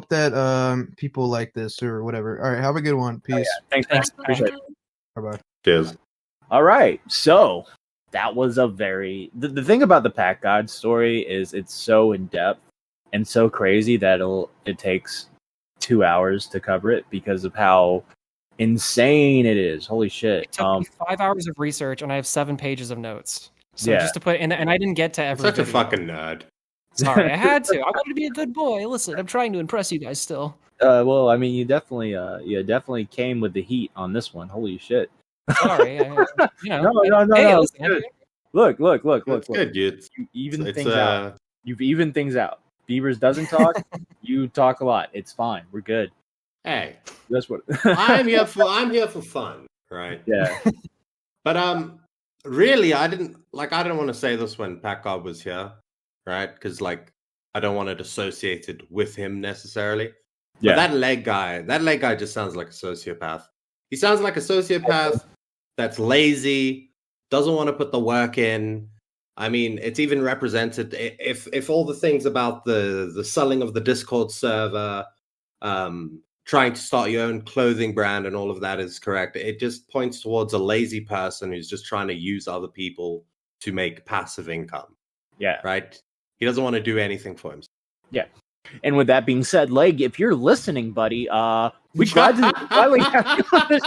that people like this or whatever. All right, have a good one. Peace. Thanks. Appreciate it. Bye. Cheers. All right, so that was a very the thing about the Packgod story is it's so in depth and so crazy that it takes 2 hours to cover it because of how insane it is. Holy shit! It took me 5 hours of research, and I have 7 pages of notes. So Yeah. just to put, and I didn't get to every. Such a video. fucking nerd. Sorry, I had to. I wanted to be a good boy. Listen, I'm trying to impress you guys still. Well, I mean, you definitely came with the heat on this one. Holy shit! Sorry, No. Hey, listen, Look. It's good, dude. You even It's things out. You've evened things out. Beavers doesn't talk. You talk a lot. It's fine. We're good. Hey, That's what I'm here for fun, right? Yeah. But really, I didn't want to say this when Packgod was here, right? Because like I don't want it associated with him necessarily. Yeah. But that leg guy just sounds like a sociopath. He sounds like a sociopath that's lazy, doesn't want to put the work in. I mean, it's even represented if all the things about the selling of the Discord server, trying to start your own clothing brand and all of that is correct. It just points towards a lazy person who's just trying to use other people to make passive income. Yeah. Right? He doesn't want to do anything for himself. Yeah. And with that being said, Leg, if you're listening, buddy, we tried to finally have you on the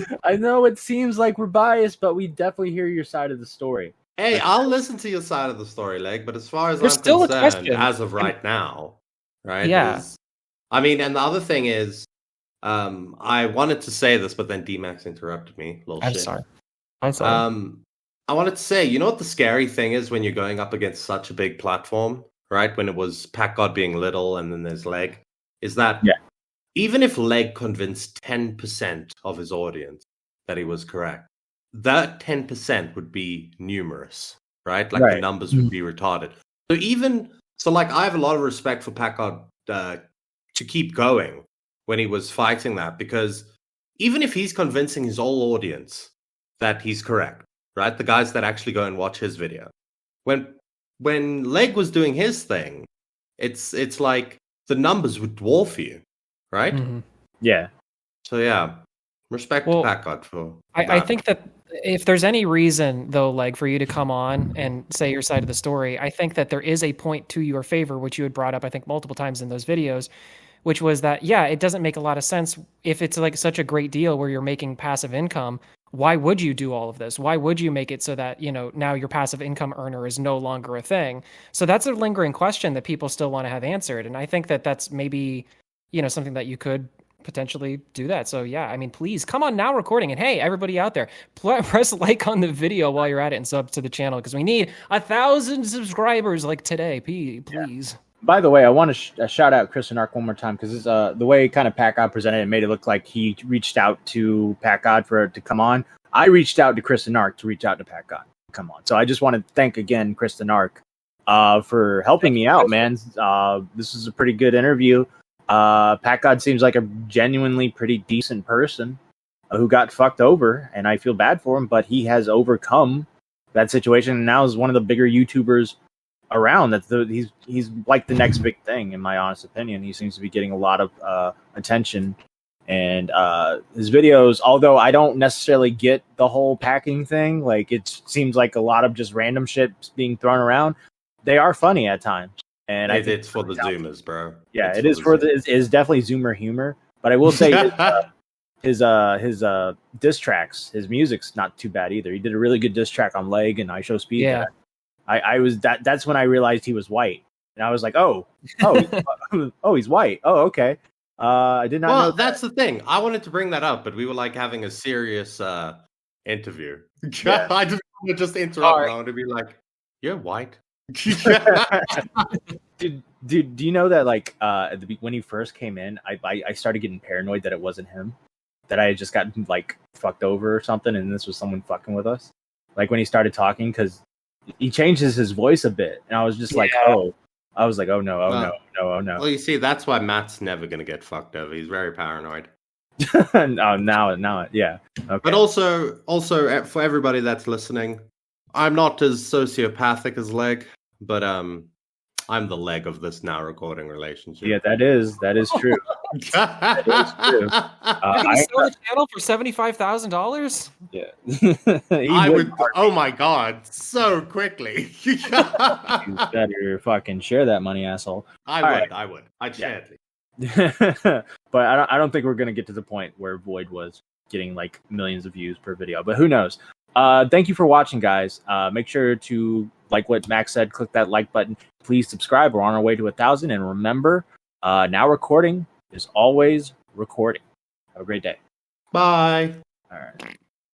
show. I know it seems like we're biased, but we definitely hear your side of the story. Hey, I'll listen to your side of the story, Leg, but as far as There's I'm still a concerned, question. as of right now, right? Yeah. I mean, and the other thing is, I wanted to say this, but then D-Max interrupted me. I'm sorry. I'm sorry. I wanted to say, you know what the scary thing is when you're going up against such a big platform, right? When it was Packgod being little and then there's Leg, is that even if Leg convinced 10% of his audience that he was correct, that 10% would be numerous, right? Like the numbers would be retarded. So like I have a lot of respect for Packgod to keep going when he was fighting that, because even if he's convincing his whole audience that he's correct, right? The guys that actually go and watch his video. When Leg was doing his thing, it's like the numbers would dwarf you, right? Mm-hmm. Yeah. So yeah, respect Well, to Packgod for I that. think that if there's any reason though, like for you to come on and say your side of the story, I think that there is a point to your favor, which you had brought up, I think, multiple times in those videos, which was that, yeah, it doesn't make a lot of sense if it's like such a great deal where you're making passive income. Why would you do all of this? Why would you make it so that, now your passive income earner is no longer a thing? So that's a lingering question that people still want to have answered. And I think that that's maybe, something that you could potentially do that. So yeah, I mean, please come on Now Recording, and hey, everybody out there, press like on the video while you're at it and sub to the channel because we need 1,000 subscribers like today. Please. Yeah. By the way, I want to shout out Chris and Ark one more time because the way kind of Packgod presented it made it look like he reached out to Packgod to come on. I reached out to Chris and Ark to reach out to Packgod to come on. So I just want to thank again Chris and Ark for helping me out, man. This is a pretty good interview. Packgod seems like a genuinely pretty decent person who got fucked over, and I feel bad for him, but he has overcome that situation and now is one of the bigger YouTubers around. He's like the next big thing, in my honest opinion. He seems to be getting a lot of attention, and his videos, although I don't necessarily get the whole packing thing, like it seems like a lot of just random shit being thrown around, they are funny at times. And it's for the Zoomers, bro. Yeah, it is it's definitely Zoomer humor. But I will say his diss tracks, his music's not too bad either. He did a really good diss track on Leg and I Show Speed. Yeah. That's when I realized he was white. And I was like, oh, he's white. Oh, okay. I did not know that. That's the thing. I wanted to bring that up, but we were like having a serious interview. Yeah. I just wanted to interrupt. I wanted to be like, you're white. Dude, do you know that like when he first came in, I started getting paranoid that it wasn't him, that I had just gotten like fucked over or something, and this was someone fucking with us. Like when he started talking, because he changes his voice a bit, and I was just like, oh no. Well, you see, that's why Matt's never gonna get fucked over. He's very paranoid. now, yeah. Okay. But also for everybody that's listening, I'm not as sociopathic as Leg, but I'm the leg of this Now Recording relationship. Yeah, that is true. That is true. I sell the channel for $75,000. Yeah, I would. Oh my god, so quickly. You better fucking share that money, asshole. I would. I'd share it. But I don't think we're gonna get to the point where Void was getting like millions of views per video. But who knows? Thank you for watching, guys. Make sure to, like what Max said, click that like button. Please subscribe. We're on our way to 1,000. And remember, Now Recording is always recording. Have a great day. Bye. All right.